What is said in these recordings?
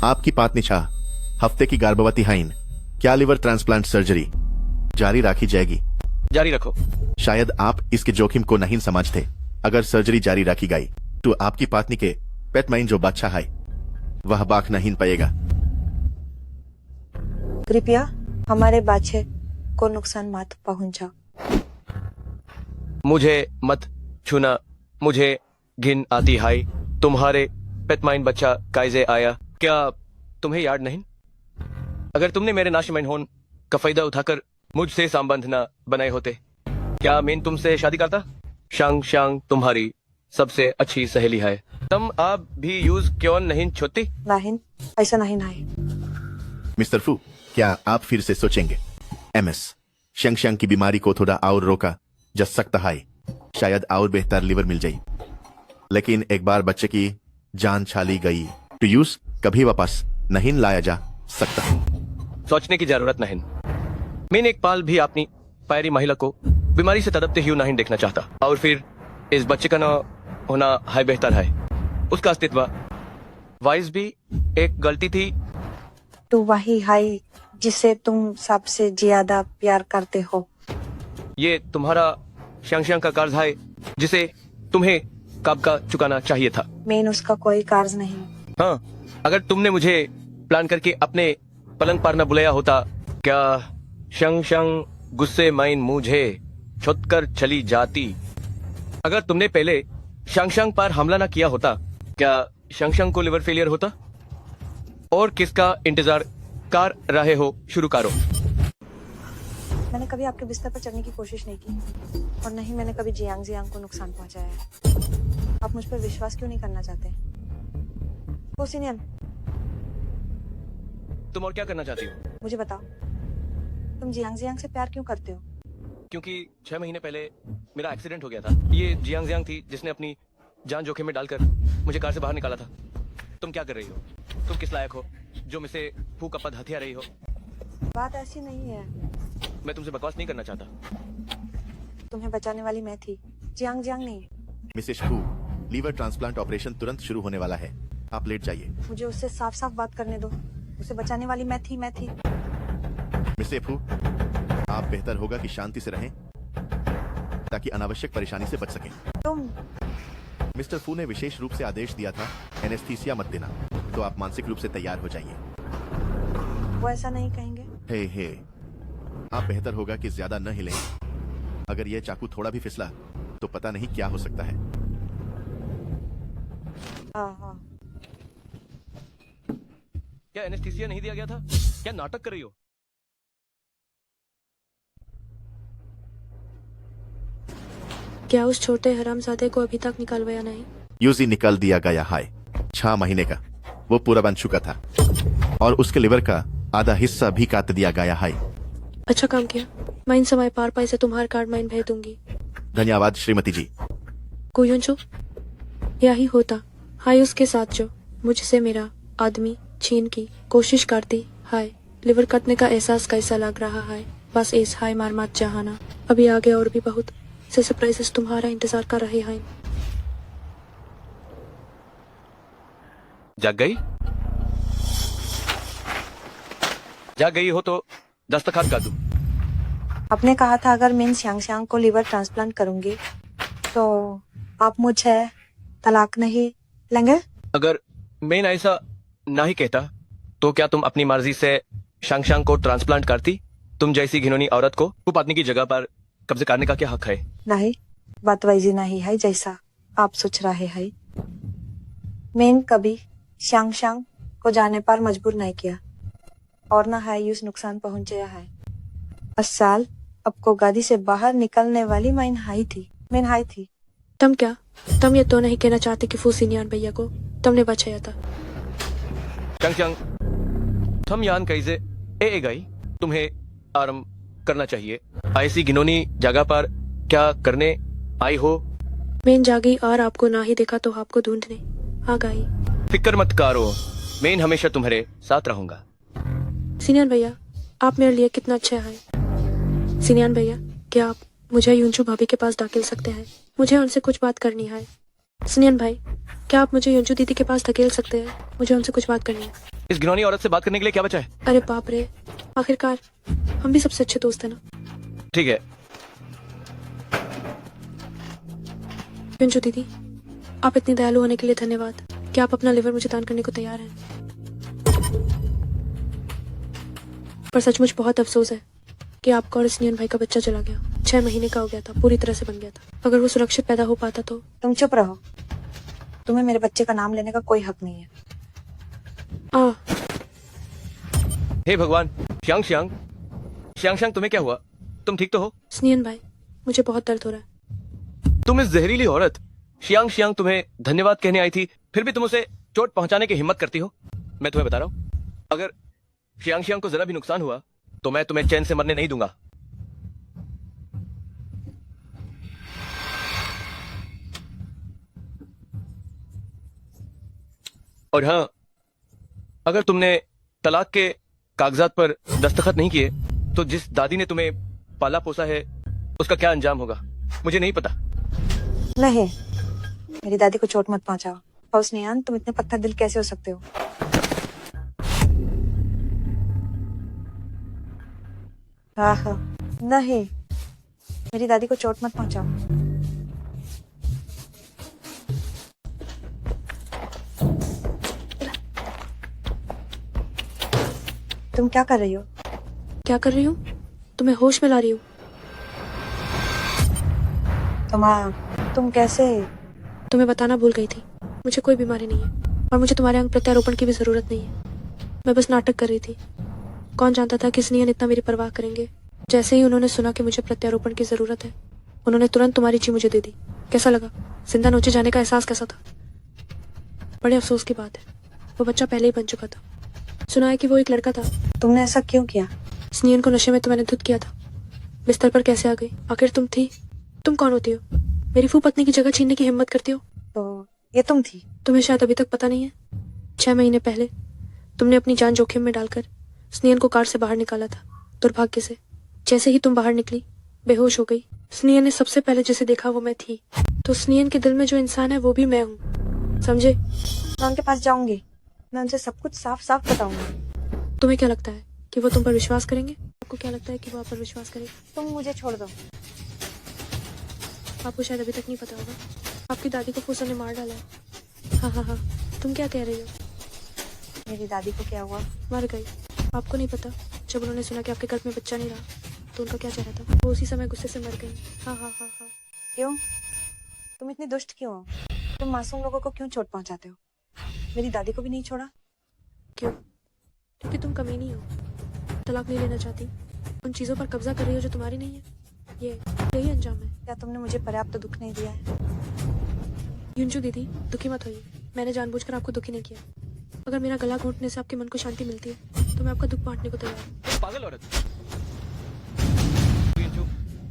आपकी पत्नी छा हफ्ते की गर्भवती हाइन, क्या लिवर ट्रांसप्लांट सर्जरी जारी रखी जाएगी? जारी रखो। शायद आप इसके जोखिम को नहीं समझते। अगर सर्जरी जारी रखी गई तो आपकी पत्नी के पेट में जो बच्चा है वह बाक नहीं पाएगा। कृपया हमारे बच्चे को नुकसान मत पहुंचाओ। मुझे मत छूना, मुझे घिन आती है। तुम्हारे पेटमाइन बच्चा कैसे आया? क्या तुम्हें याद नहीं? अगर तुमने मेरे नाशमाइन होन का फायदा उठाकर मुझसे संबंध न बनाए होते, क्या मैं तुमसे शादी करता? शांग शांग तुम्हारी सबसे अच्छी सहेली है। तुम आप भी यूज क्यों नहीं छोड़ती? नहीं, ऐसा नहीं है। मिस्टर फू, क्या आप फिर से सोचेंगे? MS शंग की बीमारी को थोड़ा और रोका जा सकता है, शायद और बेहतर लिवर मिल जाए। लेकिन एक बार बच्चे की जान छाली गई तो यूज कभी वापस नहीं लाया जा सकता। सोचने की जरूरत नहीं। मैंने एक पाल भी अपनी प्यारी महिला को बीमारी से तड़पते हुए नहीं देखना चाहता। और फिर इस बच्चे का न होना है बेहतर है। उसका अस्तित्व वाइस भी एक गलती थी। तो वही है जिसे तुम सबसे ज्यादा प्यार करते हो। ये तुम्हारा शंग का कर्ज है जिसे तुम्हें कब का चुकाना चाहिए था। मैं उसका कोई कर्ज नहीं। हाँ, अगर तुमने मुझे प्लान करके अपने पलंग पर न बुलाया होता, क्या शंग गुस्से माइन मुझे छोड़कर चली जाती? अगर तुमने पहले शंग पर हमला न किया होता, क्या शंग को लिवर फेलियर होता? और किसका इंतजार कर रहे हो? शुरू करो। मैंने कभी आपके बिस्तर पर चढ़ने की कोशिश नहीं की और नहीं मैंने कभी जियांग को नुकसान पहुंचाया है। आप मुझ पर विश्वास क्यों नहीं करना चाहते? सिनियन, तुम और क्या करना चाहती हो? मुझे बताओ, तुम जियांग से प्यार क्यों करते हो? क्योंकि 6 महीने पहले मेरा एक्सीडेंट हो गया था। ये जियांग थी जिसने अपनी जान जोखिम में डालकर मुझे कार से बाहर निकाला था। तुम क्या कर रही हो? तुम किस लायक हो जो मुझसे फूक पद हथिया रही हो? बात ऐसी नहीं है। मैं तुमसे बकवास नहीं करना चाहता। तुम्हें बचाने वाली मैं थी, जियांग नहीं। मिसेस फू, लीवर ट्रांसप्लांट ऑपरेशन तुरंत शुरू होने वाला है, आप लेट जाइए। मुझे उससे साफ साफ बात करने दो। उसे बचाने वाली मैं थी। मिस्टर फू, आप बेहतर होगा कि शांति से रहें ताकि अनावश्यक परेशानी से बच सकें। तुम मिस्टर फू ने विशेष रूप से आदेश दिया था एनेस्थीसिया मत देना, तो आप मानसिक रूप से तैयार हो जाइए। वो ऐसा नहीं कहेंगे। हे, आप बेहतर होगा कि ज्यादा न हिलें। अगर यह चाकू थोड़ा भी फिसला तो पता नहीं क्या हो सकता है। हाँ। क्या एनेस्थीसिया नहीं दिया गया था? क्या नाटक कर रही हो? क्या उस छोटे हरामजादे को अभी तक निकालवाया नहीं? यूजी निकाल दिया गया है। 6 महीने का वो पूरा बन चुका था और उसके लिवर का आधा हिस्सा भी काट दिया गया है। अच्छा काम किया। मैं इन समय पार पाई से तुम्हारे कार्ड माइन भेज दूंगी। धन्यवाद श्रीमती जी। कोयुंचो, यही होता हाय उसके साथ जो मुझसे मेरा आदमी छीन की कोशिश करती। हाय, लिवर कटने का एहसास कैसा लग रहा है? बस इस हाय मार मत जहाना। अभी आगे और भी बहुत से सरप्राइजेस तुम्हारा इंतजार कर रहे हैं। जाग गई हो तो दस्तखत कर दूं। आपने कहा था अगर मैं श्यांग को लिवर ट्रांसप्लांट करूंगी तो आप मुझे तलाक नहीं लेंगे? अगर मैं ऐसा नहीं कहता तो क्या तुम अपनी मर्जी से शंग को ट्रांसप्लांट करती? तुम जैसी घिनौनी औरत को पत्नी की जगह पर कब्जे करने का क्या हक है? नहीं, बात वैसी नहीं है जैसा आप सोच रहे हैं। मैं कभी श्यांग को जाने पर मजबूर नहीं किया और न है यूज नुकसान पहुंचाया है। 10 साल आपको गादी से बाहर निकलने वाली मैं हाई थी। तुम ये तो नहीं कहना चाहते कि फूसिनियान भैया को तुमने बचाया था? शंग तुम यान कैसे ए गई? तुम्हें आराम करना चाहिए। ऐसी घिनौनी जगह पर क्या करने आई हो? मैं जागी और आपको ना ही देखा तो आपको ढूंढने आ गई। फिक्र मत करो, मैं हमेशा तुम्हारे साथ रहूंगा। सिनियन भैया, आप मेरे लिए कितना अच्छा है। सिनियन भैया, क्या आप मुझे युंचू भाभी के पास धकेल सकते हैं? मुझे उनसे कुछ बात करनी है। सिनियन भाई, क्या आप मुझे युंचू दीदी के पास धकेल सकते हैं? मुझे उनसे कुछ बात करनी है। इस घिनौनी औरत से बात करने के लिए क्या बचा है? अरे बाप रे, आखिरकार हम भी सबसे अच्छे दोस्त हैं ना। ठीक है, पिंचू दीदी, आप इतनी दयालु होने के लिए धन्यवाद कि आप अपना लिवर मुझे दान करने को तैयार हैं। पर सचमुच बहुत अफसोस है कि आपका और स्नेहन भाई का बच्चा चला गया। 6 महीने का हो गया था, पूरी तरह से बन गया था। अगर वो सुरक्षित पैदा हो पाता तो। तुम चुप रहो, तुम्हें मेरे बच्चे का नाम लेने का कोई हक नहीं है। आ हे भगवान, श्यांग श्यांग, श्यांग श्यांग, तुम्हें क्या हुआ? तुम ठीक तो हो? स्नेहन भाई, मुझे बहुत दर्द हो रहा है। तुम इस जहरीली औरत श्यांग श्यांग तुम्हें धन्यवाद कहने आई थी, फिर भी तुम उसे चोट पहुंचाने की हिम्मत करती हो। मैं तुम्हें बता रहा हूं, अगर श्यांग श्यांग को जरा भी नुकसान हुआ तो मैं तुम्हें चैन से मरने नहीं दूंगा। और हाँ, अगर तुमने तलाक के कागजात पर दस्तखत नहीं किए तो जिस दादी ने तुम्हें पाला पोसा है उसका क्या अंजाम होगा मुझे नहीं पता। नहीं, मेरी दादी को चोट मत पहुंचाओ। और स्नेहान, तुम इतने पत्थर दिल कैसे हो सकते हो? आह, नहीं, मेरी दादी को चोट मत पहुंचाओ। तुम क्या कर रही हो? क्या कर रही हूँ? तुम्हें होश में ला रही हूँ। तुम कैसे? तुम्हें बताना भूल गई थी, मुझे कोई बीमारी नहीं है और मुझे तुम्हारे अंग प्रत्यारोपण की भी जरूरत नहीं है। मैं बस नाटक कर रही थी। कौन जानता था कि स्नेहन इतना मेरी परवाह करेंगे। जैसे ही उन्होंने सुना कि मुझे प्रत्यारोपण की जरूरत है, उन्होंने तुरंत तुम्हारी ची मुझे दे दी। कैसा लगा? जिंदा नोचे जाने का एहसास कैसा था? बड़े अफसोस की बात है, वो बच्चा पहले ही बन चुका था। सुना है कि वो एक लड़का था। तुमने ऐसा क्यों किया? स्नेहन को नशे में तो मैंने धुत किया था। बिस्तर पर कैसे आ गई? आखिर तुम थी? तुम कौन होती हो? मेरी फू पत्नी की जगह छीनने की हिम्मत करती हो? तो ये तुम थी? तुम्हें शायद अभी तक पता नहीं है, 6 महीने पहले तुमने अपनी जान जोखिम में डालकर स्नेहन को कार से बाहर निकाला था। दुर्भाग्य से जैसे ही तुम बाहर निकली, बेहोश हो गई। स्नेहन ने सबसे पहले जिसे देखा वो मैं थी। तो स्नेहन के दिल में जो इंसान है वो भी मैं हूँ, समझे? मैं उनके पास जाऊंगी, मैं उनसे सब कुछ साफ साफ बताऊंगी। तुम्हें क्या लगता है कि वो तुम पर विश्वास करेंगे? आपको क्या लगता है कि वो आप पर विश्वास करेंगे? तुम मुझे छोड़ दो। आपको शायद अभी तक नहीं पता होगा, आपकी दादी को फूसा ने मार डाला है। हाँ हाँ हाँ, तुम क्या कह रही हो? मेरी दादी को क्या हुआ? मर गई। आपको नहीं पता, जब उन्होंने सुना कि आपके गर्भ में बच्चा नहीं रहा तो उनका क्या चेहरा था? वो उसी समय गुस्से से मर गई। हाँ हाँ हाँ हाँ। क्यों? तुम इतनी दुष्ट क्यों हो? तुम मासूम लोगों को क्यों चोट पहुंचाते हो? मेरी दादी को भी नहीं छोड़ा? क्यों? क्योंकि तुम कमीनी हो, तलाक नहीं लेना चाहती, उन चीजों पर कब्जा कर रही हो जो तुम्हारी नहीं है। यही अंजाम है। क्या तुमने मुझे पर्याप्त दुख नहीं दिया है? युंजू दीदी, दुखी मत होइए, मैंने जानबूझकर आपको दुखी नहीं किया। अगर मेरा गला घोंटने से आपके मन को शांति मिलती है तो मैं आपका दुख बांटने को तैयार हूँ। पागल औरत। पिंचू,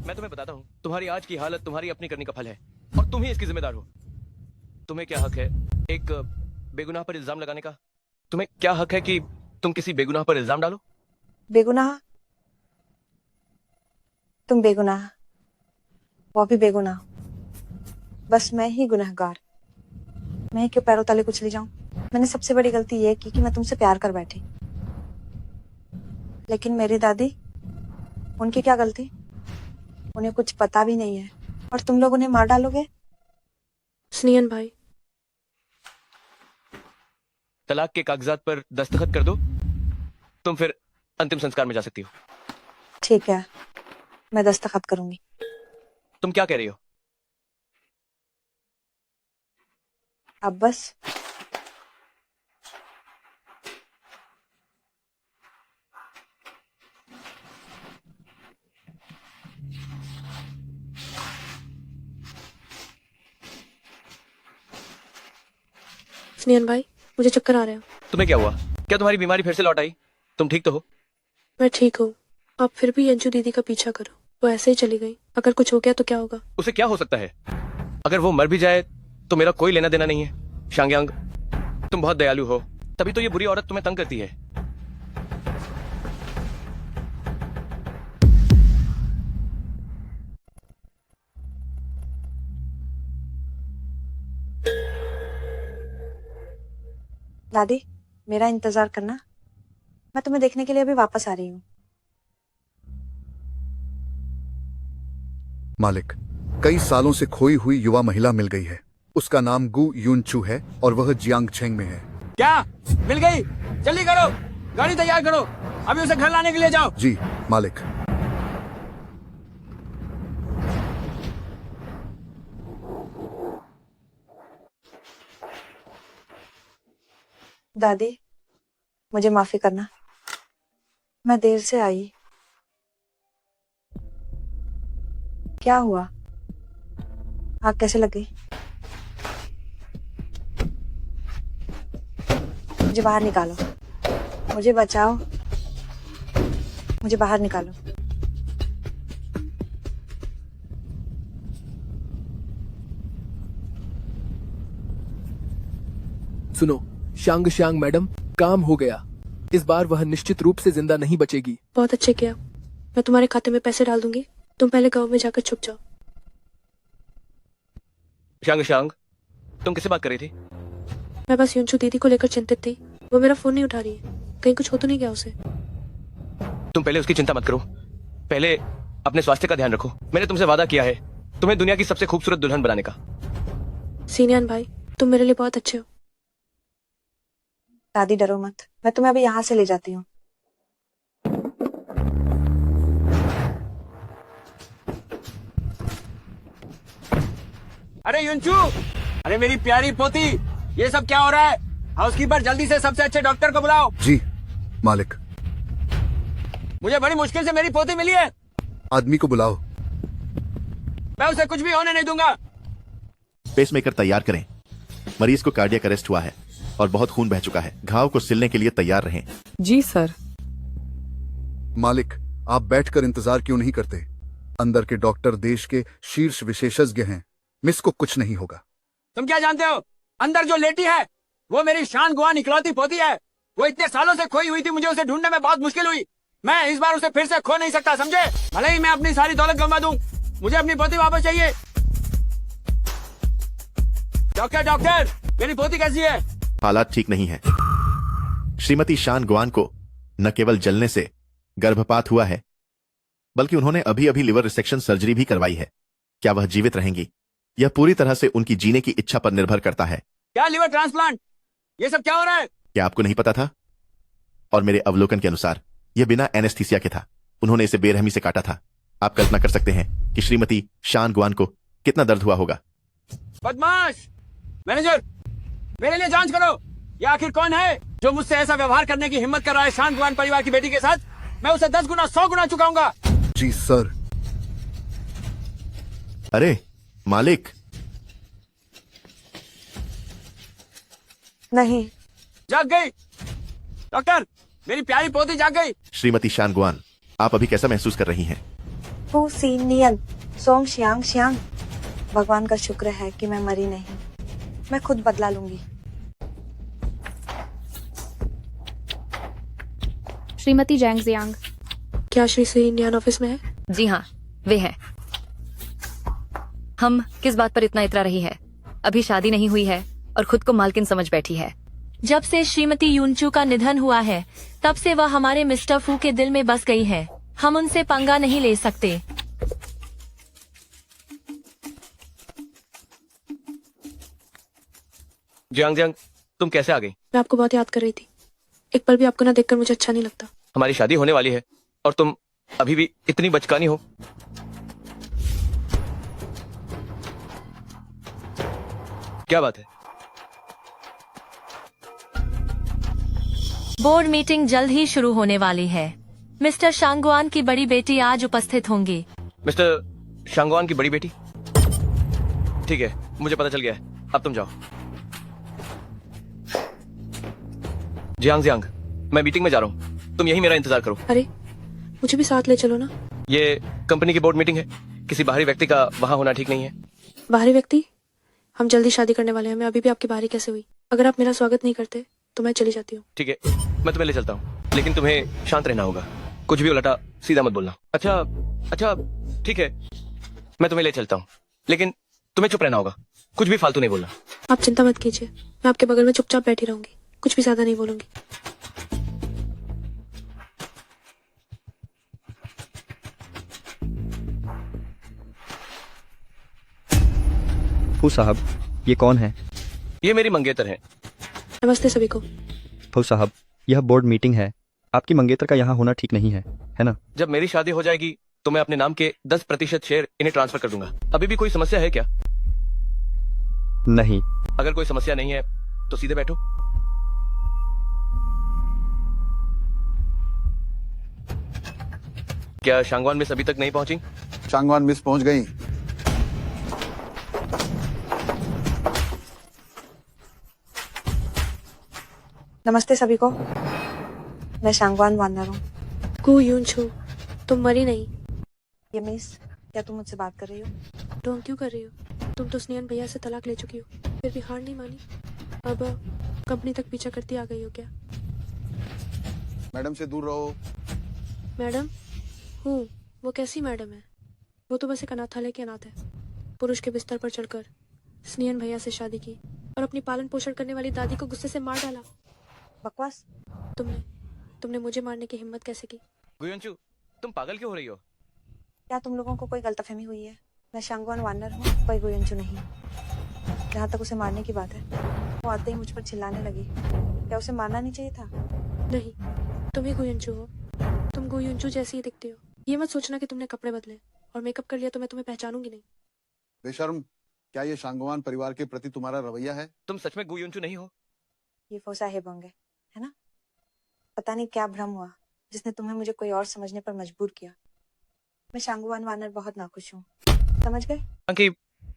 मैं तुम्हें बताता हूँ, तुम्हारी आज की हालत तुम्हारी अपनी करने का फल है और तुम ही इसकी जिम्मेदार हो। तुम्हें क्या हक है एक बेगुनाह पर इल्जाम लगाने का? तुम्हें क्या हक है कि तुम किसी बेगुनाह पर इल्जाम डालो? बेगुनाह? तुम बेगुनाह, वो भी बेगुनाह। बस मैं ही गुनहगार। मैं ही क्यों पैरों तले कुचली जाऊं? मैंने सबसे बड़ी गलती ये की कि मैं तुमसे प्यार कर बैठी। लेकिन मेरी दादी, उनकी क्या गलती? उन्हें कुछ पता भी नहीं है और तुम लोग उन्हें मार डालोगे? स्नेहन भाई, तलाक के कागजात पर दस्तखत कर दो, तुम फिर अंतिम संस्कार में जा सकती हो। ठीक है, मैं दस्तखत करूंगी। तुम क्या कह रही हो? अब बस। स्नेहन भाई, मुझे चक्कर आ रहे हैं। तुम्हें क्या हुआ? क्या तुम्हारी बीमारी फिर से लौट आई? तुम ठीक तो हो? मैं ठीक हूँ, आप फिर भी यंजू दीदी का पीछा करो। वो ऐसे ही चली गई, अगर कुछ हो गया तो क्या होगा? उसे क्या हो सकता है? अगर वो मर भी जाए तो मेरा कोई लेना देना नहीं है। शांग्यांग, तुम बहुत दयालु हो, तभी तो ये बुरी औरत तुम्हें तंग करती है। दादी, मेरा इंतजार करना, मैं तुम्हें देखने के लिए अभी वापस आ रही हूँ। मालिक, कई सालों से खोई हुई युवा महिला मिल गई है। उसका नाम गु यूनचू है और वह जियांगछेंग में है। क्या मिल गई? जल्दी करो, गाड़ी तैयार करो, अभी उसे घर लाने के लिए जाओ। जी मालिक। दादी, मुझे माफी करना, मैं देर से आई। क्या हुआ? आग कैसे लग गई? मुझे बाहर निकालो, मुझे बचाओ, मुझे बाहर निकालो। सुनो शांग शांग मैडम, काम हो गया। इस बार वह निश्चित रूप से जिंदा नहीं बचेगी। बहुत अच्छे किया, मैं तुम्हारे खाते में पैसे डाल दूंगी। तुम पहले गांव में जाकर छुप जाओ। शांग शांग, तुम किससे बात कर रही थी? मैं बस युनचू दीदी को लेकर चिंतित थी। वो मेरा फोन नहीं उठा रही है, कहीं कुछ हो तो नहीं गया उसे। तुम पहले उसकी चिंता मत करो, पहले अपने स्वास्थ्य का ध्यान रखो। मैंने तुमसे वादा किया है तुम्हें दुनिया की सबसे खूबसूरत दुल्हन बनाने का। सीनियन भाई, तुम मेरे लिए बहुत अच्छे हो। दादी डरो मत, मैं तुम्हें अभी यहाँ से ले जाती हूँ। अरे युनचू, अरे मेरी प्यारी पोती, ये सब क्या हो रहा है? हाउसकीपर, जल्दी से सबसे अच्छे डॉक्टर को बुलाओ। जी मालिक। मुझे बड़ी मुश्किल से मेरी पोती मिली है। आदमी को बुलाओ। मैं उसे कुछ भी होने नहीं दूंगा। पेसमेकर तैयार करें। मरीज को कार्डियक अरेस्ट हुआ है और बहुत खून बह चुका है। घाव को सिलने के लिए तैयार रहें। जी सर। मालिक, आप बैठकर इंतजार क्यों नहीं करते? अंदर के डॉक्टर देश के शीर्ष विशेषज्ञ हैं। मिस को कुछ नहीं होगा। तुम क्या जानते हो? अंदर जो लेटी है वो मेरी शान गुआन इकलौती पोती है। वो इतने सालों से खोई हुई थी, मुझे उसे ढूंढने में बहुत मुश्किल हुई। मैं इस बार उसे फिर से खो नहीं सकता, समझे? भले ही मैं अपनी सारी दौलत गंवा दूं, मुझे अपनी पोती वापस चाहिए। डॉक्टर डॉक्टर, मेरी पोती कैसी है? हालात ठीक नहीं है। श्रीमती शान गुआन को न केवल जलने से गर्भपात हुआ है, बल्कि उन्होंने अभी अभी लिवर रिसेक्शन सर्जरी भी करवाई है। क्या वह जीवित रहेंगी? यह पूरी तरह से उनकी जीने की इच्छा पर निर्भर करता है। क्या लिवर ट्रांसप्लांट? ये सब क्या हो रहा है? क्या आपको नहीं पता था? और मेरे अवलोकन के अनुसार यह बिना एनेस्थीसिया के था। उन्होंने इसे बेरहमी से काटा था। आप कल्पना कर सकते हैं कि श्रीमती शान गुआन को कितना दर्द हुआ होगा। बदमाश! मैनेजर, मेरे लिए जांच करो। ये आखिर कौन है जो मुझसे ऐसा व्यवहार करने की हिम्मत कर रहा है शान गुआन परिवार की बेटी के साथ? मैं उसे 10 गुना 100 गुना चुकाऊंगा। जी सर। अरे मालिक! नहीं, जाग गई। डॉक्टर, मेरी प्यारी पोती जाग गई। श्रीमती शान गुआन, आप अभी कैसा महसूस कर रही हैं? फू सी नियन सोंग श्यांग श्यांग। भगवान का शुक्र है कि मैं मरी नहीं। मैं खुद बदला लूंगी। श्रीमती जैंग जियांग। क्या श्री से इंडियन ऑफिस में है? जी हाँ, वे हैं। हम किस बात पर इतना इतरा रही है? अभी शादी नहीं हुई है और खुद को मालकिन समझ बैठी है। जब से श्रीमती यूनचू का निधन हुआ है, तब से वह हमारे मिस्टर फू के दिल में बस गई है। हम उनसे पंगा नहीं ले सकते। जियांग जियांग, तुम कैसे आ गई? मैं आपको बहुत याद कर रही थी। एक पल भी आपको ना देखकर मुझे अच्छा नहीं लगता। हमारी शादी होने वाली है और तुम अभी भी इतनी बचकानी हो। क्या बात है? बोर्ड मीटिंग जल्द ही शुरू होने वाली है। मिस्टर शांगवान की बड़ी बेटी आज उपस्थित होंगी। मिस्टर शांगवान की बड़ी बेटी? ठीक है, मुझे पता चल गया है। अब तुम जाओ। जियांग जियांग, मैं मीटिंग में जा रहा हूँ, तुम यही मेरा इंतजार करो। अरे मुझे भी साथ ले चलो ना। ये कंपनी की बोर्ड मीटिंग है, किसी बाहरी व्यक्ति का वहाँ होना ठीक नहीं है। बाहरी व्यक्ति? हम जल्दी शादी करने वाले हैं। मैं अभी भी आपकी बाहरी कैसे हुई? अगर आप मेरा स्वागत नहीं करते तो मैं चली जाती हूँ। ठीक है, मैं तुम्हें ले चलता हूँ, लेकिन तुम्हें शांत रहना होगा। कुछ भी उलटा सीधा मत बोलना। अच्छा अच्छा, ठीक है, मैं तुम्हें ले चलता हूँ, लेकिन तुम्हें चुप रहना होगा। कुछ भी फालतू नहीं बोलना। आप चिंता मत कीजिए, मैं आपके बगल में चुपचाप बैठी रहूंगी। कुछ भी ज्यादा नहीं बोलूंगी। फू साहब, ये कौन है? ये मेरी मंगेतर है। नमस्ते सभी को। फू साहब, यह बोर्ड मीटिंग है। आपकी मंगेतर का यहाँ होना ठीक नहीं है ना? जब मेरी शादी हो जाएगी तो मैं अपने नाम के 10% शेयर इन्हें ट्रांसफर कर दूंगा। अभी भी कोई समस्या है क्या? नहीं। अगर कोई समस्या नहीं है तो सीधे बैठो। क्या शांगवान मिस अभी तक नहीं पहुंची? शांगवान मिस पहुंच गई। नमस्ते सभी को, मैं शांगवान वानर हूँ। गु यूनचू, तुम मरी नहीं। ये मिस, क्या तुम मुझसे बात कर रही हो? ढोंग क्यों कर रही हो? तुम तो स्नेहन भैया से तलाक ले चुकी हो, फिर भी हार नहीं मानी। अब कंपनी तक पीछा करती आ गई हो क्या? मैडम से दूर रहो। मैडम हूँ, वो कैसी मैडम है? वो तो बस एक अनाथालय की अनाथ है। पुरुष के बिस्तर पर चढ़कर स्नेहन भैया से शादी की और अपनी पालन पोषण करने वाली दादी को गुस्से से मार डाला। बकवास। तुमने मुझे मारने की हिम्मत कैसे की? गुयंचू, तुम पागल क्यों हो रही हो? क्या तुम लोगों को कोई गलतफहमी हुई है? मैं शांगवान वानर हूँ, कोई गुयंचू नहीं। जहाँ तक उसे मारने की बात है, वो आते ही मुझ पर चिल्लाने लगी। क्या उसे मारना नहीं चाहिए था? नहीं, तुम ही गुयंचू हो। तुम गुयंचू जैसी ही दिखती हो। ये मत सोचना कि तुमने कपड़े बदले और मेकअप कर लिया तो मैं तुम्हें पहचानूंगी नहीं। बेशर्म, क्या ये शांगवान परिवार के प्रति तुम्हारा रवैया है? तुम सच में गुयंचू नहीं हो? ये फो साहेब होंगे, है ना? पता नहीं क्या भ्रम हुआ जिसने तुम्हें मुझे कोई और समझने पर मजबूर किया। मैं शांगवान वानर बहुत नाखुश हूँ, समझ गए? कि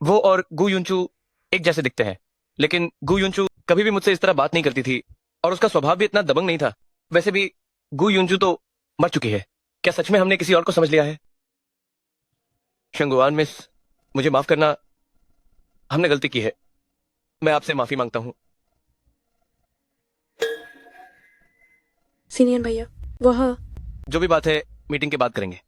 वो और गुयंचू एक जैसे दिखते हैं, लेकिन गुयंचू कभी भी मुझसे इस तरह बात नहीं करती थी और उसका स्वभाव भी इतना दबंग नहीं था। वैसे भी गुयंचू तो मर चुकी है। क्या सच में हमने किसी और को समझ लिया है? शंगुआन मिस, मुझे माफ करना, हमने गलती की है। मैं आपसे माफी मांगता हूँ। सीनियर भैया, वह जो भी बात है मीटिंग के बाद करेंगे।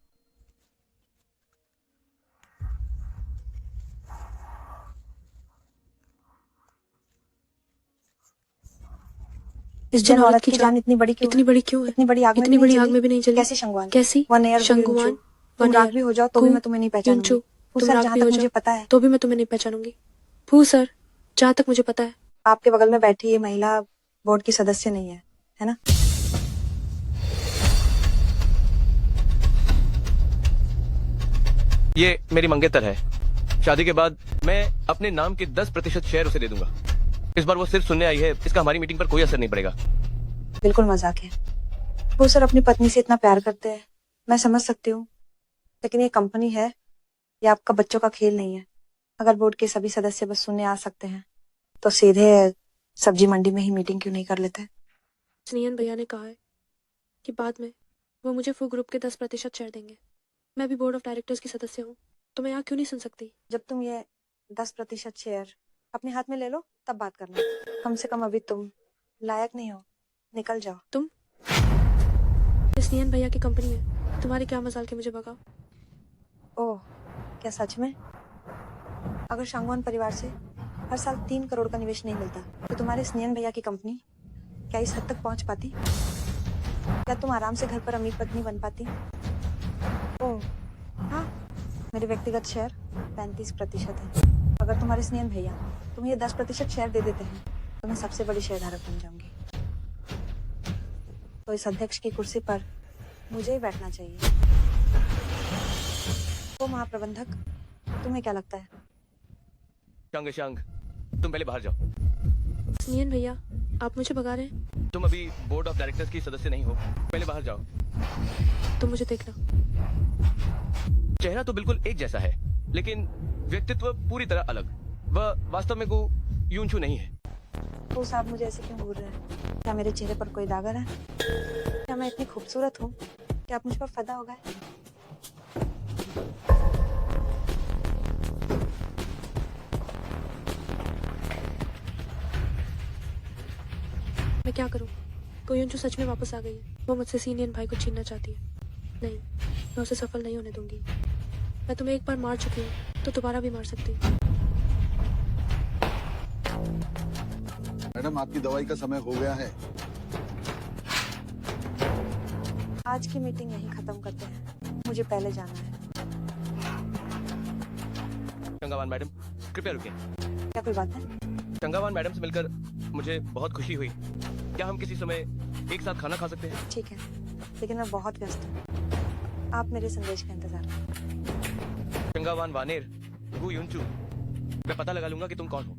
इस जन औरत की जान इतनी बड़ी क्यों? इतनी बड़ी क्यों है? इतनी बड़ी आग में इतनी भी बड़ी नहीं आग में भी नहीं जली। कैसी शंगवान? कैसी? वन एयर शंगुआन, तुम वन राग एयर, भी हो जाओ तो भी गु मैं तुम्हें नहीं पहचानूंगी। यूनचू, फू तुम सर, राग जहाँ भी तक हो मुझे जाओ पता है, तो भी मैं तुम्हें नहीं पहचानूंगी। फू सर, जहाँ तक मुझे पता है, आपके बगल में बैठी ये महिला बोर्ड की सदस्य नहीं है ना? ये मेरी मंगेतर है। शादी के बाद मैं अपने नाम के 10% शेयर उसे दे दूंगा। इस बार वो सिर्फ सुनने आई है, इसका हमारी मीटिंग पर कोई असर नहीं पड़ेगा। बिल्कुल मजाक है। वो सर अपनी पत्नी से इतना प्यार करते हैं, मैं समझ सकती हूँ, लेकिन ये कंपनी है, ये आपका बच्चों का खेल नहीं है। अगर बोर्ड के सभी सदस्य बस सुनने आ सकते हैं तो सीधे सब्जी मंडी में ही मीटिंग क्यों नहीं कर लेते? स्नेहन भैया ने कहा है कि बाद में वो मुझे फू ग्रुप के 10% शेयर देंगे। मैं भी बोर्ड ऑफ डायरेक्टर्स की सदस्य हूँ, तो मैं यहाँ क्यों नहीं सुन सकती? जब तुम ये 10% शेयर अपने हाथ में ले लो तब बात करना। कम से कम अभी तुम लायक नहीं हो, निकल जाओ। तुम स्नेहन भैया की कंपनी है, तुम्हारे क्या मजाल के मुझे भगाओ। ओह, क्या सच में? अगर शांगवान परिवार से हर साल 3 करोड़ का निवेश नहीं मिलता तो तुम्हारे स्नेहन भैया की कंपनी क्या इस हद तक पहुंच पाती? क्या तुम आराम से घर पर अमीर पत्नी बन पाती? ओह हाँ, मेरे व्यक्तिगत शेयर 35% है। अगर तुम्हारे स्नेहन भैया तुम्हें ये 10% शेयर दे देते हैं तो मैं सबसे बड़ी शेयरधारक बन जाऊंगी। तो इस अध्यक्ष की कुर्सी पर मुझे ही बैठना चाहिए। तो महाप्रबंधक, तुम्हें क्या लगता है? शांग, तुम पहले बाहर जाओ। स्नेहन भैया, आप मुझे भगा रहे हैं? तुम अभी बोर्ड ऑफ डायरेक्टर्स की सदस्य नहीं हो, पहले बाहर जाओ। तुम मुझे देखना। चेहरा तो बिल्कुल एक जैसा है, लेकिन व्यक्तित्व पूरी तरह अलग। वह वास्तव में गुयंचू नहीं है। तो साहब मुझे ऐसे क्यों घूर रहे हैं? क्या मेरे चेहरे पर कोई दागर है? क्या मैं इतनी खूबसूरत हूँ? क्या आप मुझ पर फदा हो गए? मैं क्या करूं? गुयंचू सच में वापस आ गई है। वो मुझसे सीनियर भाई को छीनना चाहती है। नहीं, मैं उसे सफल नहीं होने दूंगी। मैं तुम्हें एक बार मार चुकी हूँ तो दोबारा भी मार सकती हूँ। मैडम आपकी दवाई का समय हो गया है। आज की मीटिंग यहीं खत्म करते हैं, मुझे पहले जाना है। चंगावान मैडम, कृपया रुकिए। क्या कोई बात है? चंगावान मैडम से मिलकर मुझे बहुत खुशी हुई। क्या हम किसी समय एक साथ खाना खा सकते हैं? ठीक है, लेकिन मैं बहुत व्यस्त हूँ। आप मेरे संदेश का इंतजार करें। चंगावान वानेर, गु युनचू, मैं पता लगा लूंगा कि तुम कौन हो।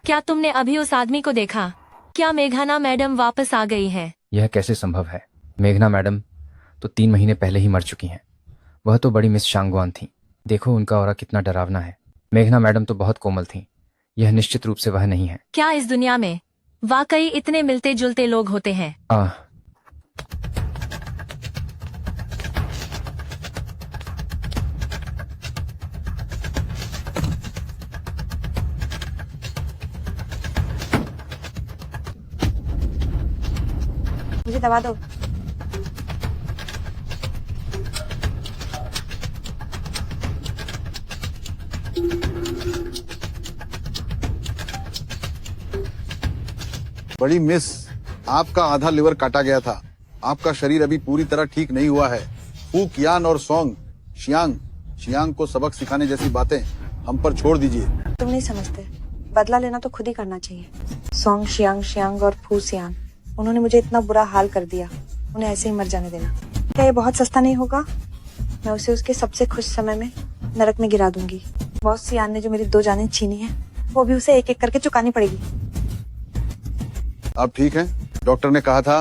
क्या तुमने अभी उस आदमी को देखा? क्या मेघना मैडम वापस आ गई है? यह कैसे संभव है? मेघना मैडम तो 3 महीने पहले ही मर चुकी हैं। वह तो बड़ी मिस शांगवान थी। देखो उनका ऑरा कितना डरावना है। मेघना मैडम तो बहुत कोमल थी। यह निश्चित रूप से वह नहीं है। क्या इस दुनिया में वाकई इतने मिलते जुलते लोग होते हैं? मुझे दवा दो। बड़ी मिस, आपका आधा लिवर काटा गया था। आपका शरीर अभी पूरी तरह ठीक नहीं हुआ है। फू कियान और सोंग शियांग को सबक सिखाने जैसी बातें हम पर छोड़ दीजिए। तुम नहीं समझते, बदला लेना तो खुद ही करना चाहिए। सोंग शियांग और फू सियांग, उन्होंने मुझे इतना बुरा हाल कर दिया, उन्हें ऐसे ही मर जाने देना। क्या ये बहुत सस्ता नहीं होगा? मैं उसे उसके सबसे खुश समय में नरक में गिरा दूंगी। बॉस सियान ने जो मेरी 2 जानें छीनी है, वो भी उसे एक एक करके चुकानी पड़ेगी। आप ठीक हैं? डॉक्टर ने कहा था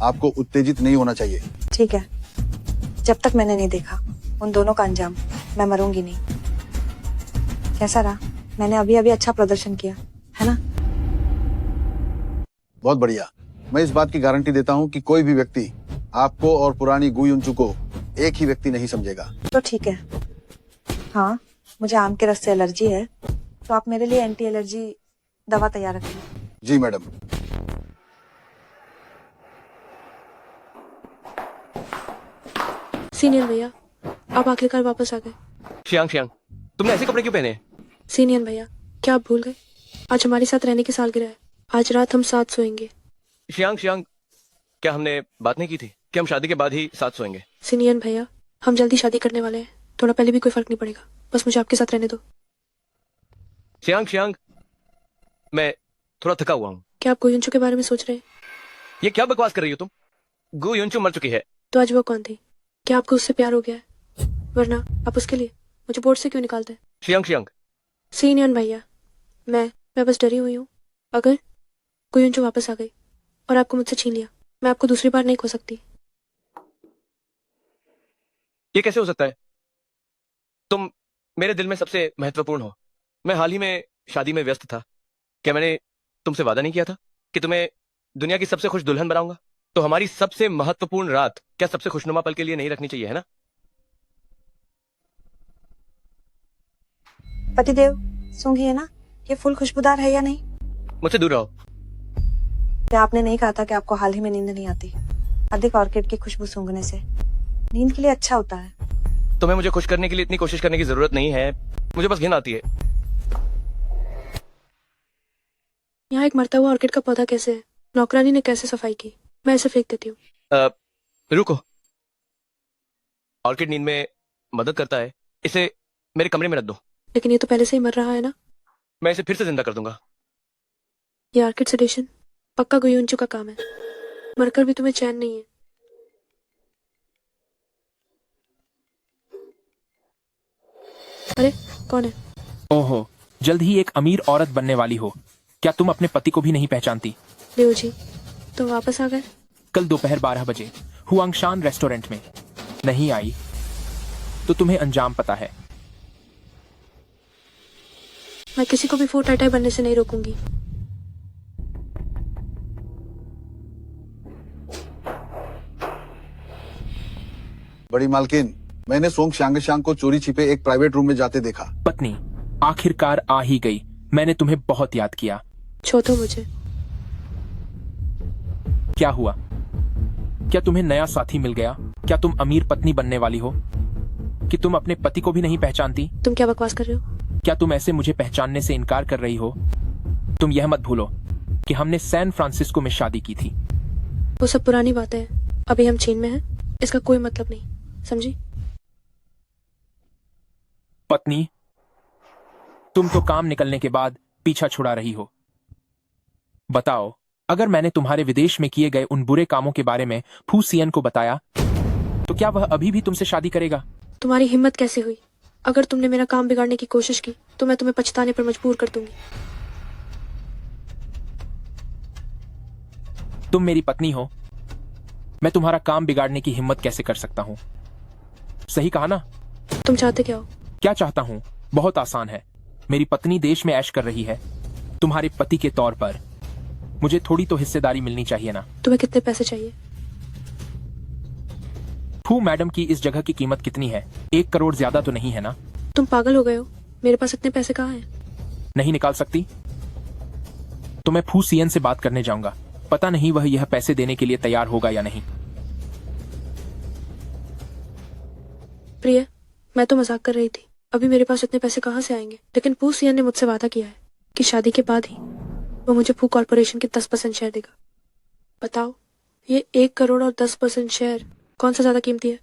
आपको उत्तेजित नहीं होना चाहिए। ठीक है, जब तक मैंने नहीं देखा उन दोनों का अंजाम, मैं मरूंगी नहीं। कैसा रहा? मैंने अभी अभी अच्छा प्रदर्शन किया है ना? बहुत बढ़िया। मैं इस बात की गारंटी देता हूँ कि कोई भी व्यक्ति आपको और पुरानी गु युनचू को एक ही व्यक्ति नहीं समझेगा। तो ठीक है। हाँ, मुझे आम के रस से एलर्जी है, तो आप मेरे लिए एंटी एलर्जी दवा तैयार रखिए। जी मैडम। सीनियर भैया, आप आखिरकार वापस आ गए। शियांग, तुमने ऐसे कपड़े क्यों पहने हैं? सीनियर भैया, क्या आप भूल गए? आज हमारे साथ रहने की सालगिरह है। आज रात हम साथ सोएंगे। शियांग, क्या हमने बात नहीं की थी कि हम शादी के बाद ही साथ सोएंगे? सीनियर भैया, हम जल्दी शादी करने वाले हैं। थोड़ा पहले भी कोई फर्क नहीं पड़ेगा, बस मुझे आपके साथ रहने दो। शियांग, मैं थोड़ा थका हुआ हूँ। क्या आप गुयुनचू के बारे में सोच रहे हैं? ये क्या बकवास कर रही हो तुम? गु युनचू मर चुकी है। तो आज वो कौन थी? क्या आपको उससे प्यार हो गया है? वरना आप उसके लिए मुझे बोर्ड से क्यों निकालते हैं? शियांग, सीनियर भैया, मैं बस डरी हुई हूँ। अगर गुयुनचू वापस आ गई और आपको मुझसे छीन लिया, मैं आपको दूसरी बार नहीं खो सकती। ये कैसे हो सकता है? तुम मेरे दिल में सबसे महत्वपूर्ण हो। मैं हाल ही में शादी में व्यस्त था। क्या मैंने तुमसे वादा नहीं किया था कि तुम्हें दुनिया की सबसे खुश दुल्हन बनाऊंगा? तो हमारी सबसे महत्वपूर्ण रात क्या सबसे खुशनुमा पल के लिए नहीं रखनी चाहिए, है ना? पतिदेव, सूंघिए ना, ये फूल खुशबूदार है या नहीं? मुझसे दूर रहो। क्या आपने नहीं कहा था कि आपको हाल ही में नींद नहीं आती? अधिक ऑर्किड की खुशबू सूंघने से नींद के लिए अच्छा होता है। तुम्हें मुझे खुश करने के लिए इतनी कोशिश करने की जरूरत नहीं है। मुझे बस घिन आती है। यहाँ एक मरता हुआ ऑर्किड का पौधा कैसे है? नौकरानी ने कैसे सफाई की? मैं इसे फेंक देती हूँ। रुको। ऑर्किड नींद में मदद करता है। इसे मेरे कमरे में रख दो। लेकिन ये तो पहले से ही मर रहा है ना? मैं इसे फिर से जिंदा कर दूंगा। ये ऑर्किड सेडेशन पक्का गुयुनचू का काम है। मरकर भी तुम्हें चैन नहीं है। अरे कौन है? ओहो, जल्द ही एक अमीर औरत बनने वाली हो। क्या तुम अपने पति को भी नहीं पहचानती? लियो जी, तुम वापस आ गए? कल दोपहर 12 बजे हुआंगशान रेस्टोरेंट में। नहीं आई तो तुम्हें अंजाम पता है। मैं किसी को भी फू टाई बनने से नहीं रोकूंगी। बड़ी मालकिन, मैंने सोंग शांग को चोरी छिपे एक प्राइवेट रूम में जाते देखा। पत्नी, आखिरकार आ ही गई। मैंने तुम्हें बहुत याद किया। छोड़ो मुझे। क्या हुआ? क्या तुम्हें नया साथी मिल गया? क्या तुम अमीर पत्नी बनने वाली हो? कि तुम अपने पति को भी नहीं पहचानती? तुम क्या बकवास कर रहे हो? क्या तुम ऐसे मुझे पहचानने से इनकार कर रही हो? तुम यह मत भूलो कि हमने सैन फ्रांसिस्को में शादी की थी। वो सब पुरानी बातें हैं। अभी हम चीन में हैं, इसका कोई मतलब नहीं, समझी? पत्नी, तुम तो काम निकलने के बाद पीछा छुड़ा रही हो। बताओ, अगर मैंने तुम्हारे विदेश में किए गए उन बुरे कामों के बारे में फू सियन को बताया तो क्या वह अभी भी तुमसे शादी करेगा? तुम्हारी हिम्मत कैसे हुई? अगर तुमने मेरा काम बिगाड़ने की कोशिश की तो मैं तुम्हें पछताने पर मजबूर कर दूंगी। तुम मेरी पत्नी हो, मैं तुम्हारा काम बिगाड़ने की हिम्मत कैसे कर सकता हूं? सही कहा ना? तुम चाहते क्या हो? क्या चाहता हूं? बहुत आसान है। मेरी पत्नी देश में ऐश कर रही है, तुम्हारे पति के तौर पर मुझे थोड़ी तो हिस्सेदारी मिलनी चाहिए ना? तुम्हें कितने पैसे चाहिए? फू मैडम की इस जगह की कीमत कितनी है? 1 करोड़ ज्यादा तो नहीं है ना? तुम पागल हो गए हो? मेरे पास इतने पैसे कहाँ हैं? नहीं निकाल सकती? तो मैं फू सियन से बात करने जाऊंगा। पता नहीं वह यह पैसे देने के लिए तैयार होगा या नहीं। प्रिय, मैं तो मजाक कर रही थी। अभी मेरे पास इतने पैसे कहाँ से आएंगे? लेकिन फू सियन ने मुझसे वादा किया है कि शादी के बाद ही वो मुझे फू कॉर्पोरेशन के 10% शेयर देगा। बताओ, ये 1 करोड़ और 10% शेयर कौन सा ज्यादा कीमती है?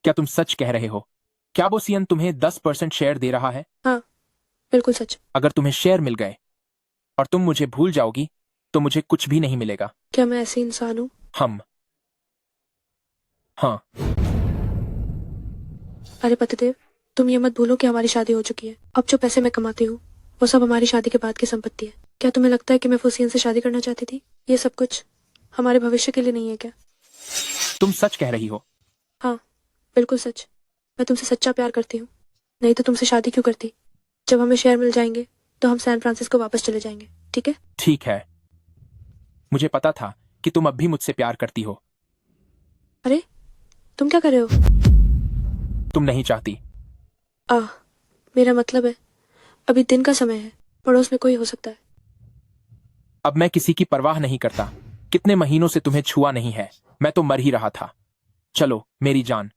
क्या तुम सच कह रहे हो? क्या वो सियन तुम्हें 10% शेयर दे रहा है? हाँ, बिल्कुल सच। अगर तुम्हें शेयर मिल गए और तुम मुझे भूल जाओगी तो मुझे कुछ भी नहीं मिलेगा। क्या मैं ऐसी इंसान हूँ? हाँ। अरे पतिदेव, तुम ये मत भूलो कि हमारी शादी हो चुकी है। अब जो पैसे मैं कमाती हूँ वो सब हमारी शादी के बाद की संपत्ति है। क्या तुम्हें लगता है कि मैं फुसियन से शादी करना चाहती थी? ये सब कुछ हमारे भविष्य के लिए नहीं है क्या? तुम सच कह रही हो? हाँ, बिल्कुल सच। मैं तुमसे सच्चा प्यार करती हूँ, नहीं तो तुमसे शादी क्यों करती? जब हमें शेयर मिल जाएंगे तो हम सैन फ्रांसिस्को वापस चले जाएंगे, ठीक है? ठीक है, मुझे पता था कि तुम अब भी मुझसे प्यार करती हो। अरे, तुम क्या कर रहे हो? तुम नहीं चाहती? मेरा मतलब है, अभी दिन का समय है, पड़ोस में कोई हो सकता है। अब मैं किसी की परवाह नहीं करता। कितने महीनों से तुम्हें छुआ नहीं है, मैं तो मर ही रहा था। चलो मेरी जान।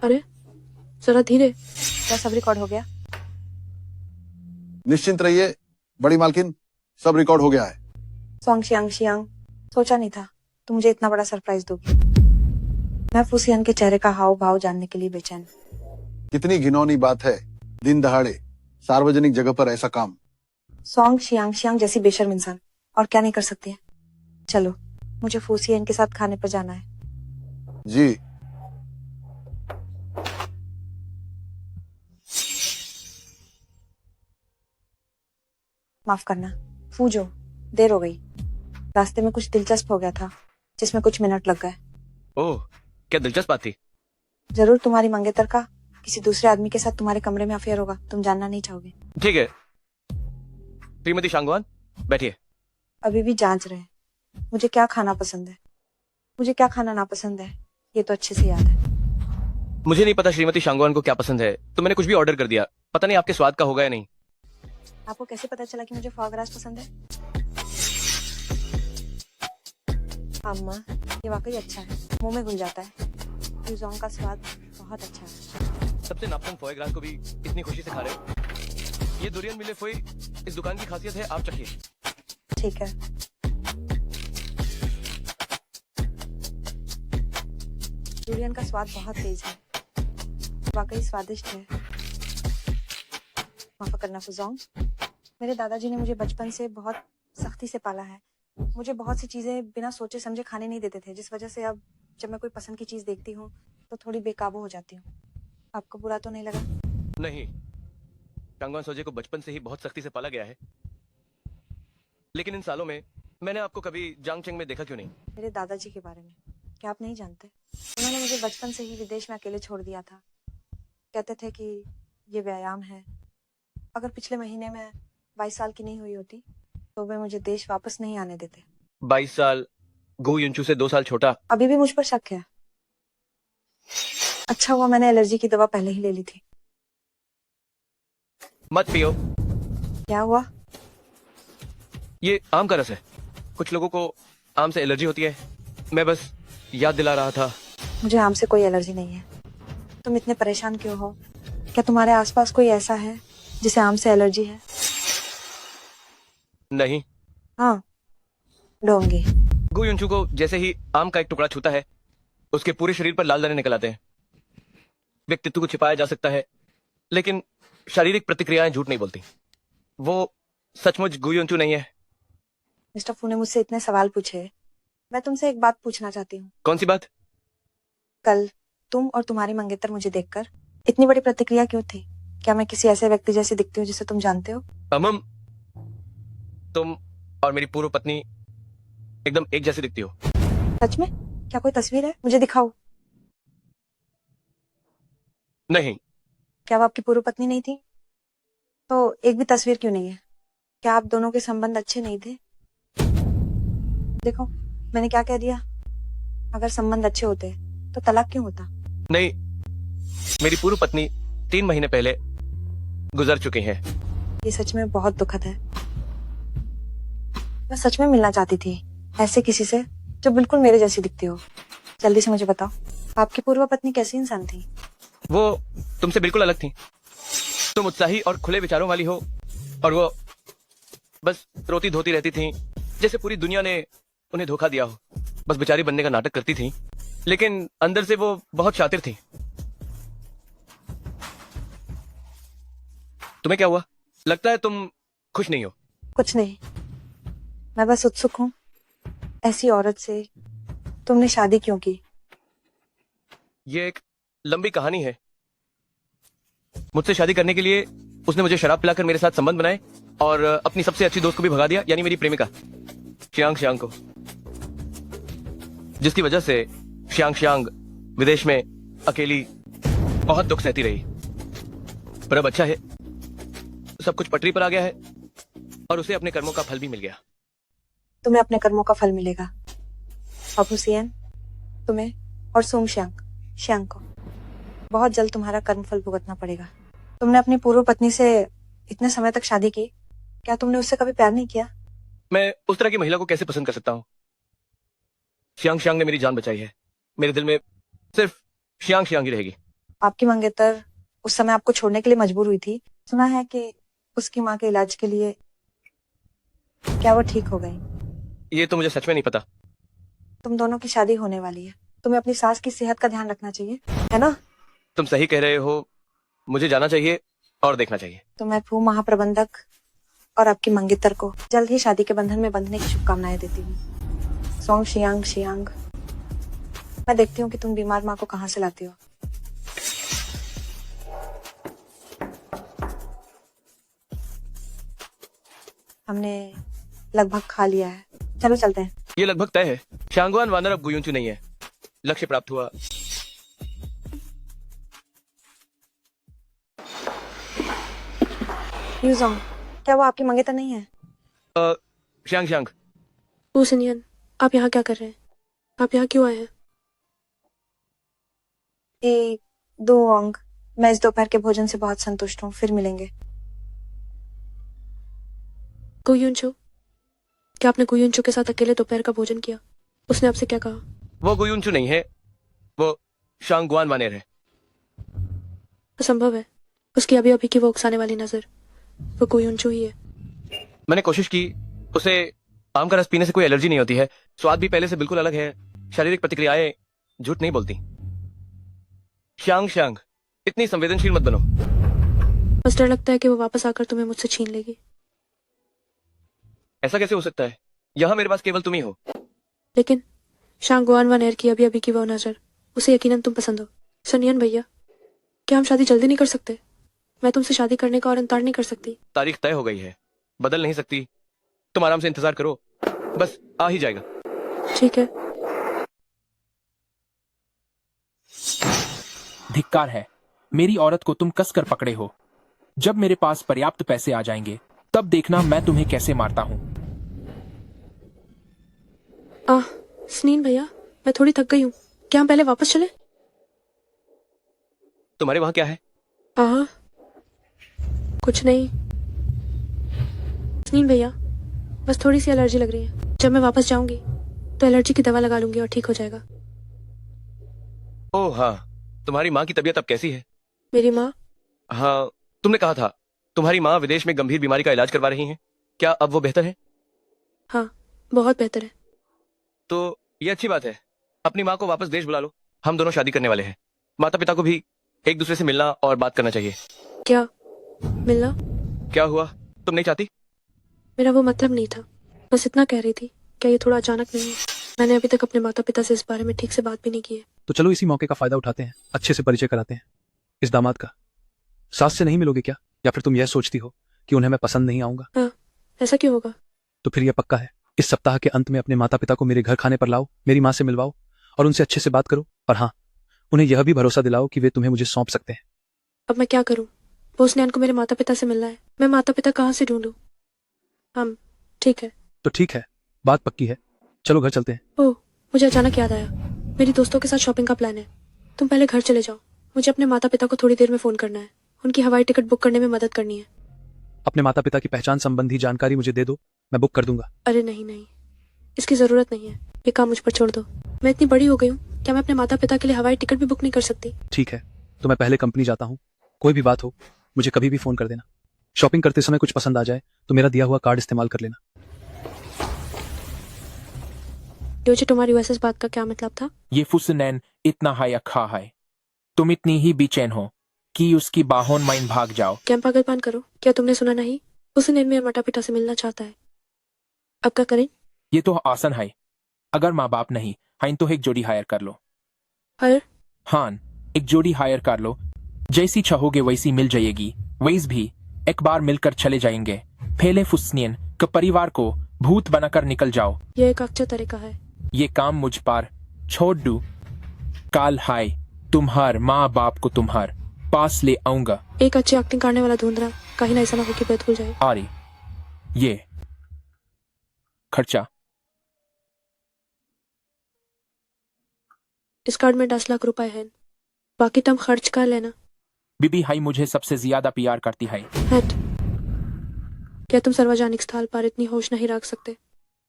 अरे, जरा धीरे। क्या सब रिकॉर्ड हो गया? निश्चिंत रहिए बड़ी मालकिन, सब रिकॉर्ड हो गया है। सोंग शियांग, सोचा नहीं था तुम मुझे इतना बड़ा सरप्राइज दोगी। मैं फुसियन के चेहरे का हाव भाव जानने के लिए बेचैन। कितनी घिनौनी बात है, दिन दहाड़े सार्वजनिक जगह पर ऐसा काम। सोंग शियांग जैसी बेशर्म इंसान और क्या नहीं कर सकती है। चलो, मुझे फुसियन के साथ खाने पर जाना है। जी। माफ करना फूजो, देर हो गई। रास्ते में कुछ दिलचस्प हो गया था जिसमें कुछ मिनट लग गए। ओह, क्या दिलचस्प बात थी? जरूर तुम्हारी मंगेतर का किसी दूसरे आदमी के साथ तुम्हारे कमरे में अफेयर होगा। तुम जानना नहीं चाहोगे। ठीक है, श्रीमती शांगवान बैठिए। अभी भी जांच रहे हैं मुझे क्या खाना पसंद है, मुझे क्या खाना नापसंद है, ये तो अच्छे से याद है। मुझे नहीं पता श्रीमती शांगवान को क्या पसंद है, तो मैंने कुछ भी ऑर्डर कर दिया। पता नहीं आपके स्वाद का होगा या नहीं। आपको कैसे पता चला कि मुझे फॉगरास पसंद है? अम्मा, ये वाकई अच्छा है, मुंह में घुल जाता है। यूजोंग का स्वाद बहुत अच्छा है। सबसे नापसंद फोए ग्रास को भी इतनी खुशी से खा रहे हो। ये दुरियन मिले फोई इस दुकान की खासियत है, आप चखिए। ठीक है। दुरियन का स्वाद बहुत तेज है, वाकई स्वादिष्ट है। माफ करना फुजोंग, मेरे दादाजी ने मुझे बचपन से बहुत सख्ती से पाला है। मुझे बहुत सी चीजें बिना सोचे समझे खाने नहीं देते थे, जिस वजह से अब जब मैं कोई पसंद की चीज देखती हूँ तो थोड़ी बेकाबू हो जाती हूँ। आपको बुरा तो नहीं लगा? नहीं, शांगवान सोजे को बचपन से ही बहुत सख्ती से पाला गया है, लेकिन इन सालों में मैंने आपको कभी जांगचेंग में देखा क्यों नहीं? मेरे दादाजी के बारे में क्या आप नहीं जानते? उन्होंने मुझे बचपन से ही विदेश में अकेले छोड़ दिया था। कहते थे कि ये व्यायाम है। अगर पिछले महीने में 22 साल की नहीं हुई होती तो वे मुझे देश वापस नहीं आने देते। 22 साल? गो युनचू से 2 साल छोटा। अभी भी मुझ पर शक है। अच्छा हुआ मैंने एलर्जी की दवा पहले ही ले ली थी। मत पियो। क्या हुआ? ये आम का रस है। कुछ लोगों को आम से एलर्जी होती है। मैं बस याद दिला रहा था। मुझे आम से कोई एलर्जी नहीं है। तुम इतने परेशान क्यों हो? क्या तुम्हारे आसपास कोई ऐसा है जिसे आम से एलर्जी है? नहीं। हाँ, डोंगी। गु युनचू को जैसे ही आम का एक टुकड़ा छूता है उसके पूरे शरीर पर लाल दाने निकल आते हैं। व्यक्तित्व को छिपाया जा सकता है लेकिन शारीरिक प्रतिक्रियाएं झूठ नहीं बोलती। वो सचमुच गु युनचू नहीं है। मिस्टर फू ने मुझसे इतने सवाल पूछे, मैं तुमसे एक बात पूछना चाहती हूँ। कौन सी बात? कल तुम और तुम्हारी मंगेतर मुझे देखकर इतनी बड़ी प्रतिक्रिया क्यों थी? क्या मैं किसी ऐसे व्यक्ति जैसी दिखती हूँ जिसे तुम जानते हो? अमम, तुम और मेरी पूर्व पत्नी एकदम एक जैसी दिखती हो। सच में? क्या कोई तस्वीर है? मुझे दिखाओ। नहीं। क्या वो आपकी पूर्व पत्नी नहीं थी? तो एक भी तस्वीर क्यों नहीं है? क्या आप दोनों के संबंध अच्छे नहीं थे? देखो, मैंने क्या कह दिया? अगर संबंध अच्छे होते तो तलाक क्यों होता? नहीं, मेरी पूर्व पत्नी 3 महीने पहले गुजर चुकी हैं। ये सच में बहुत दुखद है। मैं सच में मिलना चाहती थी ऐसे किसी से जो बिल्कुल मेरे जैसी दिखती हो। जल्दी से मुझे बताओ, आपकी पूर्व पत्नी कैसी इंसान थी? वो तुमसे बिल्कुल अलग थी। तुम उत्साही और खुले विचारों वाली हो और वो बस रोती धोती रहती थी जैसे पूरी दुनिया ने उन्हें धोखा दिया हो। बस बेचारी बनने का नाटक करती थी लेकिन अंदर से वो बहुत शातिर थी। तुम्हें क्या हुआ? लगता है तुम खुश नहीं हो। कुछ नहीं, मैं बस उत्सुक हूँ ऐसी औरत से तुमने शादी क्यों की? ये एक लंबी कहानी है। मुझसे शादी करने के लिए उसने मुझे शराब पिलाकर मेरे साथ संबंध बनाए और अपनी सबसे अच्छी दोस्त को भी भगा दिया, यानी मेरी प्रेमिका शियांग शियांग को, जिसकी वजह से शियांग शियांग विदेश में अकेली बहुत दुख सहती रही। पर अब अच्छा है, सब कुछ पटरी पर आ गया है और उसे अपने कर्मों का फल भी मिल गया। तुम्हें अपने कर्मों का फल मिलेगा और हुसैन, तुम्हें और सोम शियांग को बहुत जल्द तुम्हारा कर्मफल भुगतना पड़ेगा। तुमने अपनी पूर्व पत्नी से इतने समय तक शादी की, क्या तुमने उससे कभी प्यार नहीं किया? मैं उस तरह की महिला को कैसे पसंद कर सकता हूँ? शियांग शियांग ने मेरी जान बचाई है। मेरे दिल में सिर्फ शियांग शियांग ही रहेगी। आपकी मंगेतर उस समय आपको छोड़ने के लिए मजबूर हुई थी। सुना है कि उसकी माँ के इलाज के लिए। क्या वो ठीक हो गई? ये तो मुझे सच में नहीं पता। तुम दोनों की शादी होने वाली है, तुम्हें अपनी सास की सेहत का ध्यान रखना चाहिए, है ना? तुम सही कह रहे हो, मुझे जाना चाहिए और देखना चाहिए। तो मैं फू महाप्रबंधक और आपकी मंगेतर को जल्द ही शादी के बंधन में बंधने की शुभकामनाएं देती हूँ। सोंग शियांग, मैं देखती हूँ कि तुम बीमार माँ को कहाँ से लाती हो। हमने लगभग खा लिया है, चलो चलते हैं। ये लगभग तय है। शांगवान वानर अब गुयुंचू नहीं है। लक्ष्य प्राप्त हुआ। यूजोंग, क्या वो आपकी मंगेतर नहीं है? शियांग शियांग, हुसैन, आप यहाँ क्या कर रहे हैं? आप यहाँ क्यों आए हैं? दो अंग, मैं इस दोपहर के भोजन से बहुत संतुष्ट हूँ, फिर मिलेंगे। गुयुंचू, क्या आपने गुयुंचू के साथ अकेले दोपहर का भोजन किया? उसने आपसे क्या कहा? वो गुयुंचू नहीं है, वो शांगवान वानेर है। असंभव है। उसकी अभी अभी की वो उकसाने वाली नजर, वो गुयुंचू ही है। मैंने कोशिश की, उसे आम का रस पीने से कोई एलर्जी नहीं होती है। स्वाद भी पहले से बिल्कुल अलग है। शारीरिक प्रतिक्रियाएं झूठ नहीं बोलती। शियांग शियांग, इतनी संवेदनशील मत बनो। बस डर लगता है कि वो वापस आकर तुम्हें मुझसे छीन लेगी। ऐसा कैसे हो सकता है? यहाँ मेरे पास केवल तुम ही हो। लेकिन शांगवान वानेर की अभी अभी की वो नजर, उसे यकीनन तुम पसंद हो। सनियन भैया, क्या हम शादी जल्दी नहीं कर सकते? मैं तुमसे शादी करने का और इंतजार नहीं कर सकती। तारीख तय हो गई है, बदल नहीं सकती। तुम आराम से इंतजार करो, बस आ ही जाएगा। ठीक है। धिक्कार है, मेरी औरत को तुम कसकर पकड़े हो। जब मेरे पास पर्याप्त पैसे आ जाएंगे तब देखना मैं तुम्हें कैसे मारता हूँ। सनीन भैया, मैं थोड़ी थक गई हूँ, क्या हम पहले वापस चले? तुम्हारे वहां क्या है? कुछ नहीं सनीन भैया, बस थोड़ी सी एलर्जी लग रही है। जब मैं वापस जाऊंगी तो एलर्जी की दवा लगा लूंगी और ठीक हो जाएगा। ओह हाँ, तुम्हारी माँ की तबीयत अब कैसी है? मेरी माँ? हाँ, तुमने कहा था तुम्हारी माँ विदेश में गंभीर बीमारी का इलाज करवा रही हैं। क्या अब वो बेहतर है? हाँ, बहुत बेहतर है। तो ये अच्छी बात है। अपनी माँ को वापस देश बुला लो। हम दोनों शादी करने वाले हैं। माता पिता को भी एक दूसरे से मिलना और बात करना चाहिए। क्या मिलना? क्या हुआ, तुम नहीं चाहती? मेरा वो मतलब नहीं था, बस इतना कह रही थी। क्या ये थोड़ा अचानक नहीं है? मैंने अभी तक अपने माता पिता से इस बारे में ठीक से बात भी नहीं की है। तो चलो इसी मौके का फायदा उठाते हैं, अच्छे से परिचय कराते हैं इस दामाद का। सास से नहीं मिलोगे क्या, या फिर तुम यह सोचती हो कि उन्हें मैं पसंद नहीं आऊंगा? हाँ, ऐसा क्यों होगा? तो फिर यह पक्का है, इस सप्ताह के अंत में अपने माता पिता को मेरे घर खाने पर लाओ, मेरी माँ से मिलवाओ और उनसे अच्छे से बात करो। और हाँ, उन्हें यह भी भरोसा दिलाओ कि वे तुम्हें मुझे सौंप सकते हैं। अब मैं क्या करूं? वो स्नेहन को मेरे माता पिता से मिलना है, मैं माता पिता कहाँ से ढूंढूं? हम ठीक है। तो ठीक है, बात पक्की है, चलो घर चलते हैं। ओह, मुझे अचानक याद आया, मेरी दोस्तों के साथ शॉपिंग का प्लान है। तुम पहले घर चले जाओ, मुझे अपने माता पिता को थोड़ी देर में फोन करना है। उनकी हवाई टिकट बुक करने में मदद करनी है। अपने माता पिता की पहचान संबंधी जानकारी मुझे दे दो, मैं बुक कर दूंगा। अरे नहीं नहीं, इसकी जरूरत नहीं है, ये काम मुझ पर छोड़ दो। मैं इतनी बड़ी हो गई हूँ, क्या मैं अपने माता पिता के लिए हवाई टिकट भी बुक नहीं कर सकती? ठीक है, तो मैं पहले कंपनी जाता हूँ। कोई भी बात हो मुझे कभी भी फोन कर देना। शॉपिंग करते समय कुछ पसंद आ जाए तो मेरा दिया हुआ कार्ड इस्तेमाल कर लेना। योजी, तुम्हारी वैसे बात का क्या मतलब था? ये फुसनैन इतना हाय अखा है, तुम इतनी ही बेचैन हो कि उसकी बाहों माइन भाग जाओ। क्या पागलपन करो? क्या तुमने सुना नहीं? उसने मेरे माता पिता से मिलना चाहता है। अब क्या करें? ये तो आसान है, अगर माँ बाप नहीं हाइन तो एक जोड़ी हायर कर लो। हायर? हाँ, एक जोड़ी हायर कर लो, जैसी चाहोगे वैसी मिल जाएगी। वैस भी एक बार मिलकर चले जाएंगे। पहले फुसनियन के परिवार को भूत बनाकर निकल जाओ। यह एक अच्छा तरीका है। ये काम मुझ पर छोड़ दो। काल हाय तुम्हार माँ बाप को तुम्हार पास ले आऊंगा। एक अच्छी एक्टिंग करने वाला ढूंढ रहा, कहीं ना ऐसा ना हो कि बेत भूल जाए। अरे ये खर्चा, इस कार्ड में 10 लाख रुपए हैं, बाकी तुम खर्च कर लेना। बीबी हाई मुझे सबसे ज्यादा प्यार करती है। हट, क्या तुम सार्वजनिक स्थल पर इतनी होश नहीं रख सकते?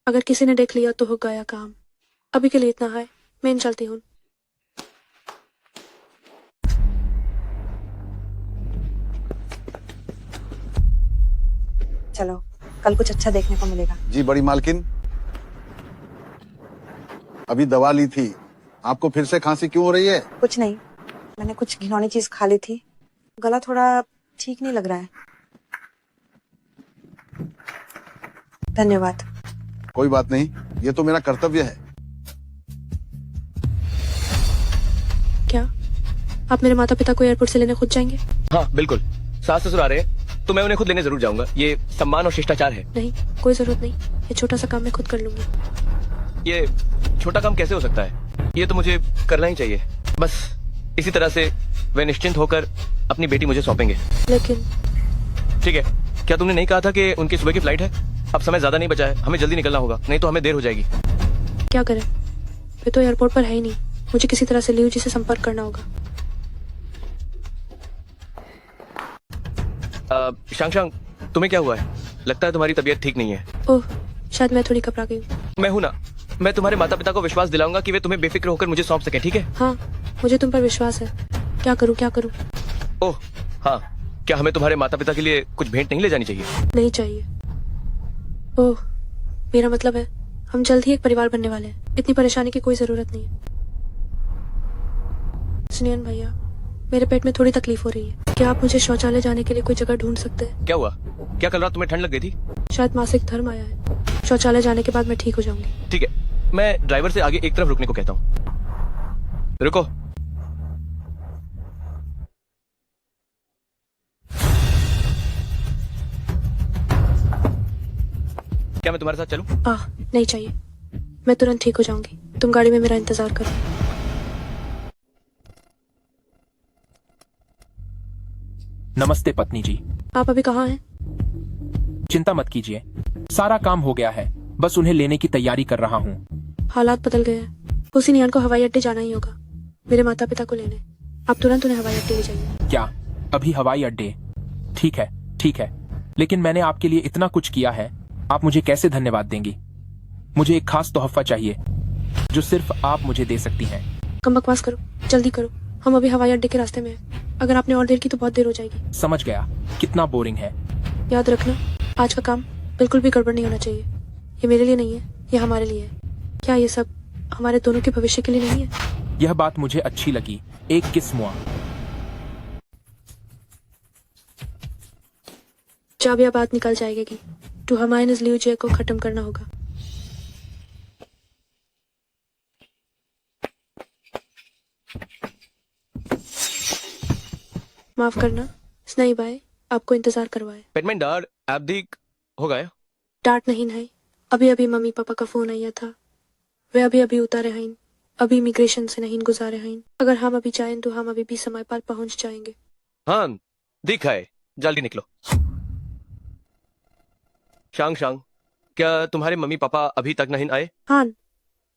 अगर किसी ने देख लिया तो हो गया काम। अभी के लिए इतना है, मैं चलती हूँ। चलो, कल कुछ अच्छा देखने को मिलेगा। जी बड़ी मालकिन, अभी दवा ली थी, आपको फिर से खांसी क्यों हो रही है? कुछ नहीं, मैंने कुछ घिनौनी चीज खा ली थी, गला थोड़ा ठीक नहीं लग रहा है। धन्यवाद। कोई बात नहीं, ये तो मेरा कर्तव्य है। क्या आप मेरे माता पिता को एयरपोर्ट से लेने खुद जाएंगे? हाँ बिल्कुल, सास ससुर आ रहे हैं तो मैं उन्हें खुद लेने जरूर जाऊंगा। ये सम्मान और शिष्टाचार है। नहीं, कोई जरूरत नहीं, ये छोटा सा काम मैं खुद कर लूंगी। ये छोटा काम कैसे हो सकता है? ये तो मुझे करना ही चाहिए। बस इसी तरह से वे निश्चिंत होकर अपनी बेटी मुझे सौंपेंगे। लेकिन ठीक है, क्या तुमने नहीं कहा था कि उनकी सुबह की फ्लाइट है? अब समय ज्यादा नहीं बचा है, हमें जल्दी निकलना होगा, नहीं तो हमें देर हो जाएगी। क्या करें, वे तो एयरपोर्ट पर है ही नहीं। मुझे किसी तरह से लियू जी से संपर्क करना होगा। शांग, तुम्हें क्या हुआ है? लगता है तुम्हारी तबीयत ठीक नहीं है। ओह, शायद मैं थोड़ी घबरा गई हूँ। मैं हूं ना, मैं तुम्हारे माता पिता को विश्वास दिलाऊंगा कि वे तुम्हें बेफिक्र होकर मुझे सौंप सके। ठीक है? हाँ, मुझे तुम पर विश्वास है। क्या करूँ क्या करूँ? ओह हाँ, क्या हमें तुम्हारे माता पिता के लिए कुछ भेंट नहीं ले जानी चाहिए? नहीं चाहिए। ओह, मेरा मतलब है हम जल्द ही एक परिवार बनने वाले हैं, इतनी परेशानी की कोई जरूरत नहीं है। सुनियन भैया, मेरे पेट में थोड़ी तकलीफ हो रही है, क्या आप मुझे शौचालय जाने के लिए कोई जगह ढूंढ सकते हैं? क्या हुआ? क्या कल रात तुम्हें ठंड लग गई थी? शायद मासिक धर्म आया है, शौचालय जाने के बाद मैं ठीक हो जाऊंगी। ठीक है, मैं ड्राइवर से आगे एक तरफ रुकने को कहता हूँ। रुको। क्या मैं तुम्हारे साथ चलूं? नहीं चाहिए, मैं तुरंत ठीक हो जाऊंगी, तुम गाड़ी में मेरा इंतजार करो। नमस्ते पत्नी जी। आप अभी कहाँ हैं? चिंता मत कीजिए, सारा काम हो गया है, बस उन्हें लेने की तैयारी कर रहा हूँ। हालात बदल गए हैं, उसी नियन को हवाई अड्डे जाना ही होगा मेरे माता पिता को लेने। आप तुरंत उन्हें हवाई अड्डे ले जाइए। क्या अभी हवाई अड्डे? ठीक है ठीक है, लेकिन मैंने आपके लिए इतना कुछ किया है, आप मुझे कैसे धन्यवाद देंगी? मुझे एक खास तोहफा चाहिए जो सिर्फ आप मुझे दे सकती हैं। कम बकवास करो, जल्दी करो, हम अभी हवाई अड्डे के रास्ते में हैं। अगर आपने और देर की तो बहुत देर हो जाएगी। समझ गया, कितना बोरिंग है। याद रखना, आज का काम बिल्कुल भी गड़बड़ नहीं होना चाहिए। ये मेरे लिए नहीं है, ये हमारे लिए है। क्या ये सब हमारे दोनों के भविष्य के लिए नहीं है? यह बात मुझे अच्छी लगी। एक किस मुआ। जब यह बात निकल जाएगी तो हमारे इस लियू जे को खत्म करना होगा। माफ करना स्नेही भाई, आपको इंतजार करवाए। पेटमैन डार एब्दिक हो गया। डांट नहीं नहीं, अभी अभी मम्मी पापा का फोन आया था। वे अभी अभी उतारे हैं, अभी इमिग्रेशन से नहीं गुजारे हैं। अगर हम अभी चाहें तो हम अभी भी समय पर पहुंच जाएंगे। हाँ दिखा है, जल्दी निकलो। शांग शांग, क्या तुम्हारे मम्मी पापा अभी तक नहीं आए? हाँ,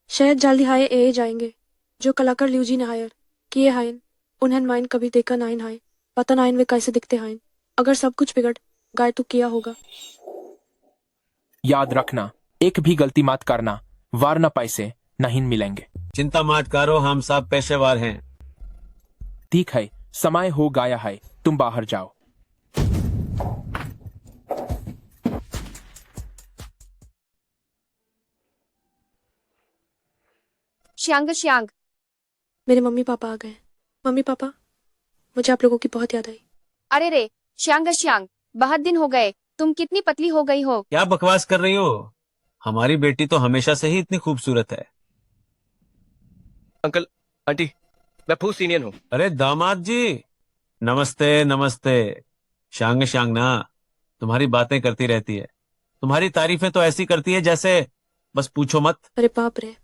शायद जल्दी हाय ए जाएंगे। जो कलाकार लियू जी ने हायर किए हैं, उन्हें माइन कभी देखा नहीं है, पता नहीं वे कैसे दिखते हैं। अगर सब कुछ बिगड़ गए तो किया होगा। याद रखना, एक भी गलती मत करना, वरना पैसे नहीं मिलेंगे। चिंता मत करो, हम सब पेशेवर हैं। ठीक है, समय हो गया है, तुम बाहर जाओ। श्यांग श्यांग, मेरे मम्मी पापा आ गए। मम्मी पापा, मुझे आप लोगों की बहुत याद आई। अरे रे श्यांग श्यांग, बहुत दिन हो गए, तुम कितनी पतली हो गई हो। क्या बकवास कर रही हो? हमारी बेटी तो हमेशा से ही इतनी खूबसूरत है। अंकल आंटी, मैं फू सीनियर हूँ। अरे दामाद जी, नमस्ते नमस्ते। शांग शांग ना तुम्हारी बातें करती रहती है, तुम्हारी तारीफें तो ऐसी करती है जैसे बस पूछो मत। अरे बाप रे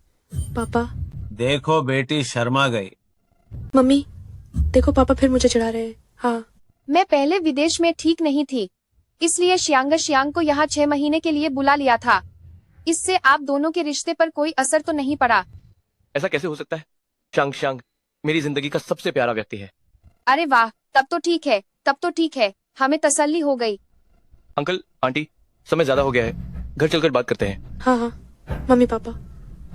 पापा। देखो बेटी शर्मा गई। मम्मी देखो, पापा फिर मुझे चिढ़ा रहे हैं। हाँ, मैं पहले विदेश में ठीक नहीं थी, इसलिए श्यांग श्यांग को यहाँ 6 महीने के लिए बुला लिया था। इससे आप दोनों के रिश्ते पर कोई असर तो नहीं पड़ा? ऐसा कैसे हो सकता है? शांग शांग मेरी जिंदगी का सबसे प्यारा व्यक्ति है। अरे वाह, तब तो ठीक है, तब तो ठीक है, हमें तसल्ली हो गई। अंकल आंटी, समय ज्यादा हो गया है, घर चलकर बात करते हैं। हाँ हाँ मम्मी पापा,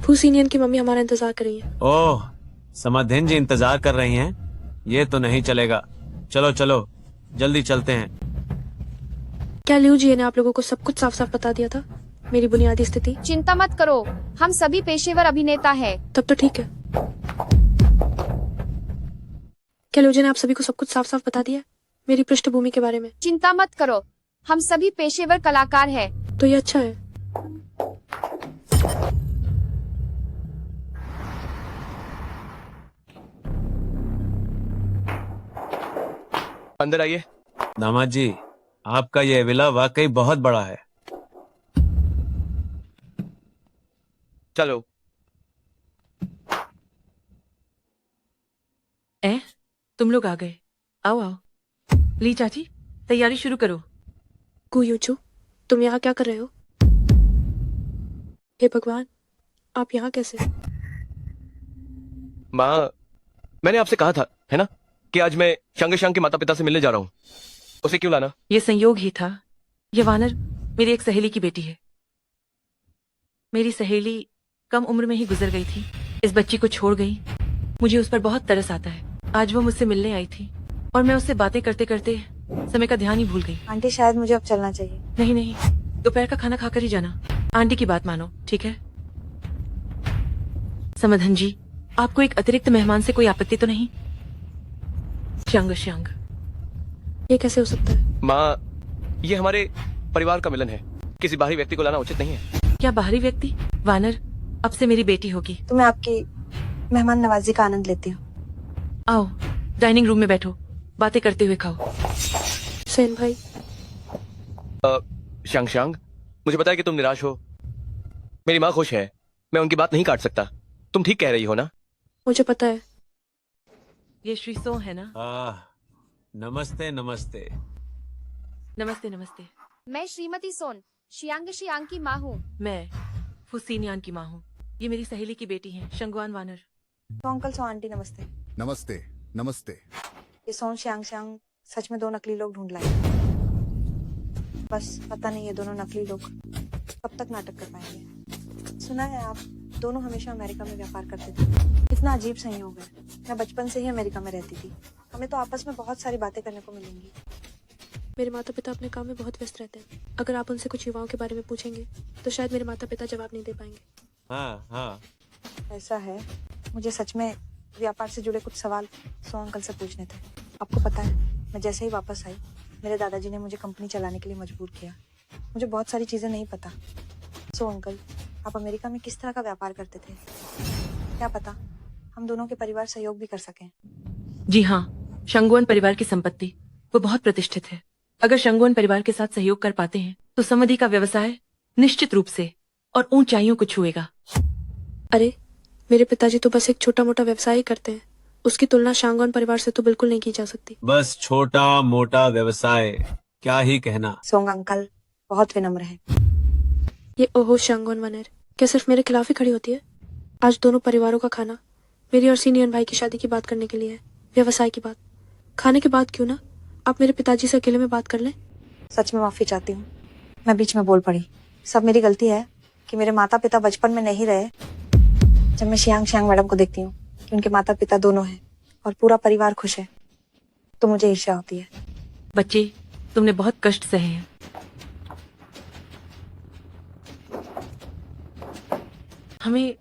फू सीनियर की मम्मी हमारा इंतजार कर रही है। ओह, समाधिन जी इंतजार कर रही हैं? ये तो नहीं चलेगा। चलो चलो जल्दी चलते हैं। क्या लियू जी ने आप लोगों को सब कुछ साफ साफ बता दिया था, मेरी बुनियादी स्थिति? चिंता मत करो, हम सभी पेशेवर अभिनेता हैं। तब तो ठीक है। क्या लियू जी ने आप सभी को सब कुछ साफ साफ बता दिया मेरी पृष्ठभूमि के बारे में? चिंता मत करो, हम सभी पेशेवर कलाकार हैं। तो ये अच्छा है। अंदर आइए। दामाद जी, आपका ये विला वाकई बहुत बड़ा है। चलो। तुम लोग आ गए, आओ आओ। ली चाची, तैयारी शुरू करो। कुयूचू, तुम यहाँ क्या कर रहे हो? हे भगवान, आप यहाँ कैसे? माँ, मैंने आपसे कहा था है ना कि आज मैं शांग शांग के माता पिता से मिलने जा रहा हूँ। उसे क्यों लाना? ये संयोग ही था। ये वानर मेरी एक सहेली की बेटी है। मेरी सहेली कम उम्र में ही गुजर गई थी, इस बच्ची को छोड़ गई। मुझे उस पर बहुत तरस आता है। आज वो मुझसे मिलने आई थी और मैं उससे बातें करते करते समय का ध्यान ही भूल गई। आंटी शायद मुझे अब चलना चाहिए। नहीं नहीं, दोपहर का खाना खाकर ही जाना। आंटी की बात मानो, ठीक है? समाधन जी, आपको एक अतिरिक्त मेहमान से कोई आपत्ति तो नहीं? श्यांग श्यांग, ये कैसे हो सकता है? माँ, ये हमारे परिवार का मिलन है, किसी बाहरी व्यक्ति को लाना उचित नहीं है। क्या बाहरी व्यक्ति? वानर अब से मेरी बेटी होगी। तो मैं आपकी मेहमान नवाजी का आनंद लेती हूँ। आओ, डाइनिंग रूम में बैठो, बातें करते हुए खाओ। सेन भाई। शांग शांग, मुझे पता है कि तुम निराश हो। मेरी माँ खुश है, मैं उनकी बात नहीं काट सकता। तुम ठीक कह रही हो ना? मुझे पता है। ये श्री सो है ना? नमस्ते नमस्ते। नमस्ते नमस्ते। मैं श्रीमती सोन, श्यांग श्यांग की माँ हूँ। मैं फुसीनियान की माँ हूँ। ये मेरी सहेली की बेटी है, शंगवान वानर। तो अंकल सो आंटी नमस्ते। नमस्ते नमस्ते। ये सोन श्यांग श्यांग सच में 2 नकली लोग ढूंढ लाए। बस पता नहीं ये दोनों नकली लोग कब तक नाटक कर पाएंगे। सुना है आप दोनों हमेशा अमेरिका में व्यापार करते थे। कितना अजीब संयोग है। मैं बचपन से ही अमेरिका में रहती थी। हमें तो आपस में बहुत सारी बातें करने को मिलेंगी। मेरे माता पिता अपने काम में बहुत व्यस्त रहते हैं। अगर आप उनसे कुछ युवाओं के बारे में पूछेंगे तो शायद मेरे माता पिता जवाब नहीं दे पाएंगे। हाँ हाँ। ऐसा है, मुझे सच में व्यापार से जुड़े कुछ सवाल सो अंकल से पूछने थे। आपको पता है, मैं जैसे ही वापस आई मेरे दादाजी ने मुझे कंपनी चलाने के लिए मजबूर किया। मुझे बहुत सारी चीजें नहीं पता। सो अंकल, आप अमेरिका में किस तरह का व्यापार करते थे? क्या पता हम दोनों के परिवार सहयोग भी कर सकें। जी हाँ, शंगुअन परिवार की संपत्ति वो बहुत प्रतिष्ठित है। अगर शंगुअन परिवार के साथ सहयोग कर पाते हैं तो समधि का व्यवसाय निश्चित रूप से और ऊंचाइयों को छुएगा। अरे, मेरे पिताजी तो बस एक छोटा मोटा व्यवसाय ही करते हैं। उसकी तुलना शांगोन परिवार से तो बिल्कुल नहीं की जा सकती। बस छोटा मोटा व्यवसाय, क्या ही कहना। सोंग अंकल बहुत विनम्र है। ये ओहो शांगोन वनर क्या सिर्फ मेरे खिलाफ ही खड़ी होती है? आज दोनों परिवारों का खाना मेरी और सीनियर भाई की शादी की बात करने के लिए है। व्यवसाय की बात खाने के बाद क्यों ना आप मेरे पिताजी से अकेले में बात कर लें। सच में माफी चाहती हूँ, मैं बीच में बोल पड़ी। सब मेरी गलती है कि मेरे माता पिता बचपन में नहीं रहे। जब मैं शियांग शियांग मैडम को देखती हूँ कि उनके माता पिता दोनों हैं और पूरा परिवार खुश है तो मुझे ईर्ष्या होती है। बच्चे, तुमने बहुत कष्ट सहे हैं। हमें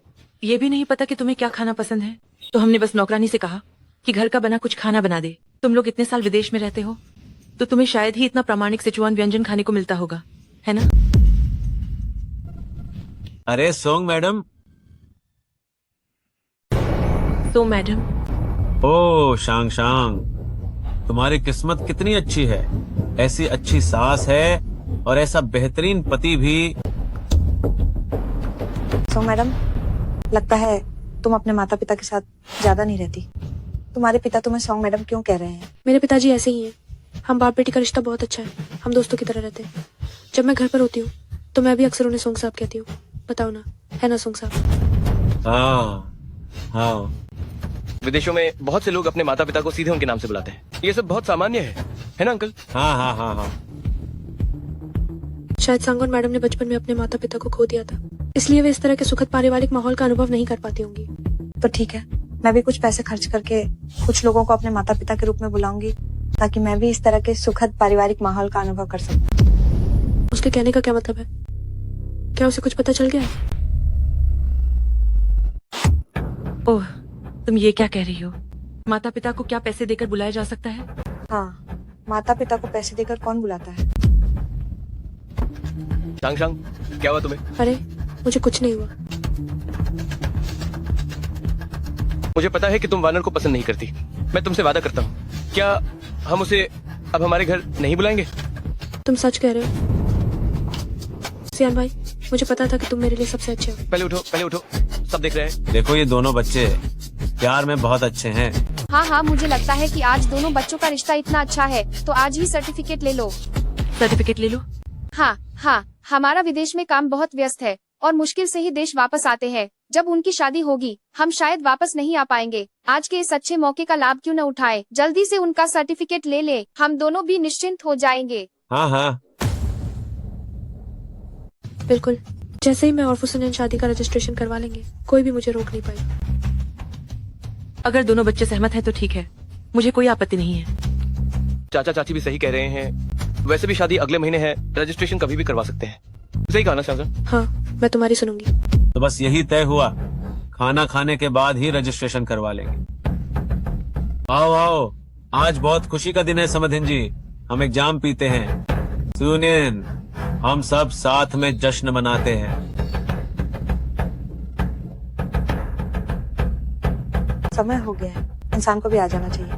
ये भी नहीं पता कि तुम्हें क्या खाना पसंद है, तो हमने बस नौकरानी से कहा कि घर का बना कुछ खाना बना दे। तुम लोग इतने साल विदेश में रहते हो तो तुम्हें शायद ही इतना प्रामाणिक सिचुआन व्यंजन खाने को मिलता होगा, है ना? अरे सोंग मैडम। तो मैडम। ओ शांग शांग, तुम्हारी किस्मत कितनी अच्छी है। ऐसी अच्छी सास है और ऐसा बेहतरीन पति भी। सो मैडम, लगता है तुम अपने माता पिता के साथ ज्यादा नहीं रहती। तुम्हारे पिता तुम्हें सोंग मैडम क्यों कह रहे हैं? मेरे पिताजी ऐसे ही हैं। हम बाप बेटी का रिश्ता बहुत अच्छा है। हम दोस्तों की तरह रहते हैं। जब मैं घर पर होती हूँ तो मैं भी अक्सर उन्हें सोंग साहब कहती हूँ। बताओ ना, है ना सोंग साहब? हाँ हाँ। विदेशों में बहुत से लोग अपने माता पिता को सीधे उनके नाम से बुलाते हैं। ये सब बहुत सामान्य है ना अंकल? हाँ हाँ हाँ हाँ। शायद सांगोन मैडम ने बचपन में अपने माता पिता को खो दिया था, इसलिए वे इस तरह के सुखद पारिवारिक माहौल का अनुभव नहीं कर पाती होंगी। तो ठीक है, मैं भी कुछ पैसे खर्च करके कुछ लोगों को अपने माता पिता के रूप में बुलाऊंगी ताकि मैं भी इस तरह के सुखद पारिवारिक माहौल का अनुभव कर सकूं। उसके कहने का क्या मतलब है? क्या उसे कुछ पता चल गया? ओह, तुम ये क्या कह रही हो? माता पिता को क्या पैसे देकर बुलाया जा सकता है? हाँ, माता पिता को पैसे देकर कौन बुलाता है? शांग शांग, क्या हुआ तुम्हें? अरे, मुझे कुछ नहीं हुआ। मुझे पता है कि तुम वानर को पसंद नहीं करती। मैं तुमसे वादा करता हूँ, क्या हम उसे अब हमारे घर नहीं बुलाएंगे? तुम सच कह रहे हो? सियान भाई, मुझे पता था कि तुम मेरे लिए सबसे अच्छे हो। पहले उठो, सब देख रहे हैं। देखो ये दोनों बच्चे प्यार में बहुत अच्छे हैं। हाँ हाँ, मुझे लगता है कि आज दोनों बच्चों का रिश्ता इतना अच्छा है तो आज ही सर्टिफिकेट ले लो। सर्टिफिकेट ले लो? हाँ हाँ, हमारा विदेश में काम बहुत व्यस्त है और मुश्किल से ही देश वापस आते हैं। जब उनकी शादी होगी हम शायद वापस नहीं आ पाएंगे। आज के इस अच्छे मौके का लाभ क्यों न उठाए? जल्दी से उनका सर्टिफिकेट ले ले, हम दोनों भी निश्चिंत हो जाएंगे। हाँ हाँ बिल्कुल, जैसे ही मैं और फुसनैन शादी का रजिस्ट्रेशन करवा लेंगे कोई भी मुझे रोक नहीं पाएगा। अगर दोनों बच्चे सहमत हैं तो ठीक है, मुझे कोई आपत्ति नहीं है। चाचा चाची भी सही कह रहे हैं। वैसे भी शादी अगले महीने है, रजिस्ट्रेशन कभी भी करवा सकते हैं। सही कहा ना शांग? हाँ, मैं तुम्हारी सुनूंगी। तो बस यही तय हुआ, खाना खाने के बाद ही रजिस्ट्रेशन करवा लेंगे। आओ आओ, आज बहुत खुशी का दिन है समधिन जी। हम एक जाम पीते हैं। सुनियन, हम सब साथ में जश्न मनाते हैं। समय हो गया है, इंसान को भी आ जाना चाहिए।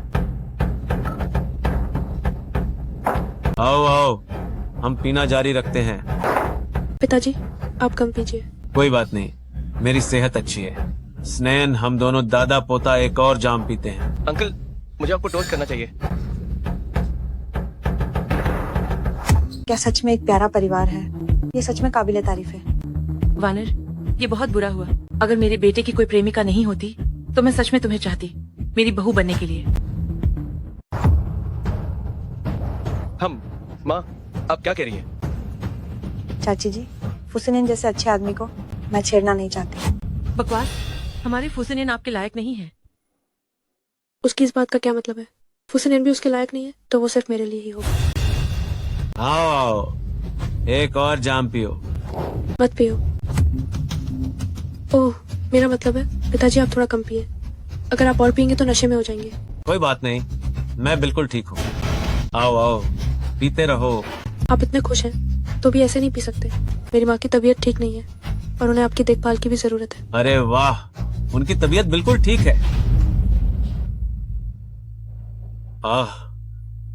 आओ आओ, हम पीना जारी रखते हैं। पिताजी, आप कम पीजिए। कोई बात नहीं, मेरी सेहत अच्छी है। स्नेन, हम दोनों दादा पोता एक और जाम पीते हैं। अंकल, मुझे आपको टोस्ट करना चाहिए। क्या सच में एक प्यारा परिवार है? ये सच में काबिले तारीफ है। वानर, ये बहुत बुरा हुआ। अगर मेरे बेटे की कोई प्रेमिका नहीं होती तो मैं सच में तुम्हें चाहती मेरी बहू बनने के लिए। हम माँ, आप क्या कह रही हैं? चाची जी, फुसनैन जैसे अच्छे आदमी को मैं छेड़ना नहीं चाहती। बकवास, हमारे फुसैन आपके लायक नहीं है। उसकी इस बात का क्या मतलब है? फुसैन भी उसके लायक नहीं है तो वो सिर्फ मेरे लिए ही होगा। आओ एक और जाम पियो। मत पियो। ओह, मेरा मतलब है पिताजी आप थोड़ा कम पिए। अगर आप और पियेंगे तो नशे में हो जाएंगे। कोई बात नहीं, मैं बिल्कुल ठीक हूँ। आओ आओ पीते रहो। आप इतने खुश हैं तो भी ऐसे नहीं पी सकते। मेरी माँ की तबीयत ठीक नहीं है और उन्हें आपकी देखभाल की भी जरूरत है। अरे वाह, उनकी तबीयत बिल्कुल ठीक है।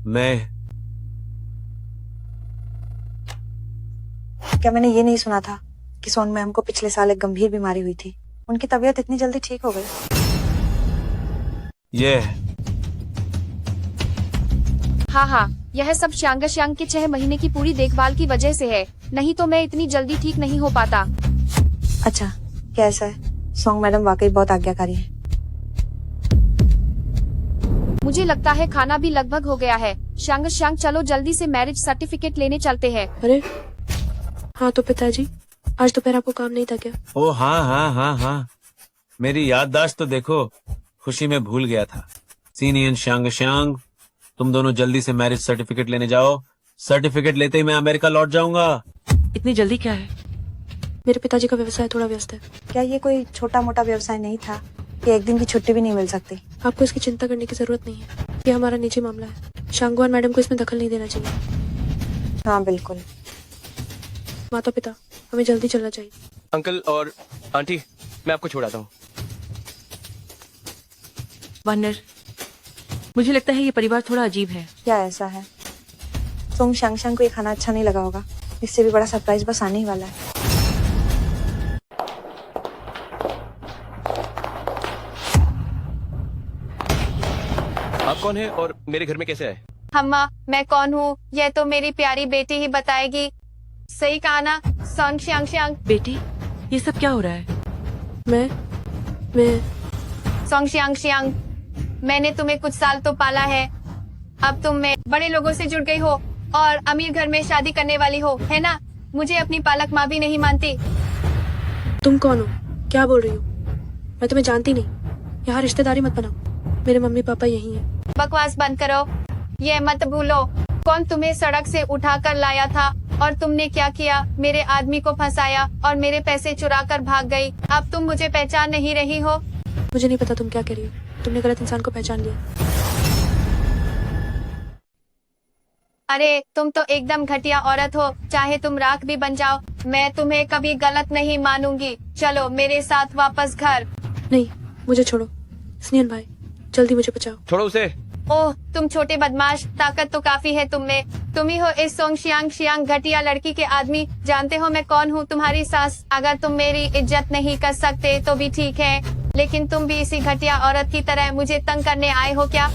मैं क्या मैंने ये नहीं सुना था कि सोन मैम को पिछले साल एक गंभीर बीमारी हुई थी? उनकी तबीयत इतनी जल्दी ठीक हो गई? ये हाँ हाँ, यह सब श्यांग के 6 महीने की पूरी देखभाल की वजह से है, नहीं तो मैं इतनी जल्दी ठीक नहीं हो पाता। अच्छा, क्या ऐसा है? सोंग मैडम वाकई बहुत आज्ञाकारी है। मुझे लगता है खाना भी लगभग हो गया है। श्यांग चलो जल्दी से मैरिज सर्टिफिकेट लेने चलते हैं। अरे हाँ तो पिताजी, आज दोपहर आपको काम नहीं था क्या? ओ हाँ हाँ हाँ हाँ, मेरी याददाश्त तो देखो, खुशी में भूल गया था। सीनियन श्यांग, तुम दोनों जल्दी से मैरिज सर्टिफिकेट लेने जाओ। सर्टिफिकेट लेते ही मैं अमेरिका लौट जाऊंगा। इतनी जल्दी क्या है? मेरे पिताजी का व्यवसाय थोड़ा व्यस्त है। क्या ये कोई छोटा मोटा व्यवसाय नहीं था कि एक दिन की छुट्टी भी नहीं मिल सकती? आपको इसकी चिंता करने की जरूरत नहीं है, ये हमारा निजी मामला है। शांगवान मैडम को इसमें दखल नहीं देना चाहिए। हाँ बिल्कुल। माता पिता, हमें जल्दी चलना चाहिए। अंकल और आंटी, मैं आपको छोड़ाता हूँ। वानर, मुझे लगता है ये परिवार थोड़ा अजीब है। क्या ऐसा है? सोंग शांग को ये खाना अच्छा नहीं लगा होगा। इससे भी बड़ा सरप्राइज बस आने ही वाला है। आप कौन है और मेरे घर में कैसे आए? अम्मा, मैं कौन हूँ यह तो मेरी प्यारी बेटी ही बताएगी। सही कहा ना सोंग श्यांग? बेटी, ये सब क्या हो रहा है? मैं सोंग श्यांग, मैंने तुम्हें कुछ साल तो पाला है। अब तुम में बड़े लोगों से जुड़ गई हो और अमीर घर में शादी करने वाली हो, है ना? मुझे अपनी पालक माँ भी नहीं मानती। तुम कौन हो? क्या बोल रही हो? मैं तुम्हें जानती नहीं। यहाँ रिश्तेदारी मत बनाओ। मेरे मम्मी पापा यही हैं। बकवास बंद करो। ये मत भूलो कौन तुम्हें सड़क से उठाकर लाया था और तुमने क्या किया। मेरे आदमी को फंसाया और मेरे पैसे चुरा कर भाग गई। अब तुम मुझे पहचान नहीं रही हो। मुझे नहीं पता तुम क्या कह रही हो। तुमने गलत इंसान को पहचान लिया। अरे तुम तो एकदम घटिया औरत हो, चाहे तुम राख भी बन जाओ, मैं तुम्हें कभी गलत नहीं मानूंगी। चलो मेरे साथ वापस घर। नहीं, मुझे छोड़ो। स्नेहन भाई, जल्दी मुझे बचाओ। छोड़ो उसे। ओह तुम छोटे बदमाश, ताकत तो काफी है तुम में। तुम ही हो इस सोंग श्यांग घटिया लड़की के आदमी। जानते हो मैं कौन हूँ? तुम्हारी सास। अगर तुम मेरी इज्जत नहीं कर सकते तो भी ठीक है, लेकिन तुम भी इसी घटिया औरत की तरह मुझे तंग करने आए हो क्या?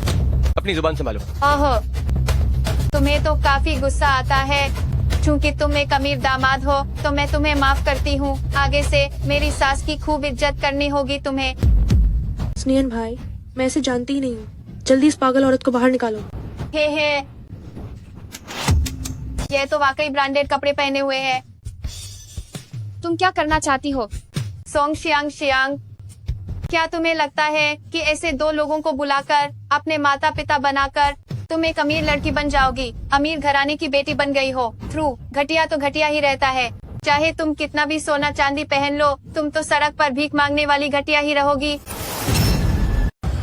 अपनी जुबान संभालो। ओहो, तुम्हें तो काफी गुस्सा आता है। चूँकि तुम एक अमीर दामाद हो तो मैं तुम्हें माफ करती हूँ। आगे से मेरी सास की खूब इज्जत करनी होगी तुम्हें। स्नेहन भाई, मैं इसे जानती ही नहीं हूँ। जल्दी इस पागल औरत को बाहर निकालो। हे ये तो वाकई ब्रांडेड कपड़े पहने हुए है। तुम क्या करना चाहती हो? सोंग श्यांग, क्या तुम्हें लगता है कि ऐसे दो लोगों को बुलाकर अपने माता पिता बनाकर तुम एक अमीर लड़की बन जाओगी? अमीर घराने की बेटी बन गई हो। थ्रू घटिया तो घटिया ही रहता है। चाहे तुम कितना भी सोना चांदी पहन लो, तुम तो सड़क पर भीख मांगने वाली घटिया ही रहोगी।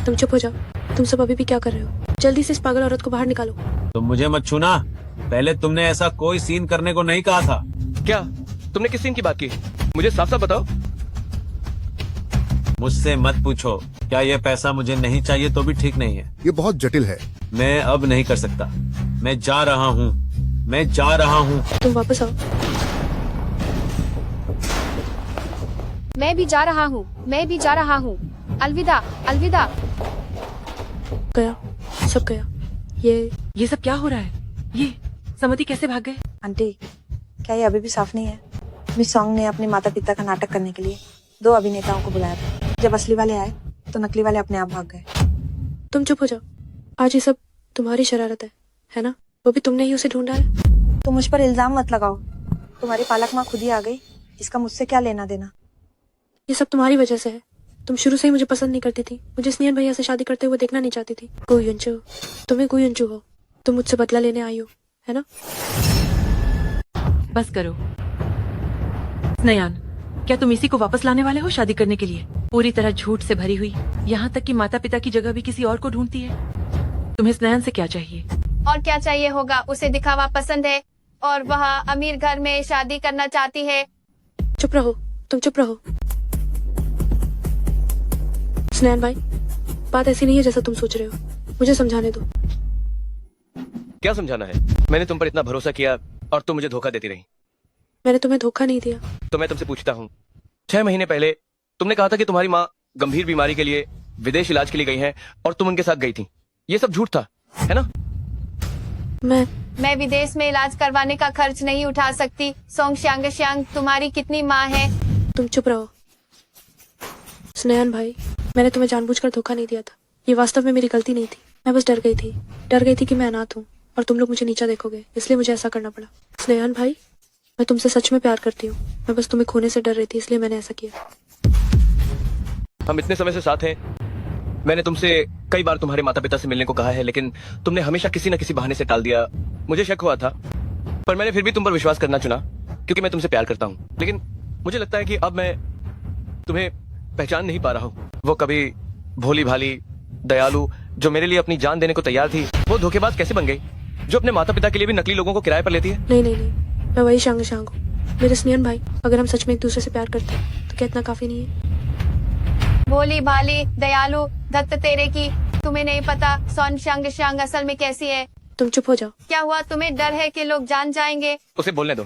तुम चुप हो जाओ। तुम सब अभी भी क्या कर रहे हो? जल्दी से इस पागल औरत को बाहर निकालो। तुम मुझे मत छूना। पहले तुमने ऐसा कोई सीन करने को नहीं कहा था। क्या तुमने किस सीन की बात की? मुझे साफ साफ बताओ। मुझसे मत पूछो। क्या ये पैसा मुझे नहीं चाहिए तो भी ठीक नहीं है। ये बहुत जटिल है। मैं अब नहीं कर सकता। मैं जा रहा हूँ। तुम वापस आओ। मैं भी जा रहा हूँ। अलविदा। गया, सब गया। ये सब क्या हो रहा है? ये समति कैसे भाग गए? आंटी, क्या ये अभी भी साफ नहीं है? मिस सॉन्ग ने अपने माता पिता का नाटक करने के लिए 2 अभिनेताओं को बुलाया था। जब असली वाले आए तो नकली वाले अपने आप भाग गए। तुम चुप हो जाओ। आज ये सब तुम्हारी शरारत है ना? वो भी तुमने ही उसे ढूंढा है। तुम मुझ पर इल्जाम मत लगाओ। तुम्हारी पालक माँ खुद ही आ गई। इसका मुझसे क्या लेना देना? ये सब तुम्हारी वजह से है। तुम शुरू से ही मुझे पसंद नहीं करती थी। मुझे स्नेहन भैया से शादी करते हुए देखना नहीं चाहती थी। गो युनचू, तुम्हें गो युनचू हो, तुम मुझसे बदला लेने आई हो, है ना? बस करो। स्नेहान, क्या तुम इसी को वापस लाने वाले हो शादी करने के लिए? पूरी तरह झूठ से भरी हुई, यहाँ तक कि माता पिता की जगह भी किसी और को ढूंढती है। तुम्हें स्नेहान से क्या चाहिए? और क्या चाहिए होगा, उसे दिखावा पसंद है और वह अमीर घर में शादी करना चाहती है। चुप रहो, तुम चुप रहो। स्नेहन भाई, बात ऐसी नहीं है जैसा तुम सोच रहे हो, मुझे समझाने दो। क्या समझाना है? मैंने तुम पर इतना भरोसा किया और तुम मुझे धोखा देती रही। मैंने तुम्हें धोखा नहीं दिया। तो मैं तुमसे पूछता हूँ, 6 महीने पहले तुमने कहा था कि तुम्हारी माँ गंभीर बीमारी के लिए विदेश इलाज के लिए गई हैं और तुम उनके साथ गई थी। ये सब झूठ था, है ना? मैं विदेश में इलाज करवाने का खर्च नहीं उठा सकती। सोंग श्यांग, तुम्हारी कितनी माँ है? तुम चुप रहो। स्नेहन भाई, मैंने तुम्हें जानबूझकर धोखा नहीं दिया था। ये वास्तव में मेरी गलती नहीं थी। मैं बस डर गई थी कि मैं अनाथ हूँ और तुम लोग मुझे नीचा देखोगे, इसलिए मुझे ऐसा करना पड़ा। स्नेहन भाई, मैं तुमसे सच में प्यार करती हूँ। मैं बस तुम्हें खोने से डर रही थी, इसलिए मैंने ऐसा किया। हम इतने समय से साथ हैं। मैंने तुमसे कई बार तुम्हारे माता पिता से मिलने को कहा है, लेकिन तुमने हमेशा किसी न किसी बहाने से टाल दिया। मुझे शक हुआ था, पर मैंने फिर भी तुम पर विश्वास करना चुना क्योंकि मैं तुमसे प्यार करता हूँ। लेकिन मुझे लगता है कि अब मैं तुम्हें पहचान नहीं पा रहा हूँ। वो कभी भोली भाली दयालु जो मेरे लिए अपनी जान देने को तैयार थी, वो धोखेबाज कैसे बन गई जो अपने माता पिता के लिए भी नकली लोगों को किराए पर लेती है? नहीं, मैं वही शांग हूँ। मेरे स्नेहन भाई, अगर हम सच में एक दूसरे से प्यार करते हैं तो क्या इतना काफी नहीं है? भोली भाली दयालु धत्त तेरे की, तुम्हें नहीं पता सोन श्यांग असल में कैसी है। तुम चुप हो जाओ। क्या हुआ, तुम्हें डर है कि लोग जान जाएंगे? उसे बोलने दो।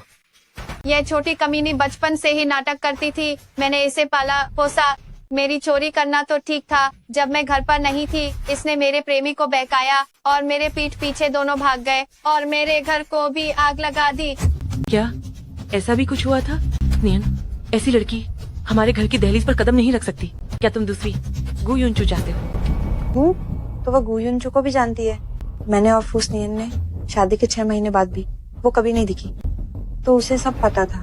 यह छोटी कमीनी बचपन से ही नाटक करती थी। मैंने इसे पाला पोसा। मेरी चोरी करना तो ठीक था। जब मैं घर पर नहीं थी, इसने मेरे प्रेमी को बहकाया और मेरे पीठ पीछे दोनों भाग गए और मेरे घर को भी आग लगा दी। क्या ऐसा भी कुछ हुआ था? स्नेहन, ऐसी लड़की हमारे घर की दहलीज पर कदम नहीं रख सकती। क्या तुम दूसरी गु युनचू चाहते हो? तो वो गु युनचू को भी जानती है। मैंने और फू स्नेहन ने शादी के 6 महीने बाद भी वो कभी नहीं दिखी, तो उसे सब पता था।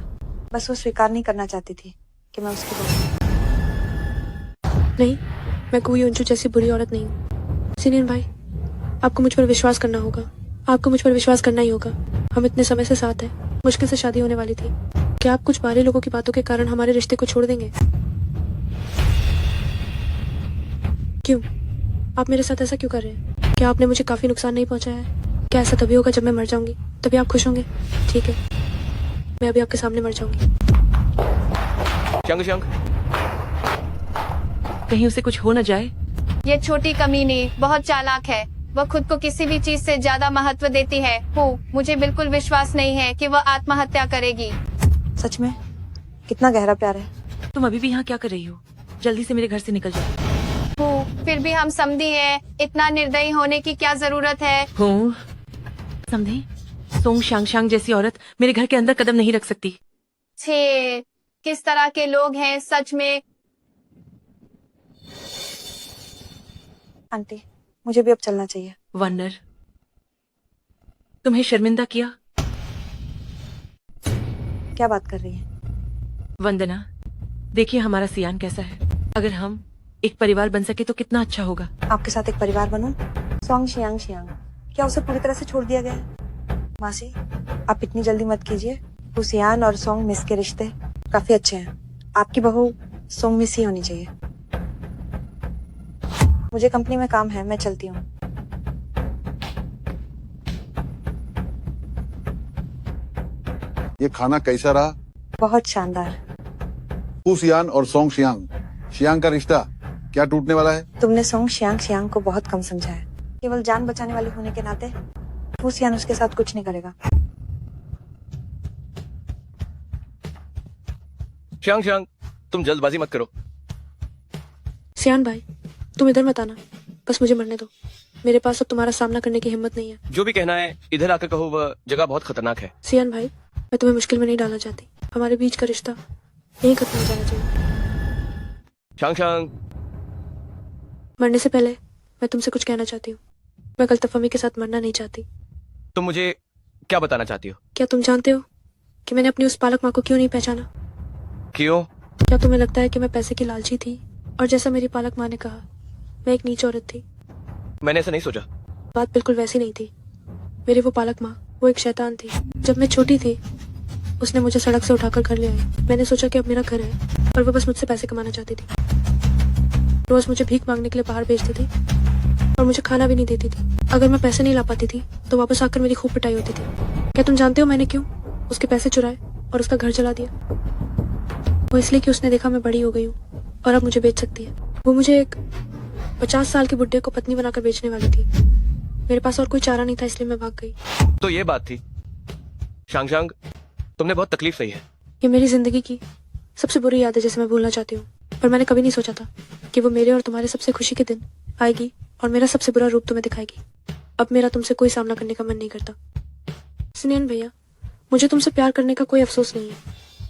बस वो स्वीकार नहीं करना चाहती थी कि मैं उसकी बहू हूं। नहीं, मैं गु युनचू जैसी बुरी औरत नहीं हूँ। स्नेहन भाई, आपको मुझ पर विश्वास करना होगा। आपको मुझ पर विश्वास करना ही होगा। हम इतने समय से साथ हैं। मुश्किल से शादी होने वाली थी। क्या आप कुछ बाहरी लोगों की बातों के कारण हमारे रिश्ते को छोड़ देंगे? क्यों? आप मेरे साथ ऐसा क्यों कर रहे हैं? क्या आपने मुझे काफी नुकसान नहीं पहुंचाया है? क्या ऐसा तभी होगा जब मैं मर जाऊंगी, तभी आप खुश होंगे? ठीक है, मैं अभी आपके सामने मर जाऊंगी। श्यांग, कहीं उसे कुछ हो न जाए। ये छोटी कमीनी बहुत चालाक है। वह खुद को किसी भी चीज से ज्यादा महत्व देती है। मुझे बिल्कुल विश्वास नहीं है कि वह आत्महत्या करेगी। सच में कितना गहरा प्यार है। तुम अभी भी यहाँ क्या कर रही हो? जल्दी से मेरे घर से निकल जाओ। फिर भी हम समझी हैं। इतना निर्दयी होने की क्या जरूरत है? समझी? सोंग श्यांग जैसी औरत मेरे घर के अंदर कदम नहीं रख सकती। छे, किस तरह के लोग हैं सच में। आंटी, मुझे भी अब चलना चाहिए। वंडर, तुम्हें शर्मिंदा किया? क्या बात कर रही है? वंदना, देखिए हमारा सियान कैसा है। अगर हम एक परिवार बन सके तो कितना अच्छा होगा। आपके साथ एक परिवार बनूं? सोंग श्यांग, क्या उसे पूरी तरह से छोड़ दिया गया है? मासी, आप इतनी जल्दी मत कीजिए। वो सियान और सोंग मिस के रिश्ते काफी अच्छे हैं। आपकी बहू सोंग मिस ही होनी चाहिए। मुझे कंपनी में काम है, मैं चलती हूँ। ये खाना कैसा रहा? बहुत शानदार। फू सियान और सोंग शियांग का रिश्ता क्या टूटने वाला है? तुमने सोंग श्यांग को बहुत कम समझा है। केवल जान बचाने वाली होने के नाते फू सियान उसके साथ कुछ नहीं करेगा। श्यांग, तुम जल्दबाजी मत करो। सियान भाई, तुम इधर मत आना, बस मुझे मरने दो। मेरे पास अब तुम्हारा सामना करने की हिम्मत नहीं है। जो भी कहना है इधर आकर कहो, वह जगह बहुत खतरनाक है। सियान भाई, मैं तुम्हें मुश्किल में नहीं डालना चाहती। हमारे बीच का रिश्ता यहीं खत्म हो जाना चाहिए। श्यांग, मरने से पहले मैं तुमसे कुछ कहना चाहती हूँ। मैं गलतफहमी के साथ मरना नहीं चाहती। तुम मुझे क्या बताना चाहती हो? क्या तुम जानते हो कि मैंने अपनी उस पालक माँ को क्यों नहीं पहचाना? क्यों? क्या तुम्हें लगता है कि मैं पैसे की लालची थी और जैसा मेरी पालक माँ ने कहा, मैं एक नीच औरत थी। मैंने ऐसा नहीं सोचा। बात बिल्कुल वैसी नहीं थी। मेरी वो पालक माँ, वो एक शैतान थी। जब मैं छोटी थी, उसने मुझे सड़क से उठाकर घर ले आई। मैंने सोचा कि अब मेरा घर है और वो बस मुझसे पैसे कमाना चाहती थी। रोज मुझे भीख मांगने के लिए बाहर भेजती थी और मुझे खाना भी नहीं देती थी। अगर मैं पैसे नहीं ला पाती थी तो वापस आकर मेरी खूब पिटाई होती थी। क्या तुम जानते हो मैंने क्यों उसके पैसे चुराए और उसका घर जला दिया? वो इसलिए कि उसने देखा मैं बड़ी हो गई हूँ और अब मुझे बेच सकती है। वो मुझे एक 50 साल के बुड्ढे को पत्नी बनाकर बेचने वाली थी। मेरे पास और कोई चारा नहीं था, इसलिए मैं भाग गई। तो ये बात थी। शांग शांग, तुमने बहुत तकलीफ सही है। ये मेरी जिंदगी की सबसे बुरी याद है जिसे मैं भूलना चाहती हूँ, पर मैंने कभी नहीं सोचा था कि वो मेरे और तुम्हारे सबसे खुशी के दिन आएगी और मेरा सबसे बुरा रूप तुम्हें दिखाएगी। अब मेरा तुमसे कोई सामना करने का मन नहीं करता। सुनियन भैया, मुझे तुमसे प्यार करने का कोई अफसोस नहीं है।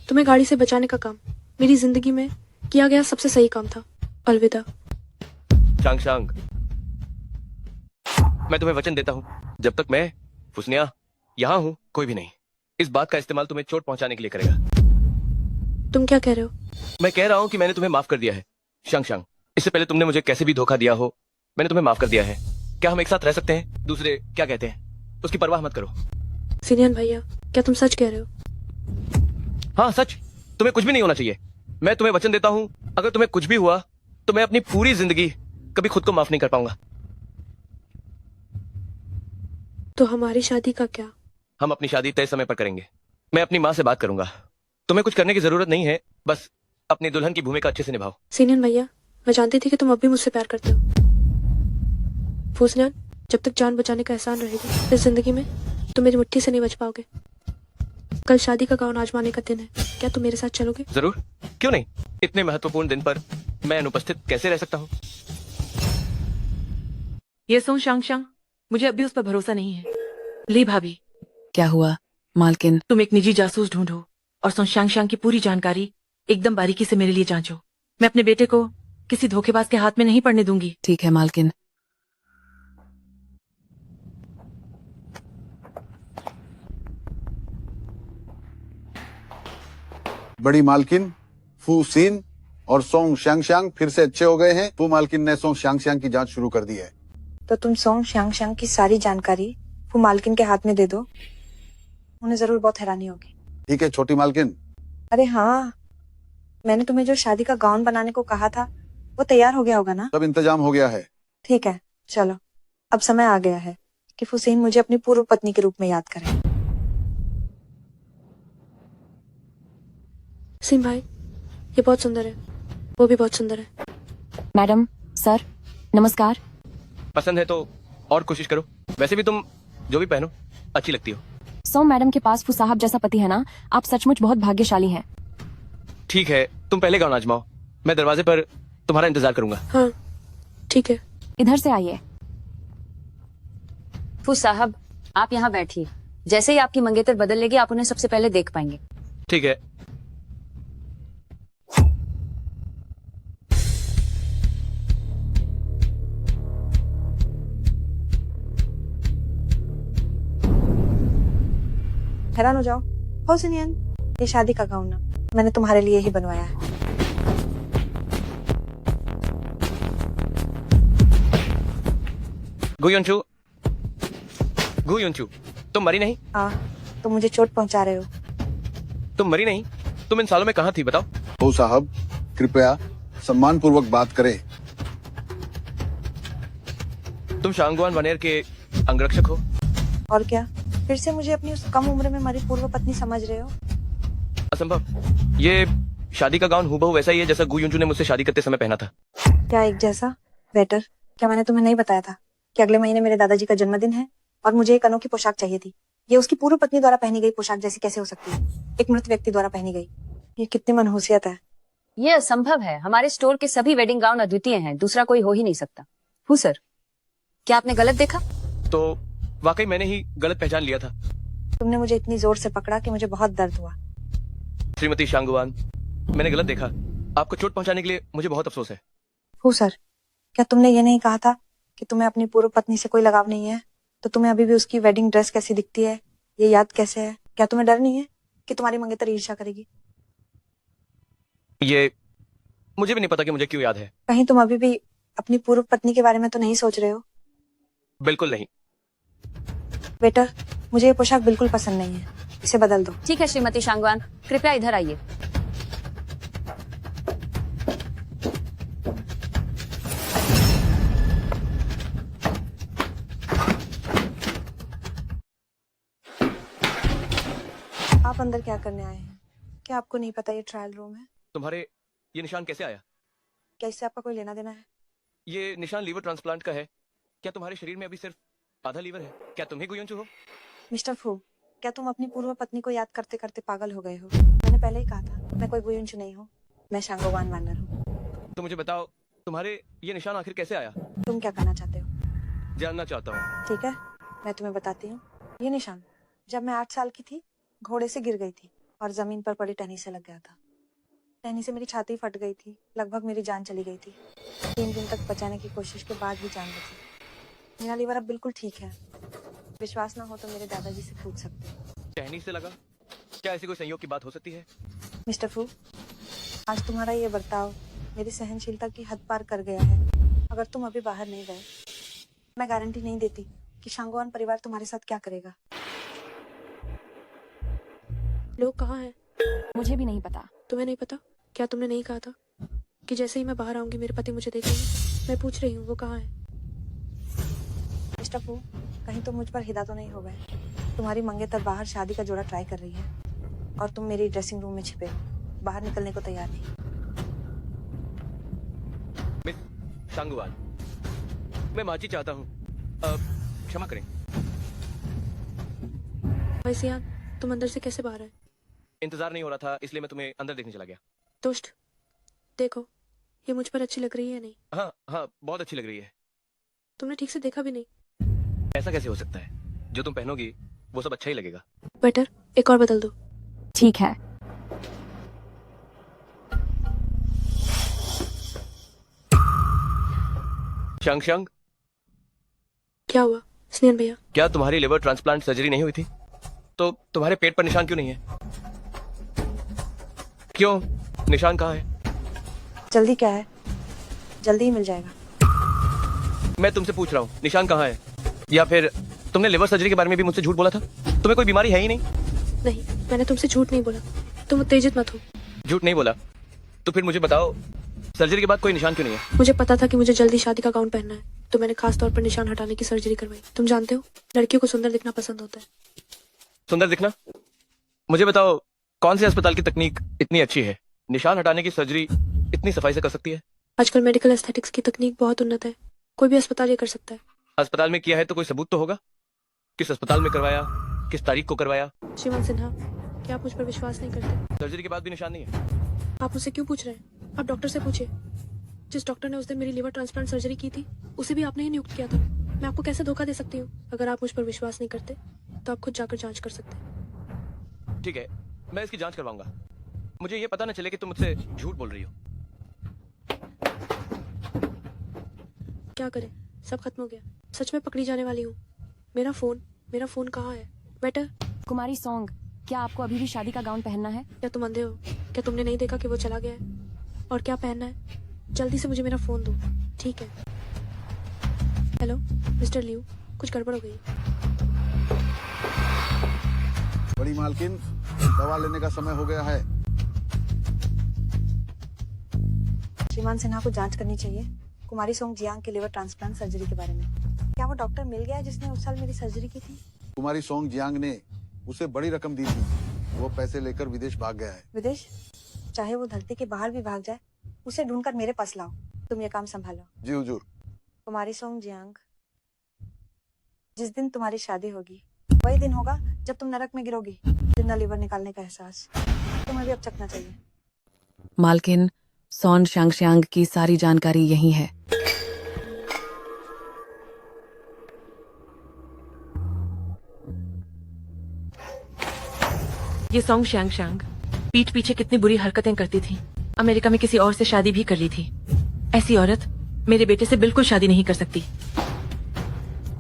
तुम्हें गाड़ी से बचाने का काम मेरी जिंदगी में किया गया सबसे सही काम था। अलविदा। शांग शांग, मैं तुम्हें वचन देता हूँ, जब तक मैं फुसनिया यहाँ हूँ, कोई भी नहीं इस बात का इस्तेमाल तुम्हें चोट पहुंचाने के लिए करेगा। तुम क्या कह रहे हो? मैं कह रहा हूँ कि मैंने तुम्हें माफ कर दिया है। शांग शांग, इससे पहले तुमने मुझे कैसे भी धोखा दिया हो, मैंने तुम्हें माफ कर दिया है। क्या हम एक साथ रह सकते हैं? दूसरे क्या कहते हैं उसकी परवाह मत करो। सिनियन भैया, क्या तुम सच कह रहे हो? हाँ सच, तुम्हें कुछ भी नहीं होना चाहिए। मैं तुम्हें वचन देता हूँ, अगर तुम्हें कुछ भी हुआ तो मैं अपनी पूरी जिंदगी कभी खुद को माफ नहीं कर पाऊंगा। तो हमारी शादी का क्या? हम अपनी शादी तय समय पर करेंगे। मैं अपनी माँ से बात करूंगा। तुम्हें कुछ करने की जरूरत नहीं है, बस अपनी दुल्हन की भूमिका अच्छे से निभाओ। सिनियन भैया, मैं जानती थी कि तुम अब भी मुझसे प्यार करते हो। फूसनियान, जब तक जान बचाने का एहसान रहेगा इस जिंदगी में, तुम मेरी मुट्ठी से नहीं बच पाओगे। कल शादी का गाउन आजमाने का दिन है, क्या तुम मेरे साथ चलोगे? जरूर, क्यों नहीं। इतने महत्वपूर्ण दिन पर मैं अनुपस्थित कैसे रह सकता हूँ? ये सुन शांग शांग, मुझे अभी उस पर भरोसा नहीं है। ली भाभी, क्या हुआ मालकिन? तुम एक निजी जासूस ढूंढो और सुन शांग शांग की पूरी जानकारी एकदम बारीकी से मेरे लिए जांचो। मैं अपने बेटे को किसी धोखेबाज के हाथ में नहीं पड़ने दूंगी। ठीक है मालकिन। बड़ी मालकिन फू सीन और सोंग शांग फिर से अच्छे हो गए हैं। फू मालकिन ने सोंग शांग की जांच शुरू कर दी है। तो तुम सोंग शांग की सारी जानकारी फू मालकिन के हाथ में दे दो, उन्हें जरूर बहुत हैरानी होगी। ठीक है छोटी मालकिन। अरे हाँ, मैंने तुम्हें जो शादी का गाउन बनाने को कहा था वो तैयार हो गया होगा ना? सब इंतजाम हो गया है। ठीक है, चलो अब समय आ गया है कि फुसैन मुझे अपनी पूर्व पत्नी के रूप में याद करे। सिंह भाई, ये बहुत सुंदर है, वो भी बहुत सुंदर है। मैडम, सर, नमस्कार। पसंद है तो और कोशिश करो। वैसे भी तुम जो भी पहनो अच्छी लगती हो। सो मैडम के पास फू साहब जैसा पति है ना, आप सचमुच बहुत भाग्यशाली हैं। ठीक है, तुम पहले गाउन आजमाओ, मैं दरवाजे पर तुम्हारा इंतजार करूंगा। हाँ ठीक है। इधर से आइए। फू साहब, आप यहाँ बैठिए। जैसे ही आपकी मंगेतर बदल लेगी, आप उन्हें सबसे पहले देख पाएंगे। ठीक है। हैरान हो जाओ। हो सिनियन, ये शादी का गाउन ना मैंने तुम्हारे लिए ही बनवाया है। गुयुनचू, गुयुनचू, तुम मरी नहीं? हाँ, तुम मुझे चोट पहुंचा रहे हो। तुम मरी नहीं? तुम इन सालों में कहाँ थी बताओ? फू साहब कृपया सम्मान पूर्वक बात करें। तुम शांगवान वनेर के अंगरक्षक हो? और क्या, फिर से मुझे अपनी उस कम उम्र में मरी पूर्व पत्नी समझ रहे हो? असंभव। ये शादी का गाउन हूबहू वैसा ही है जैसा गुयुनचू ने मुझसे शादी करते समय पहना था। क्या एक जैसा? बेटर, क्या मैंने तुम्हें नहीं बताया था कि अगले महीने मेरे दादाजी का जन्मदिन है और मुझे एक अनोखी पोशाक चाहिए थी। ये उसकी पूर्व पत्नी द्वारा पहनी गई पोशाक जैसी कैसे हो सकती है? एक मृत व्यक्ति द्वारा पहनी गई। ये कितनी मनहूसियत है। ये असंभव है। हमारे स्टोर के सभी वेडिंग गाउन अद्वितीय हैं, दूसरा कोई हो ही नहीं सकता। हूँ सर, क्या आपने गलत देखा? तो वाकई मैंने ही गलत पहचान लिया था। तुमने मुझे इतनी जोर से पकड़ा कि मुझे बहुत दर्द हुआ। श्रीमती शांगवान, मैंने गलत देखा। आपको चोट पहुंचाने के लिए मुझे बहुत अफसोस है। हूँ सर, क्या तुमने ये नहीं कहा था कि तुम्हें अपनी पूर्व पत्नी से कोई लगाव नहीं है? तो तुम्हें अभी भी उसकी वेडिंग ड्रेस कैसी दिखती है, ये याद कैसे है? क्या तुम्हें डर नहीं है कि तुम्हारी मंगेतर ईर्ष्या करेगी? ये मुझे भी नहीं पता कि मुझे क्यों याद है। कहीं तुम अभी भी अपनी पूर्व पत्नी के बारे में तो नहीं सोच रहे हो? बिल्कुल नहीं। बेटा, मुझे ये पोशाक बिल्कुल पसंद नहीं है, इसे बदल दो। ठीक है श्रीमती शांगवान, कृपया इधर आइए। आप अंदर क्या करने आए हैं? क्या आपको नहीं पता ये ट्रायल रूम है? तुम्हारे ये निशान कैसे आया? क्या इससे आपका कोई लेना देना है? ये निशान लीवर ट्रांसप्लांट का है। क्या तुम्हारे शरीर में अभी सिर्फ आधा लीवर है? क्या तुम ही गुयंचू हो? मिस्टर फू, क्या तुम अपनी पूर्व पत्नी को याद करते करते पागल हो गए हो? मैंने पहले ही कहा था, मैं कोई गुयुंचू नहीं हूँ, मैं शांगोवान वानर हूँ। तो मुझे बताओ, तुम्हारे ये निशान आखिर कैसे आया? तुम क्या करना चाहते हो? जानना चाहता हूँ। ठीक है, मैं तुम्हें बताती हूँ। ये निशान जब मैं 8 साल की थी, घोड़े से गिर गई थी और जमीन पर पड़ी टहनी से लग गया था। टहनी से मेरी छाती फट गई थी, लगभग मेरी जान चली गई थी। 3 दिन तक बचाने की कोशिश के बाद भी जान बची। मेरा लीवर अब बिल्कुल ठीक है। विश्वास ना हो तो मेरे दादाजी से पूछ सकते हैं। टहनी से लगा? क्या ऐसी कोई संयोग की बात हो सकती है? मिस्टर फू, आज तुम्हारा ये बर्ताव मेरी सहनशीलता की हद पार कर गया है। अगर तुम अभी बाहर नहीं गए, मैं गारंटी नहीं देती कि शांगवान परिवार तुम्हारे साथ क्या करेगा। लोग कहाँ हैं? मुझे भी नहीं पता। तुम्हें नहीं पता? क्या तुमने नहीं कहा था कि जैसे ही मैं बाहर आऊंगी मेरे पति मुझे देखेंगे? मैं पूछ रही हूँ, वो कहाँ है? मिस्टर फू, कहीं तुम मुझ पर हिदा तो नहीं हो गए? तुम्हारी मंगेतर बाहर शादी का जोड़ा ट्राई कर रही है और तुम मेरी ड्रेसिंग रूम में छिपे हो, बाहर निकलने को तैयार नहीं। मिस शांगवान, मैं माफी चाहता हूँ, क्षमा करें। वैसे यार, तुम अंदर से कैसे बाहर आए? इंतजार नहीं हो रहा था, इसलिए मैं तुम्हें अंदर देखने चला गया। दोस्त, देखो, ये मुझ पर अच्छी लग रही है नहीं? हाँ हाँ, बहुत अच्छी लग रही है। तुमने ठीक से देखा भी नहीं। ऐसा कैसे हो सकता है? जो तुम पहनोगी वो सब अच्छा ही लगेगा। बेटर एक और बदल दो। ठीक है। शांग शांग, क्या हुआ स्नेहन भैया? क्या तुम्हारी लिवर ट्रांसप्लांट सर्जरी नहीं हुई थी? तो तुम्हारे पेट पर निशान क्यों नहीं है? क्यों? निशान कहाँ है? जल्दी क्या है, जल्दी ही मिल जाएगा। मैं तुमसे पूछ रहा हूँ, निशान कहाँ है? या फिर तुमने लिवर सर्जरी के बारे में भी मुझसे झूठ बोला था? तुम्हें कोई बीमारी है ही नहीं। नहीं, मैंने तुमसे झूठ नहीं बोला। तुम उत्तेजित मत हो। झूठ नहीं बोला? तो फिर मुझे बताओ, सर्जरी के बाद कोई निशान क्यों नहीं है? मुझे पता था कि मुझे जल्दी शादी का गाउन पहनना है, तो मैंने खास तौर पर निशान हटाने की सर्जरी करवाई। तुम जानते हो, लड़कियों को सुंदर दिखना पसंद होता है। सुंदर दिखना? मुझे बताओ, कौन से अस्पताल की तकनीक इतनी अच्छी है, निशान हटाने की सर्जरी इतनी सफाई से कर सकती है? आजकल मेडिकल एस्थेटिक्स की तकनीक बहुत उन्नत है, कोई भी अस्पताल ये कर सकता है। अस्पताल में किया है तो कोई सबूत तो होगा? किस अस्पताल में करवाया, किस तारीख को करवाया? श्रीमान सिन्हा, क्या आप मुझ पर विश्वास नहीं करते? सर्जरी के बाद भी निशान नहीं है? आप मुझसे क्यों पूछ रहे हैं? आप डॉक्टर से पूछिए। जिस डॉक्टर ने उस दिन मेरी लिवर ट्रांसप्लांट सर्जरी की थी, उसे भी आपने ही नियुक्त किया था। मैं आपको कैसे धोखा दे सकती हूँ? अगर आप मुझ पर विश्वास नहीं करते तो आप खुद जाकर जांच कर सकते हैं। ठीक है, मैं इसकी जांच करवाऊंगा। मुझे ये पता न चले कि तुम मुझसे झूठ बोल रही हो। क्या करें, सब खत्म हो गया। सच में पकड़ी जाने वाली हूँ। मेरा फोन कहाँ है? बेटर कुमारी सॉन्ग, क्या आपको अभी भी शादी का गाउन पहनना है? क्या तुम अंधे हो? क्या तुमने नहीं देखा कि वो चला गया है? और क्या पहनना है? जल्दी से मुझे मेरा फोन दो। ठीक है। हेलो मिस्टर लियू, कुछ गड़बड़ हो गई। बड़ी मालकिन, दवा लेने का समय हो गया है। श्रीमान सिन्हा को जांच करनी चाहिए कुमारी सोंग जियांग के लिवर ट्रांसप्लांट सर्जरी के बारे में। क्या वो डॉक्टर मिल गया जिसने उस साल मेरी सर्जरी की थी? कुमारी सोंग जियांग ने उसे बड़ी रकम दी थी, वो पैसे लेकर विदेश भाग गया है। विदेश? चाहे वो धरती के बाहर भी भाग जाए, उसे ढूंढकर मेरे पास लाओ। तुम ये काम संभालो। जी हुजूर। कुमारी सोंग जियांग, जिस दिन तुम्हारी शादी होगी वही दिन होगा जब तुम नरक में गिरोगी। जिंदा लीवर निकालने का एहसास तुम्हें भी अब चखना चाहिए। मालकिन, सॉन शांगशांग की सारी जानकारी यही है। ये सॉन्ग शैंग शैंग पीठ पीछे कितनी बुरी हरकतें करती थी। अमेरिका में किसी और से शादी भी कर ली थी। ऐसी औरत मेरे बेटे से बिल्कुल शादी नहीं कर सकती।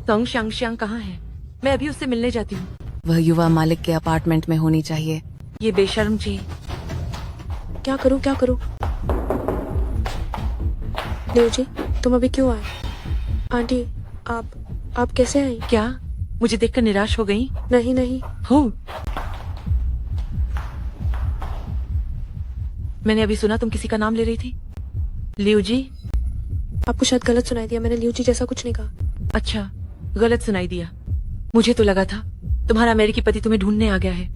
सॉन्ग शैंग शैंग कहाँ है? मैं अभी उससे मिलने जाती हूँ। वह युवा मालिक के अपार्टमेंट में होनी चाहिए। ये बेशर्म जी। क्या करूँ? देव जी, तुम अभी क्यों आए? आंटी, आप कैसे आई? क्या मुझे देखकर निराश हो गई? नहीं नहीं। हो, मैंने अभी सुना तुम किसी का नाम ले रही थी। लियू जी? आपको शायद गलत सुनाई दिया, मैंने लियू जी जैसा कुछ नहीं कहा। अच्छा, गलत सुनाई दिया। मुझे तो लगा था तुम्हारा अमेरिकी पति तुम्हें ढूंढने आ गया है।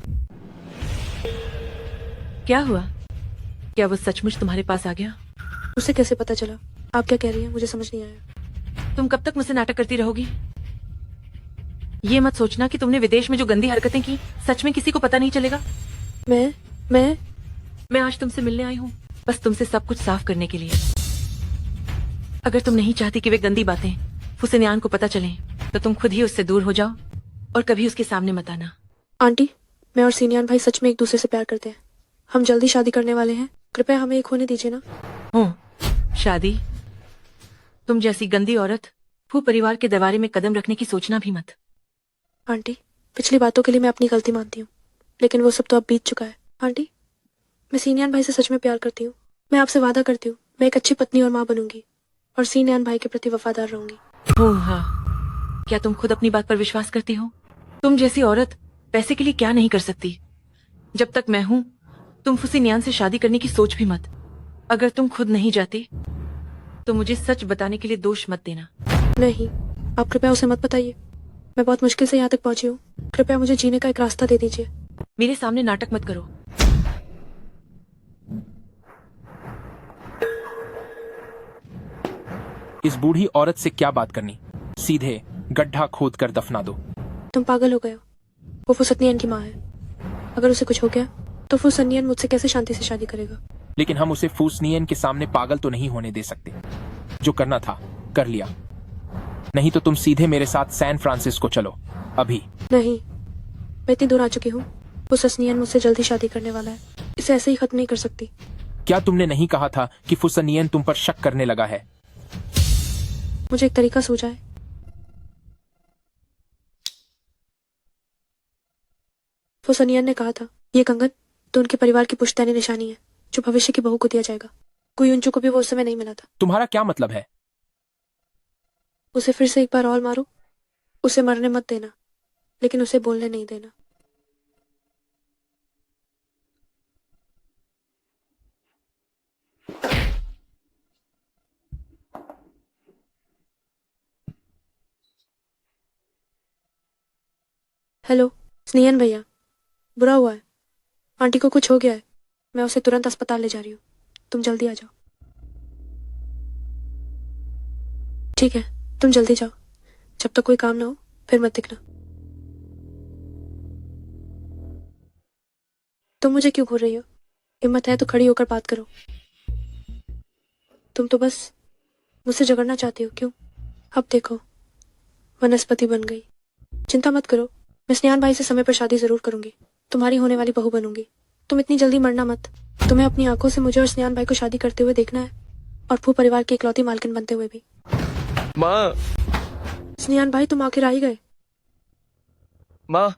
क्या हुआ? क्या वो सचमुच तुम्हारे पास आ गया? उसे कैसे पता चला? आप क्या कह रही हैं? मुझे समझ नहीं आया। तुम कब तक मुझसे नाटक करती रहोगी? ये मत सोचना कि तुमने विदेश में जो गंदी हरकतें की सच में किसी को पता नहीं चलेगा। मैं आज तुमसे मिलने आई हूँ, बस तुमसे सब कुछ साफ करने के लिए। अगर तुम नहीं चाहती कि वे गंदी बातें फुसनियान को पता चलें, तो तुम खुद ही उससे दूर हो जाओ और कभी उसके सामने मत आना। आंटी, मैं और सीनियान भाई सच में एक दूसरे से प्यार करते हैं। हम जल्दी शादी करने वाले हैं, कृपया हमें एक होने दीजिए ना। शादी? तुम जैसी गंदी औरत फू परिवार के दरबारे में कदम रखने की सोचना भी मत। आंटी, पिछली बातों के लिए मैं अपनी गलती मानती हूँ, लेकिन वो सब तो अब बीत चुका है। आंटी, मैं सीनियान भाई से सच में प्यार करती हूँ। मैं आपसे वादा करती हूँ, मैं एक अच्छी पत्नी और माँ बनूंगी और सीनियान भाई के प्रति वफादार रहूंगी। हाँ, क्या तुम खुद अपनी बात पर विश्वास करती हो? तुम जैसी औरत पैसे के लिए क्या नहीं कर सकती। जब तक मैं हूँ, तुम फुसिनियान से शादी करने की सोच भी मत। अगर तुम खुद नहीं जाती तो मुझे सच बताने के लिए दोष मत देना। नहीं, आप कृपया उसे मत बताइए। मैं बहुत मुश्किल से यहाँ तक पहुंची हूँ। कृपया मुझे जीने का एक रास्ता दे दीजिए। मेरे सामने नाटक मत करो। इस बूढ़ी औरत से क्या बात करनी, सीधे गड्ढा खोद कर दफना दो। तुम पागल हो गए हो। वो फुसनियन की माँ है। अगर उसे कुछ हो गया तो फुसनियन मुझसे कैसे शांति से शादी करेगा? लेकिन हम उसे फूसनियन के सामने पागल तो नहीं होने दे सकते। जो करना था कर लिया, नहीं तो तुम सीधे मेरे साथ सैन फ्रांसिस्को चलो अभी। नहीं, मैं इतनी दूर आ चुकी हूँ। फुसनियन मुझसे जल्दी शादी करने वाला है, इसे ऐसे ही खत्म नहीं कर सकती। क्या तुमने नहीं कहा था कि फुसनियन तुम पर शक करने लगा है? मुझे एक तरीका सूझा है। फुसनियन ने कहा था ये कंगन तो उनके परिवार की पुश्तैनी निशानी है जो भविष्य की बहू को दिया जाएगा। कुयुंचू को भी वो उस समय नहीं मिला था। तुम्हारा क्या मतलब है? उसे फिर से एक बार और मारो। उसे मरने मत देना, लेकिन उसे बोलने नहीं देना। हेलो स्नेहन भैया, बुरा हुआ है। आंटी को कुछ हो गया है। मैं उसे तुरंत अस्पताल ले जा रही हूँ। तुम जल्दी आ जाओ। ठीक है, तुम जल्दी जाओ। जब तक कोई काम ना हो फिर मत दिखना। तुम मुझे क्यों घूर रही हो? हिम्मत है तो खड़ी होकर बात करो। तुम तो बस मुझसे झगड़ना चाहती हो, क्यों? अब देखो, वनस्पति बन गई। चिंता मत करो, मैं स्नेहान भाई से समय पर शादी जरूर करूंगी। तुम्हारी होने वाली बहू बनूंगी। तुम इतनी जल्दी मरना मत। तुम्हें अपनी आंखों से मुझे और स्नेहान भाई को शादी करते हुए देखना है, और फू परिवार की इकलौती मालकिन बनते हुए भी। माँ, स्नेहान भाई, तुम आखिर आ ही गए। माँ,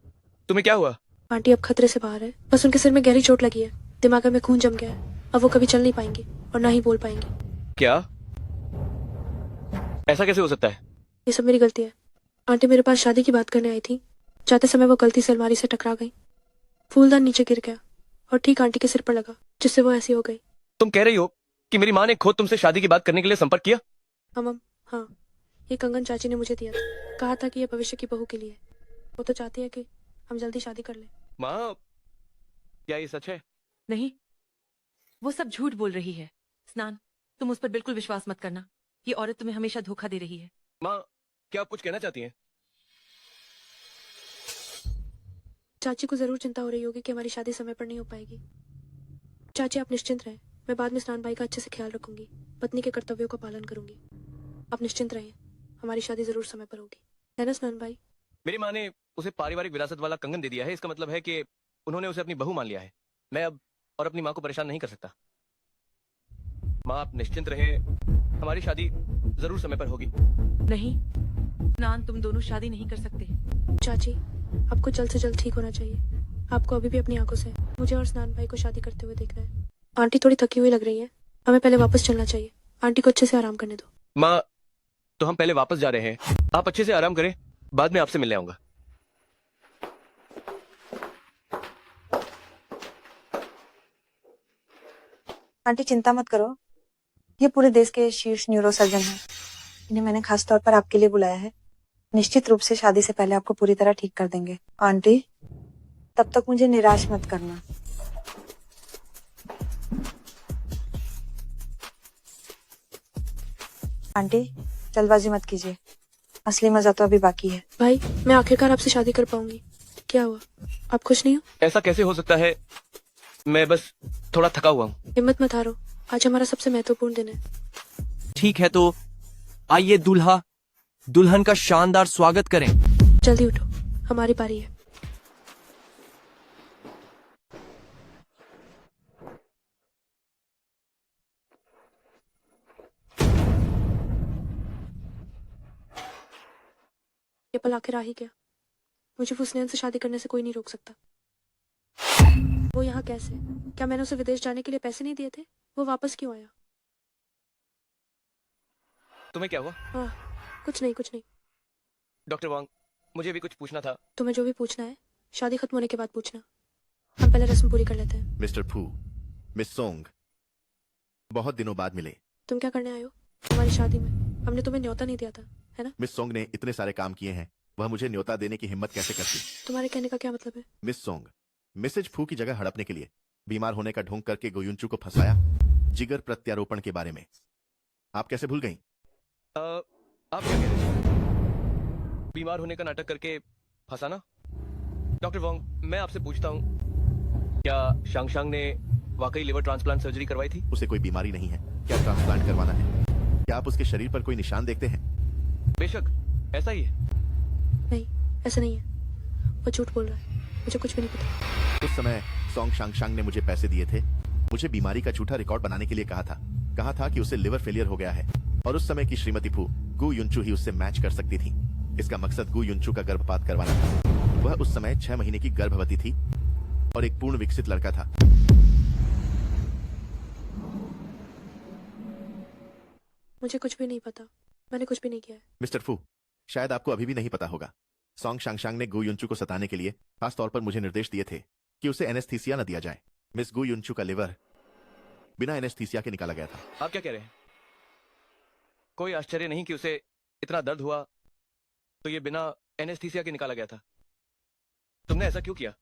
तुम्हें क्या हुआ? आंटी अब खतरे से बाहर है। बस उनके सिर में गहरी चोट लगी है। दिमाग में खून जम गया है। अब वो कभी चल नहीं पाएंगी और ना ही बोल पाएंगी। क्या? ऐसा कैसे हो सकता है? ये सब मेरी गलती है। आंटी मेरे पास शादी की बात करने आई थी। जाते समय वो गलती से अलमारी से टकरा गई। फूलदान नीचे गिर गया और ठीक आंटी के सिर पर लगा, जिससे वो ऐसी हो गई। तुम कह रही हो कि मेरी माँ ने खुद तुमसे शादी की बात करने के लिए संपर्क किया? हाँ, ये कंगन चाची ने मुझे दिया था। कहा था कि ये भविष्य की बहू के लिए है। वो तो चाहती है कि हम जल्दी शादी कर लें। माँ, क्या ये सच है? नहीं, वो सब झूठ बोल रही है। स्नान, तुम उस पर बिल्कुल विश्वास मत करना। ये औरत तुम्हें हमेशा धोखा दे रही है। माँ, क्या आप कुछ कहना चाहती हैं? चाची को जरूर चिंता हो रही होगी कि हमारी शादी समय पर नहीं हो पाएगी। चाची, आप निश्चिंत रहें। मैं बाद में स्नान भाई का अच्छे से ख्याल रखूंगी। पत्नी के कर्तव्यों का पालन करूंगी। आप निश्चिंत रहें, हमारी शादी जरूर समय पर होगी, है ना स्नान भाई? मेरी माँ ने उसे पारिवारिक विरासत वाला कंगन दे दिया है। इसका मतलब है कि उन्होंने उसे अपनी बहू मान लिया है। मैं अब और अपनी माँ को परेशान नहीं कर सकता। माँ, आप निश्चिंत रहे, हमारी शादी जरूर समय पर होगी। नहीं स्नान, तुम दोनों शादी नहीं कर सकते। चाची, आपको जल्द से जल्द ठीक होना चाहिए। आपको अभी भी अपनी आंखों से मुझे और स्नान भाई को शादी करते हुए देखना है। आंटी थोड़ी थकी हुई लग रही है। हमें पहले वापस चलना चाहिए। आंटी को अच्छे से आराम करने दो। माँ, तो हम पहले वापस जा रहे हैं, आप अच्छे से आराम करें, बाद में आपसे मिलने आऊंगा। आंटी चिंता मत करो, ये पूरे देश के शीर्ष न्यूरो सर्जन हैं। इन्हें मैंने खास तौर पर आपके लिए बुलाया है। निश्चित रूप से शादी से पहले आपको पूरी तरह ठीक कर देंगे। आंटी, तब तक मुझे निराश मत करना। आंटी, जल्दबाजी मत कीजिए, असली मजा तो अभी बाकी है। भाई, मैं आखिरकार आपसे शादी कर पाऊंगी। क्या हुआ, आप खुश नहीं हो? ऐसा कैसे हो सकता है? मैं बस थोड़ा थका हुआ हूँ। हिम्मत मत हारो, आज हमारा सबसे महत्वपूर्ण दिन है। ठीक है, तो आइए दूल्हा दुल्हन का शानदार स्वागत करें। जल्दी उठो, हमारी बारी है। ये पल आखिर आ ही गया। मुझे फुसनैन से शादी करने से कोई नहीं रोक सकता। वो यहाँ कैसे? क्या मैंने उसे विदेश जाने के लिए पैसे नहीं दिए थे? वो वापस क्यों आया? तुम्हें क्या हुआ? कुछ नहीं। डॉक्टर वांग, मुझे भी कुछ पूछना था। तुम्हें जो भी पूछना है शादी खत्म होने के बाद पूछना। हम पहले रस्म पूरी कर लेते हैं। मिस्टर फू, मिस सोंग, बहुत दिनों बाद मिले। तुम क्या करने आए हो हमारी शादी में? हमने तुम्हें न्योता नहीं दिया था, है ना? मिस सोंग ने इतने सारे काम किए हैं, वह मुझे न्योता देने की हिम्मत कैसे करती? तुम्हारे कहने का क्या मतलब है? मिस सोंग, मिसेज फू की जगह हड़पने के लिए बीमार होने का ढोंग करके गोयुनचू को फंसाया, जिगर प्रत्यारोपण के बारे में आप कैसे भूल गई? आप क्या कह रहे हैं? बीमार होने का नाटक करके फंसाना? डॉक्टर वांग, मैं आपसे पूछता हूँ, क्या शांग ने वाकई लिवर ट्रांसप्लांट सर्जरी करवाई थी? उसे कोई बीमारी नहीं है, क्या ट्रांसप्लांट करवाना है? क्या आप उसके शरीर पर कोई निशान देखते हैं? बेशक, ऐसा ही है। नहीं, ऐसा नहीं है। वो झूठ बोल रहा है, मुझे कुछ भी नहीं पता। उस समय सोंग शांग ने मुझे पैसे दिए थे, मुझे बीमारी का झूठा रिकॉर्ड बनाने के लिए कहा था कि उसे लिवर फेलियर हो गया है और उस समय की श्रीमती फू गु युनचू ही उससे मैच कर सकती थी। इसका मकसद गु युनचू का गर्भपात करवाना था। वह उस समय 6 महीने की गर्भवती थी और एक पूर्ण विकसित लड़का था। मुझे कुछ भी नहीं पता, मैंने कुछ भी नहीं किया है। मिस्टर फू, शायद आपको अभी भी नहीं पता होगा, सोंग शांग ने गु युनचू को सताने के लिए खास तौर पर मुझे निर्देश दिए थे कि उसे एनेस्थीसिया न दिया जाए। मिस गु युनचू का लिवर बिना एनेस्थीसिया के निकाला गया था। आप क्या कह रहे हैं? कोई आश्चर्य नहीं कि उसे इतना दर्द हुआ तो ये बिना एनेस्थीसिया के निकाला गया था। तुमने ऐसा क्यों किया?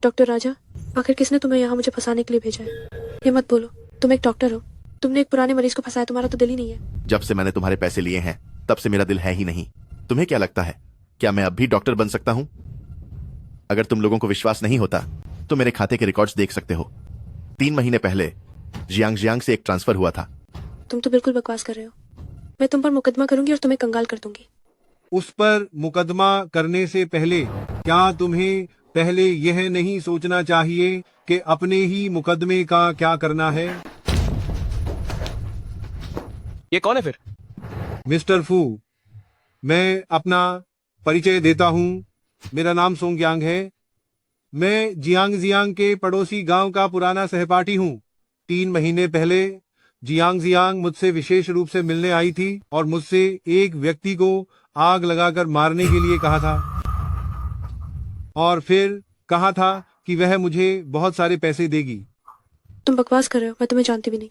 डॉक्टर राजा, आखिर किसने तुम्हें यहाँ मुझे फंसाने के लिए भेजा है? ये मत बोलो, तुम एक डॉक्टर हो। तुमने एक पुराने मरीज को फंसाया, तुम्हारा तो दिल ही नहीं है। जब से मैंने तुम्हारे पैसे लिए हैं तब से मेरा दिल है ही नहीं। तुम्हें क्या लगता है, क्या मैं अब भी डॉक्टर बन सकता हूँ? अगर तुम लोगों को विश्वास नहीं होता तो मेरे खाते के रिकॉर्ड्स देख सकते हो। 3 महीने पहले जियांग से एक ट्रांसफर हुआ था। तुम तो बिल्कुल बकवास कर रहे हो। मैं तुम पर मुकदमा करूंगी और तुम्हें कंगाल कर दूंगी। उस पर मुकदमा करने से पहले क्या तुम्हें पहले यह नहीं सोचना चाहिए कि अपने ही मुकदमे का क्या करना है? ये कौन है फिर? मिस्टर फू, मैं अपना परिचय देता हूँ। मेरा नाम सोंग यांग है। मैं जियांग के पड़ोसी गांव का पुराना सहपाठी हूँ। 3 महीने पहले जियांग मुझसे विशेष रूप से मिलने आई थी और मुझसे एक व्यक्ति को आग लगाकर मारने के लिए कहा था और फिर कहा था कि वह मुझे बहुत सारे पैसे देगी। तुम बकवास कर रहे हो, मैं तुम्हें जानती भी नहीं।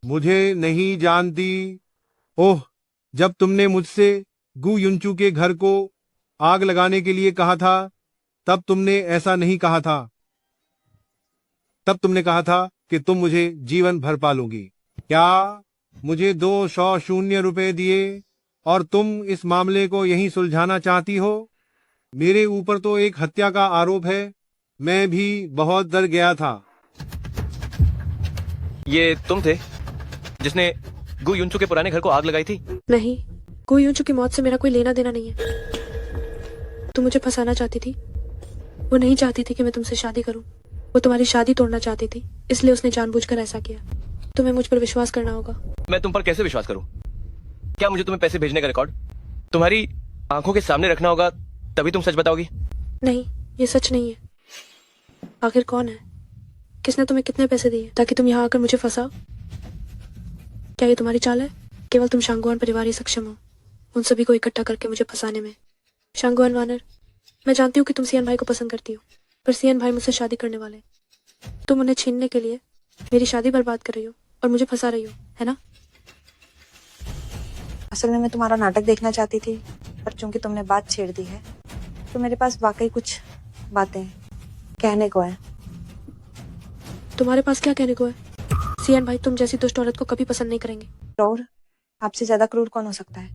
मुझे नहीं जानती? ओह, जब तुमने मुझसे गु युनचू के घर को आग लगाने के लिए कहा था तब तुमने ऐसा नहीं कहा था। तब तुमने कहा था कि तुम मुझे जीवन भर पालोगी। क्या मुझे 200 रुपए दिए और तुम इस मामले को यहीं सुलझाना चाहती हो? मेरे ऊपर तो एक हत्या का आरोप है। मैं भी बहुत डर गया था। ये तुम थे जिसने गु युनचू के पुराने घर को आग लगाई थी? नहीं, गु युनचू की मौत से मेरा कोई लेना देना नहीं है। तुम मुझे फंसाना चाहती थी। वो नहीं चाहती थी कि मैं तुमसे शादी करूं। वो तुम्हारी शादी तोड़ना चाहती थी, इसलिए उसने जानबूझकर ऐसा किया। तुम्हें मुझ पर विश्वास करना होगा। मैं तुम पर कैसे विश्वास करूं? क्या मुझे तुम्हें पैसे भेजने का रिकॉर्ड तुम्हारी आंखों के सामने रखना होगा तभी तुम सच बताओगी? नहीं, ये सच नहीं है। आखिर कौन है? किसने तुम्हें कितने पैसे दिए ताकि तुम यहाँ आकर मुझे फंसाओ? क्या ये तुम्हारी चाल है? केवल तुम शांगुआन परिवार ही सक्षम हो उन सभी को इकट्ठा करके मुझे फंसाने में। शांगुआन वानर, मैं जानती हूँ कि तुम सियान भाई को पसंद करती हो, पर सियान भाई मुझसे शादी करने वाले हैं। तुम उन्हें छीनने के लिए मेरी शादी बर्बाद कर रही हो और मुझे फंसा रही हो, है ना? असल में मैं तुम्हारा नाटक देखना चाहती थी, पर चूंकि तुमने बात छेड़ दी है तो मेरे पास वाकई कुछ बातें कहने को है। तुम्हारे पास क्या कहने को है? सियान भाई तुम जैसी दुष्ट औरत को कभी पसंद नहीं करेंगे। और आपसे ज्यादा क्रूर कौन हो सकता है?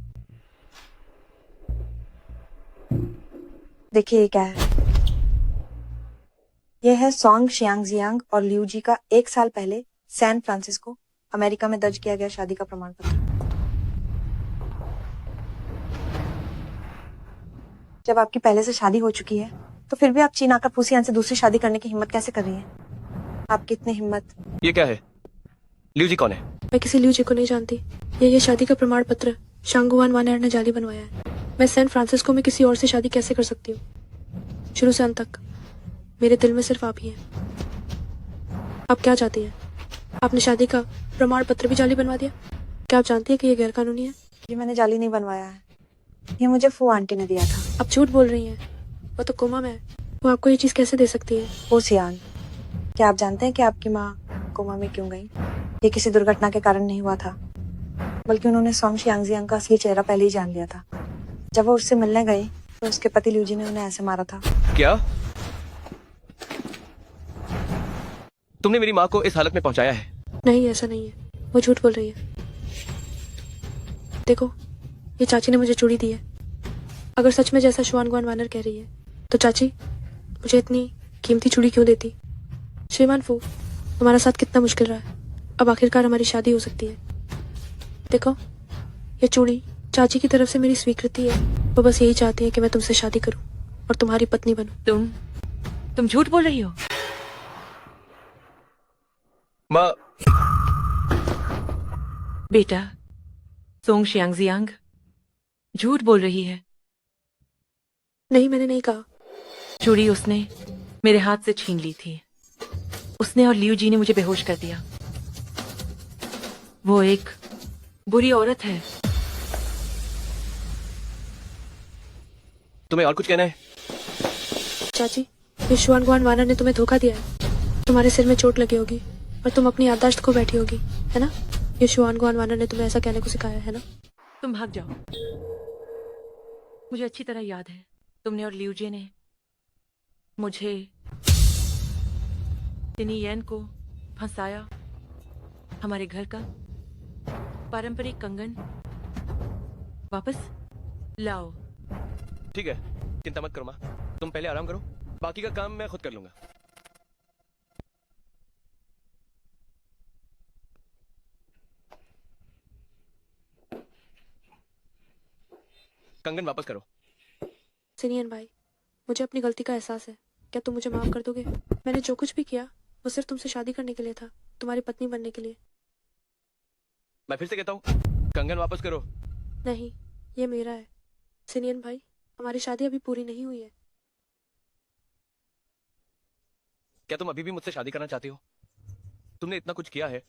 देखिए ये क्या है। यह है सॉन्ग शियांगजियांग और लियू जी का 1 साल पहले सैन फ्रांसिस्को अमेरिका में दर्ज किया गया शादी का प्रमाण पत्र। जब आपकी पहले से शादी हो चुकी है तो फिर भी आप चीन आकर फूसियान से दूसरी शादी करने की हिम्मत कैसे कर रही हैं? आपकी इतनी हिम्मत। ये क्या है? लियू जी कौन है? मैं किसी लियू जी को नहीं जानती। ये शादी का प्रमाण पत्र शांगुआन वानर ने जाली बनवाया है। मैं सैन फ्रांसिस्को में किसी और से शादी कैसे कर सकती हूँ? शुरू से अंत तक मेरे दिल में सिर्फ आप ही हैं। आप क्या चाहती हैं? आपने शादी का प्रमाण पत्र भी जाली बनवा दिया। क्या आप जानती है कि ये गैर कानूनी है? ये मैंने जाली नहीं बनवाया है, ये मुझे फू आंटी ने दिया था। आप झूठ बोल रही हैं। वो तो कोमा में है। वो आपको ये चीज कैसे दे सकती है? ओ सियान, क्या आप जानते हैं कि आपकी माँ कोमा में क्यों गई? ये किसी दुर्घटना के कारण नहीं हुआ था, बल्कि उन्होंने सॉन्ग शियांगजियांग का असली चेहरा पहले ही जान लिया था। जब वो उससे मिलने गई तो उसके पति लियू जी ने उन्हें ऐसे मारा था। क्या तुमने मेरी माँ को इस हालत में पहुंचाया है? नहीं, ऐसा नहीं है। वो झूठ बोल रही है। देखो, ये चाची ने मुझे चूड़ी दी है। अगर सच में जैसा शुआनगुआन वानर कह रही है तो चाची मुझे इतनी कीमती चूड़ी क्यों देती? श्रीमान फू, हमारा साथ कितना मुश्किल रहा है। अब आखिरकार हमारी शादी हो सकती है। देखो, ये चूड़ी चाची की तरफ से मेरी स्वीकृति है। वो बस यही चाहती है कि मैं तुमसे शादी करूं और तुम्हारी पत्नी बनूं। तुम झूठ बोल रही हो। माँ। बेटा, सोंग शियांगजियांग झूठ बोल रही है। नहीं, मैंने नहीं कहा। चूड़ी उसने मेरे हाथ से छीन ली थी। उसने और लियू जी ने मुझे बेहोश कर दिया। वो एक बुरी औरत है। तुम्हें और कुछ कहना है? चाची, ये शुआनगुआन वानर ने तुम्हें धोखा दिया है। तुम्हारे सिर में चोट लगी होगी और तुम अपनी याददाश्त खो बैठी होगी, है ना? ये शुआनगुआन वानर ने तुम्हें ऐसा कहने को सिखाया है ना? तुम भाग जाओ। मुझे अच्छी तरह याद है, तुमने और लियू जी ने मुझे तिनियन को फंसाया। हमारे घर का पारंपरिक कंगन वापस लाओ। ठीक है, चिंता मत करो माँ। तुम पहले आराम करो, बाकी का काम मैं खुद कर लूंगा। कंगन वापस करो। सिनियन भाई, मुझे अपनी गलती का एहसास है। क्या तुम मुझे माफ कर दोगे? मैंने जो कुछ भी किया वो सिर्फ तुमसे शादी करने के लिए था, तुम्हारी पत्नी बनने के लिए। मैं फिर से कहता हूँ, कंगन वापस करो। नहीं, ये मेरा है। सिनियन भाई, हमारी शादी अभी पूरी नहीं हुई है। क्या तुम अभी भी मुझसे शादी करना चाहती हो? तुमने इतना कुछ किया है।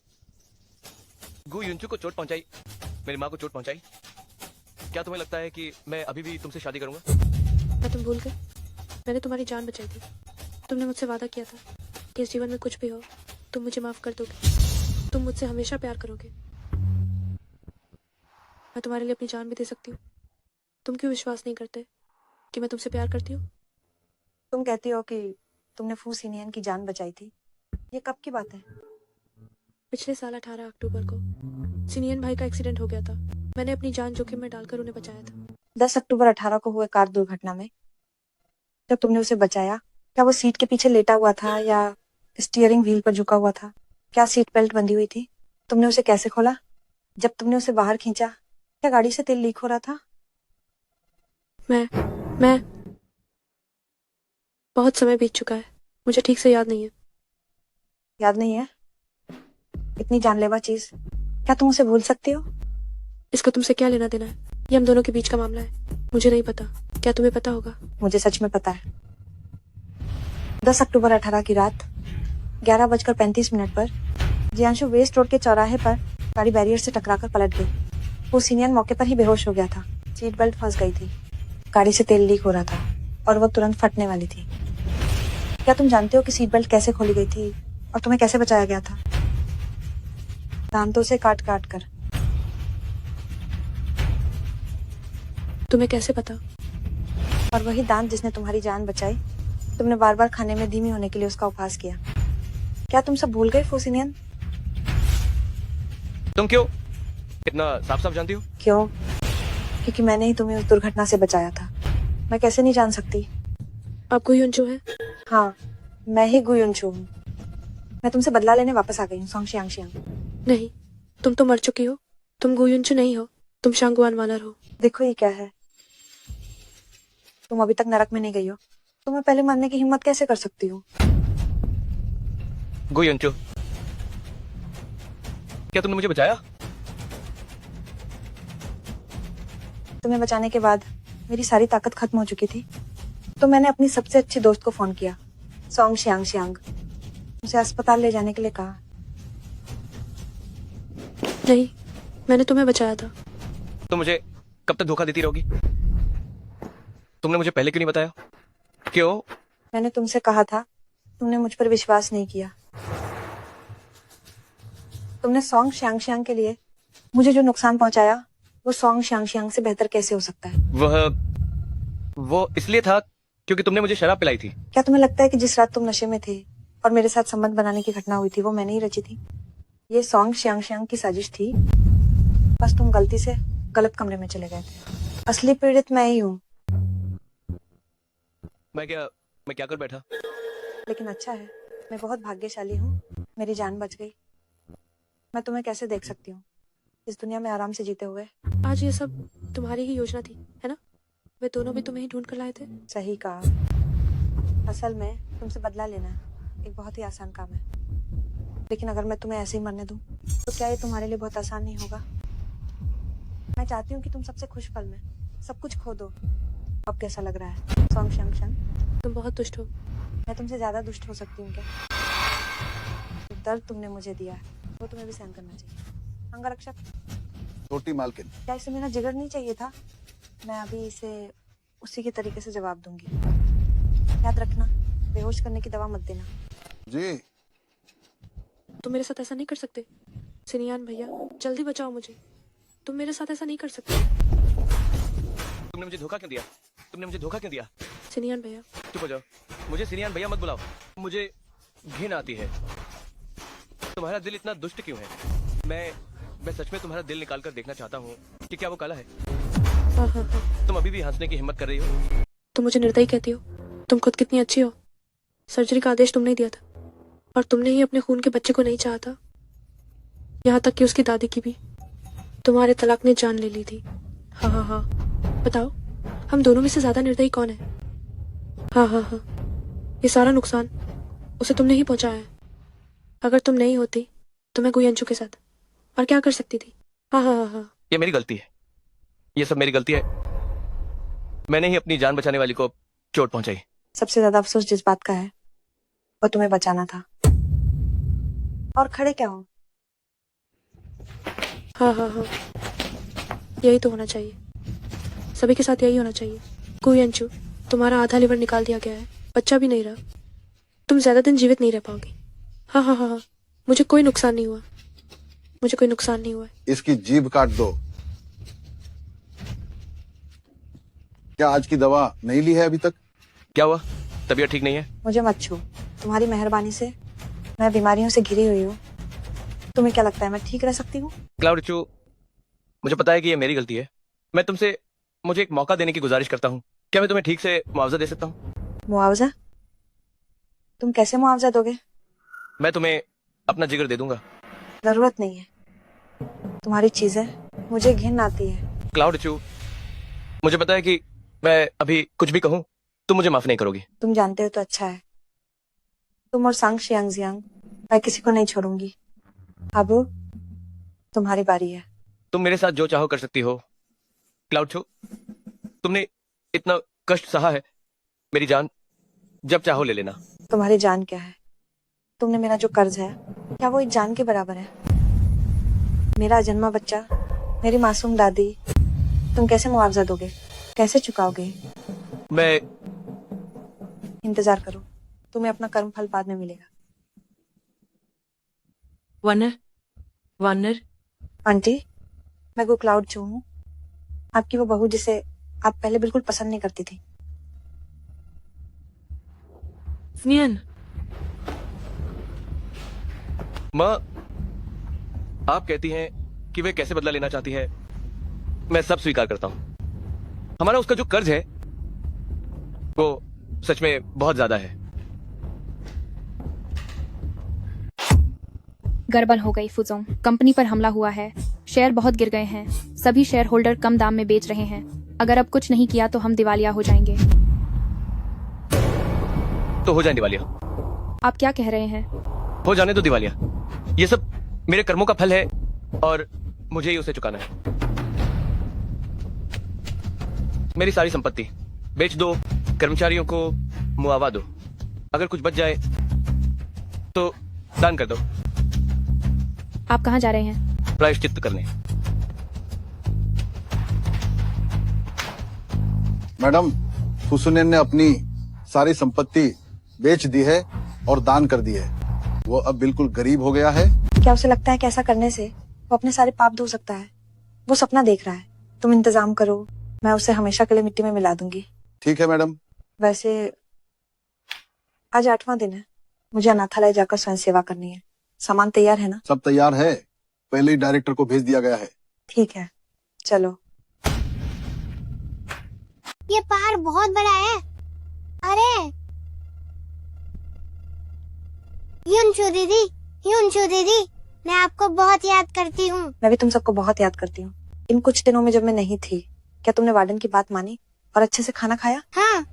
गु युनचू को चोट पहुंचाई, मेरी माँ को चोट पहुंचाई। क्या तुम्हें लगता है कि मैं अभी भी तुमसे शादी करूंगा? क्या तुम भूल गए? मैंने तुम्हारी जान बचाई थी। तुमने मुझसे वादा किया था कि इस जीवन में कुछ भी हो तुम मुझे माफ कर दोगे। तुम मुझसे हमेशा प्यार करोगे। मैं तुम्हारे लिए अपनी जान भी दे सकती हूँ। तुम क्यों विश्वास नहीं करते कि मैं तुमसे प्यार करती हूँ? तुम कहती हो कि तुमने फू सिनियन की जान बचाई थी। ये कब की बात है? पिछले साल 18 अक्टूबर को सिनियन भाई का एक्सीडेंट हो गया था। मैंने अपनी जान जोखिम में डालकर उन्हें बचाया था। 10 अक्टूबर 18 को हुए कार दुर्घटना में जब तुमने उसे बचाया, क्या वो सीट के पीछे लेटा हुआ था या स्टीयरिंग व्हील पर झुका हुआ था? क्या सीट बेल्ट बंधी हुई थी? तुमने उसे कैसे खोला? जब तुमने उसे बाहर खींचा, क्या गाड़ी से तेल लीक हो रहा था? मैं बहुत समय बीत चुका है, मुझे ठीक से याद नहीं है। याद नहीं है? इतनी जानलेवा चीज, क्या तुम उसे भूल सकती हो? इसका तुमसे क्या लेना देना है? ये हम दोनों के बीच का मामला है। मुझे नहीं पता, क्या तुम्हें पता होगा? मुझे सच में पता है। 10 अक्टूबर 18 की रात 11:35 पर जियांशु वेस्ट रोड के चौराहे पर गाड़ी बैरियर से टकराकर पलट गई। वो सीनियर मौके पर ही बेहोश हो गया था। सीट बेल्ट फंस गई थी। गाड़ी से तेल लीक हो रहा था और वो तुरंत फटने वाली थी। क्या तुम जानते हो कि सीट बेल्ट कैसे खोली गई थी और तुम्हें कैसे बचाया गया था? दांतों से काट काट कर। तुम्हें कैसे पता? और वही दांत जिसने तुम्हारी जान बचाई। तुमने बार बार खाने में धीमी होने के लिए उसका उपहास किया। क्या तुम सब भूल गए फूसिनियन? तुम क्यों इतना साफ साफ जानती हो? क्यों? क्योंकि मैंने ही तुम्हें उस दुर्घटना से बचाया था। मैं कैसे नहीं जान सकती? आप गु युनचू हैं? हाँ, मैं ही गु युनचू हूँ। मैं तुमसे बदला लेने वापस आ गई हूँ, सोंग शियांग। नहीं, तुम तो मर चुकी हो। तुम गु युनचू नहीं हो, तुम शांगवान वानर हो। देखो ये क्या है। तुम अभी तक नरक में नहीं गई हो, तो मैं पहले मरने की हिम्मत कैसे कर सकती हूँ? गु युनचू, क्या तुमने मुझे बचाया? तुम्हें बचाने के बाद मेरी सारी ताकत खत्म हो चुकी थी, तो मैंने अपनी सबसे अच्छी दोस्त को फोन किया, सोंग शियांग। उसे अस्पताल ले जाने के लिए कहा। नहीं, मैंने तुम्हें बचाया था। तुम मुझे कब तक धोखा देती रहोगी? तुमने मुझे पहले क्यों नहीं बताया? क्यों? मैंने तुमसे कहा था, तुमने मुझ पर विश्वास नहीं किया। तुमने सोंग शियांग के लिए मुझे जो नुकसान पहुंचाया, वो सोंग शियांग से बेहतर कैसे हो सकता है? वो इसलिए था क्योंकि तुमने मुझे शराब पिलाई थी। क्या तुम्हें लगता है कि जिस रात तुम नशे में थे और मेरे साथ संबंध बनाने की घटना हुई थी, वो मैंने ही रची थी? ये सोंग शियांग की साजिश थी। बस तुम गलती से गलत कमरे में चले गए थे। असली पीड़ित मैं ही हूँ। मैं क्या कर बैठा? लेकिन अच्छा है, मैं बहुत भाग्यशाली हूँ, मेरी जान बच गई। मैं तुम्हें कैसे देख सकती हूँ इस दुनिया में आराम से जीते हुए? आज ये सब तुम्हारी ही योजना थी, है ना? वे दोनों भी तुम्हें ही ढूंढ कर लाए थे। सही कहा। असल में तुमसे बदला लेना एक बहुत ही आसान काम है, लेकिन अगर मैं तुम्हें ऐसे ही मरने दूं, तो क्या ये तुम्हारे लिए बहुत आसान नहीं होगा? मैं चाहती हूँ कि तुम सबसे खुश पल में सब कुछ खो दो। अब कैसा लग रहा है सोंग शियांग? तुम बहुत दुष्ट हो। मैं तुमसे ज्यादा दुष्ट हो सकती हूँ क्या? जो दर्द तुमने मुझे दिया है, वो तुम्हें भी सहन करना चाहिए। अंगरक्षक, छोटी मालकिन, क्या इसे मेरा जिगर नहीं चाहिए था? मैं अभी इसे उसी के तरीके से जवाब दूंगी। याद रखना, बेहोश करने की दवा मत देना। जी। तुम मेरे साथ ऐसा नहीं कर सकते। सिनियान भैया, जल्दी बचाओ मुझे। तुम मेरे साथ ऐसा नहीं कर सकते। तुमने मुझे धोखा क्यों दिया? तुमने मुझे धोखा क्यों दिया? सिनियान भैया। चुप हो जाओ। मुझे सिनियान भैया मत बुलाओ। मुझे घिन आती है। तुम्हारा दिल इतना दुष्ट क्यों है? मैं सच में तुम्हारा दिल निकाल कर देखना चाहता हूँ कि क्या वो काला है। हाँ। तुम अभी भी हंसने की हिम्मत कर रही हो? तुम मुझे निर्दयी कहती हो। तुम खुद कितनी अच्छी हो। सर्जरी का आदेश तुमने ही दिया था, और तुमने ही अपने खून के बच्चे को नहीं चाहा था। यहाँ तक कि उसकी दादी की भी तुम्हारे तलाक ने जान ले ली थी। हाँ। बताओ, हम दोनों में से ज्यादा निर्दयी कौन है? हाँ। ये सारा नुकसान उसे तुमने ही पहुंचाया है। अगर तुम नहीं होती तो मैं गु युनचू के साथ और क्या कर सकती थी? हाँ। ये मेरी गलती है। ये सब मेरी गलती है। मैंने ही अपनी जान बचाने वाली को चोट पहुंचाई। सबसे ज्यादा अफसोस जिस बात का है, वो तुम्हें बचाना था। और खड़े क्या हो? हाँ। यही तो होना चाहिए। सभी के साथ यही होना चाहिए। गु युनचू, तुम्हारा आधा लिवर निकाल दिया गया है। बच्चा भी नहीं रहा। तुम ज्यादा दिन जीवित नहीं रह पाओगी। हाँ। मुझे कोई नुकसान नहीं हुआ। इसकी जीभ काट दो। क्या आज की दवा नहीं ली है अभी तक? क्या हुआ? तबीयत ठीक नहीं है? मुझे मत छू। तुम्हारी मेहरबानी से मैं बीमारियों से घिरी हुई हूँ। तुम्हें क्या लगता है मैं ठीक रह सकती हूँ? क्लाउड चू, मुझे पता है कि ये मेरी गलती है। मैं तुमसे मुझे एक मौका देने की गुजारिश करता हूँ। क्या मैं तुम्हें ठीक से मुआवजा दे सकता हूँ? मुआवजा? तुम कैसे मुआवजा दोगे? मैं तुम्हें अपना जिगर दे दूंगा। जरूरत नहीं है। तुम्हारी चीजें मुझे घिन आती है। क्लाउड चू, मुझे पता है कि मैं अभी कुछ भी कहूँ तुम मुझे माफ नहीं करोगी। तुम जानते हो तो अच्छा है। तुम और सांग शियांग, मैं किसी को नहीं छोड़ूंगी। अब तुम्हारी बारी है। तुम मेरे साथ जो चाहो कर सकती हो। क्लाउड चू, तुमने इतना कष्ट सहा है। मेरी जान जब चाहो ले लेना। तुम्हारी जान क्या है? तुमने मेरा जो कर्ज है, क्या वो एक जान के बराबर है? मेरा जन्मा बच्चा, मेरी मासूम दादी, तुम कैसे मुआवजा दोगे, कैसे चुकाओगे? मैं इंतजार करो, तुम्हें अपना कर्म फल बाद में मिलेगा। वानर, वानर, आंटी, मैं वो क्लाउड चू हूँ, आपकी वो बहू जिसे आप पहले बिल्कुल पसंद नहीं करती थी। स्नियन, माँ, आप कहती हैं कि वे कैसे बदला लेना चाहती है, मैं सब स्वीकार करता हूँ। हमारा उसका जो कर्ज है वो सच में बहुत ज्यादा है। गड़बड़ हो गई फुजों, कंपनी पर हमला हुआ है, शेयर बहुत गिर गए हैं, सभी शेयर होल्डर कम दाम में बेच रहे हैं। अगर अब कुछ नहीं किया तो हम दिवालिया हो जाएंगे। तो हो जाए दिवालिया। आप क्या कह रहे हैं? हो जाने दो दिवालिया। ये सब मेरे कर्मों का फल है और मुझे ही उसे चुकाना है। मेरी सारी संपत्ति बेच दो, कर्मचारियों को मुआवजा दो, अगर कुछ बच जाए तो दान कर दो। आप कहाँ जा रहे हैं? प्रायश्चित्त करने। मैडम, फुसुनेन ने अपनी सारी संपत्ति बेच दी है और दान कर दी है। वो अब बिल्कुल गरीब हो गया है। क्या उसे लगता है कि ऐसा करने से वो अपने सारे पाप धो सकता है? वो सपना देख रहा है। तुम इंतजाम करो, मैं उसे हमेशा के लिए मिट्टी में मिला दूंगी। ठीक है मैडम। वैसे आज 8वां दिन है, मुझे अनाथालय जाकर स्वयं सेवा करनी है। सामान तैयार है ना? सब तैयार है, पहले ही डायरेक्टर को भेज दिया गया है। ठीक है, चलो। ये पहाड़ बहुत बड़ा है। अरे युनचू दीदी, मैं आपको बहुत याद करती हूँ। मैं भी तुम सबको बहुत याद करती हूँ। इन कुछ दिनों में जब मैं नहीं थी, क्या तुमने वार्डन की बात मानी और अच्छे से खाना खाया? हाँ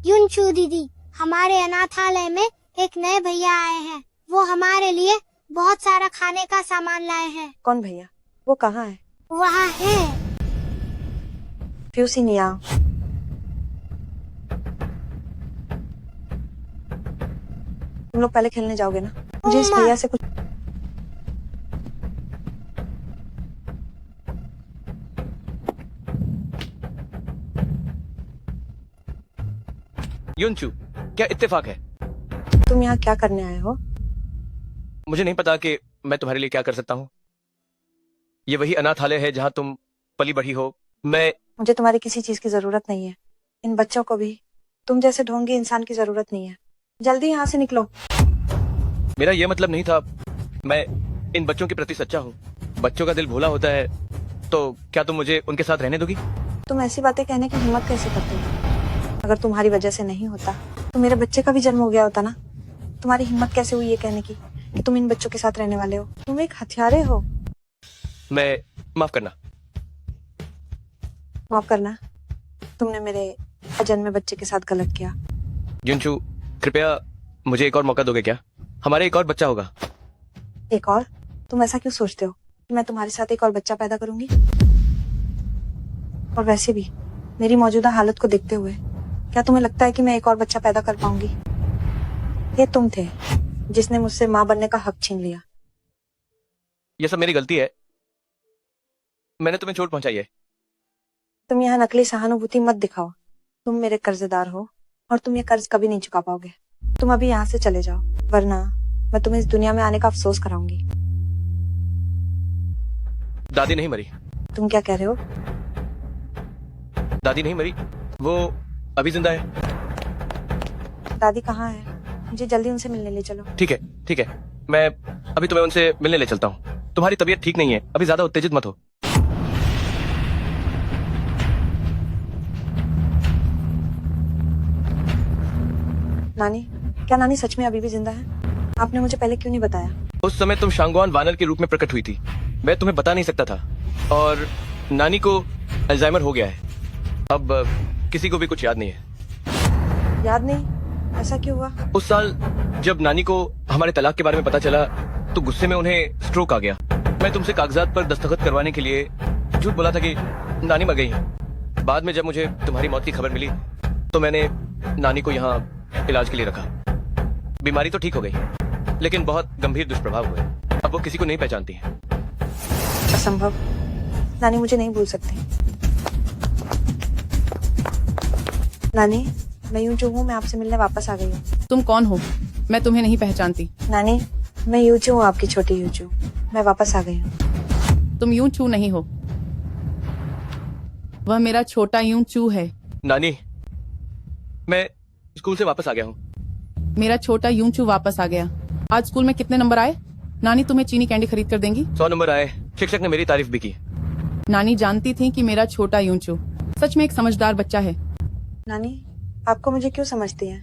युनचू दीदी, हमारे अनाथालय में एक नए भैया आए हैं। वो हमारे लिए बहुत सारा खाने का सामान लाए हैं। कौन भैया? वो कहाँ है? वहाँ है। फ्यूसिनिया, तुम लोग पहले खेलने जाओगे ना? मुझे इस भैया से कुछ युनचू, क्या इत्तेफाक है? तुम यहाँ क्या करने आए हो? मुझे नहीं पता कि मैं तुम्हारे लिए क्या कर सकता हूँ। ये वही अनाथालय है जहाँ तुम पली बढ़ी हो। मुझे तुम्हारी किसी चीज की जरूरत नहीं है। इन बच्चों को भी तुम जैसे ढोंगी इंसान की जरूरत नहीं है। जल्दी यहाँ से निकलो। मेरा ये मतलब नहीं था। मैं इन बच्चों के प्रति सच्चा हूँ। बच्चों का दिल भोला होता है, तो क्या तुम मुझे उनके साथ रहने दोगी? तुम ऐसी बातें कहने की हिम्मत कैसे करते हो? अगर तुम्हारी वजह से नहीं होता तो मेरे बच्चे का भी जन्म हो गया होता ना। तुम्हारी हिम्मत कैसे हुई ये कहने की कि तुम इन बच्चों के साथ रहने वाले हो? तुम एक हथियारे हो। मैं माफ करना। माफ करना? तुमने मेरे अजन्मे बच्चे के साथ गलत किया। युनचू, कृपया मुझे एक और मौका दोगे क्या? हमारे एक और बच्चा होगा। एक और? तुम ऐसा क्यों सोचते हो कि मैं तुम्हारे साथ एक और बच्चा पैदा करूंगी? और वैसे भी मेरी मौजूदा हालत को देखते हुए क्या तुम्हें लगता है कि मैं एक और बच्चा पैदा कर पाऊंगी? ये तुम थे जिसने मुझसे माँ बनने का हक छीन लिया। ये सब मेरी गलती है। मैंने तुम्हें चोट पहुंचाई है। तुम यहाँ नकली सहानुभूति मत दिखाओ। तुम मेरे कर्जदार हो और तुम ये कर्ज कभी नहीं चुका पाओगे। तुम अभी यहाँ से चले जाओ, वरना मैं तुम्हें इस दुनिया में आने का अफसोस कराऊंगी। दादी नहीं मरी। तुम क्या कह रहे हो? दादी नहीं मरी, वो अभी जिंदा है। दादी कहाँ है? मुझे जल्दी उनसे मिलने ले चलो। ठीक है, ठीक है, मैं अभी तुम्हें उनसे मिलने ले चलता हूँ। तुम्हारी तबीयत ठीक नहीं है, अभी ज्यादा उत्तेजित मत हो। नानी, क्या नानी सच में अभी भी जिंदा है? आपने मुझे पहले क्यों नहीं बताया? उस समय तुम शांगवान वानर के रूप में प्रकट हुई थी। मैं तुम्हें बता नहीं सकता था। और नानी को अल्जाइमर हो गया है। अब किसी को भी कुछ याद नहीं है। याद नहीं? ऐसा क्यों हुआ? उस साल जब नानी को हमारे तलाक के बारे में पता चला तो गुस्से में उन्हें स्ट्रोक आ गया। मैं तुमसे कागजात पर दस्तखत करवाने के लिए झूठ बोला था कि नानी मर गई है। बाद में जब मुझे तुम्हारी मौत की खबर मिली तो मैंने नानी को यहाँ इलाज के लिए रखा। बीमारी तो ठीक हो गई, लेकिन बहुत गंभीर दुष्प्रभाव हुए। अब वो किसी को नहीं पहचानती है। असंभव। नानी मुझे नहीं भूल सकती। नानी, मैं यूं हूँ, मैं आपसे मिलने वापस आ गई हूँ। तुम कौन हो? मैं तुम्हें नहीं पहचानती। नानी, मैं यूचू हूँ, आपकी छोटी यूचू। मैं वापस आ गई हूँ। तुम यूं चू नहीं हो, वह मेरा छोटा यूं चू है। नानी, मैं स्कूल से वापस आ गया हूँ। मेरा छोटा यूं चू वापस आ गया। आज स्कूल में कितने नंबर आए? नानी तुम्हें चीनी कैंडी खरीद कर देंगी। 100 नंबर आए। शिक्षक ने मेरी तारीफ भी की। नानी जानती थी कि मेरा छोटा यूं चू सच में एक समझदार बच्चा है। नानी, आपको मुझे क्यों समझती है?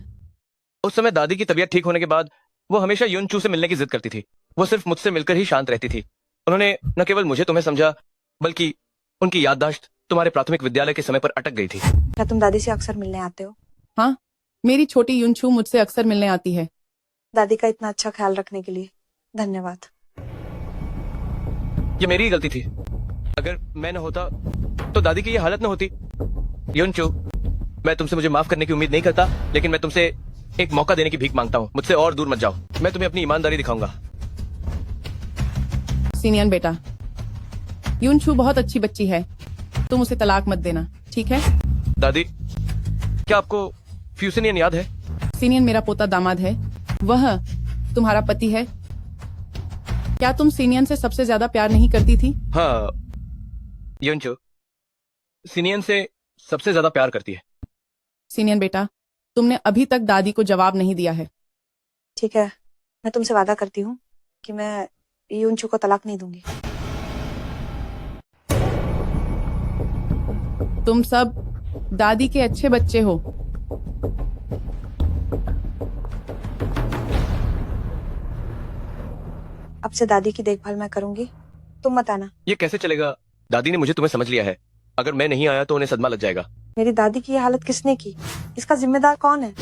उस समय दादी की तबीयत ठीक होने के बाद वो हमेशा यूनचू से मिलने की जिद करती थी। वो सिर्फ मुझसे मिलकर ही शांत रहती थी। उन्होंने न केवल मुझे तुम्हें समझा, बल्कि उनकी याददाश्त तुम्हारे प्राथमिक विद्यालय के समय पर अटक गई थी। क्या तुम दादी से अक्सर मिलने आते हो? हाँ, मेरी छोटी यूनचू मुझसे अक्सर मिलने आती है। दादी का इतना अच्छा ख्याल रखने के लिए धन्यवाद। ये मेरी ही गलती थी। अगर मैं न होता तो दादी की ये हालत न होती। यूनचू, मैं तुमसे मुझे माफ करने की उम्मीद नहीं करता, लेकिन मैं तुमसे एक मौका देने की भीख मांगता हूँ। मुझसे और दूर मत जाओ। मैं तुम्हें अपनी ईमानदारी दिखाऊंगा। सीनियन बेटा, यूनचू बहुत अच्छी बच्ची है, तुम उसे तलाक मत देना, ठीक है? दादी, क्या आपको फ्यूसिनियन याद है? सीनियन मेरा पोता दामाद है, वह तुम्हारा पति है। क्या तुम सीनियन से सबसे ज्यादा प्यार नहीं करती थी? हाँ, यूनचू सीनियन से सबसे ज्यादा प्यार करती है। सीनियन बेटा, तुमने अभी तक दादी को जवाब नहीं दिया है। ठीक है, मैं तुमसे वादा करती हूँ कि मैं यूनचू को तलाक नहीं दूंगी। तुम सब दादी के अच्छे बच्चे हो। अब से दादी की देखभाल मैं करूंगी, तुम मत आना। ये कैसे चलेगा? दादी ने मुझे तुम्हें समझ लिया है। अगर मैं नहीं आया तो उन्हें सदमा लग जाएगा। मेरी दादी की ये हालत किसने की? इसका जिम्मेदार कौन है?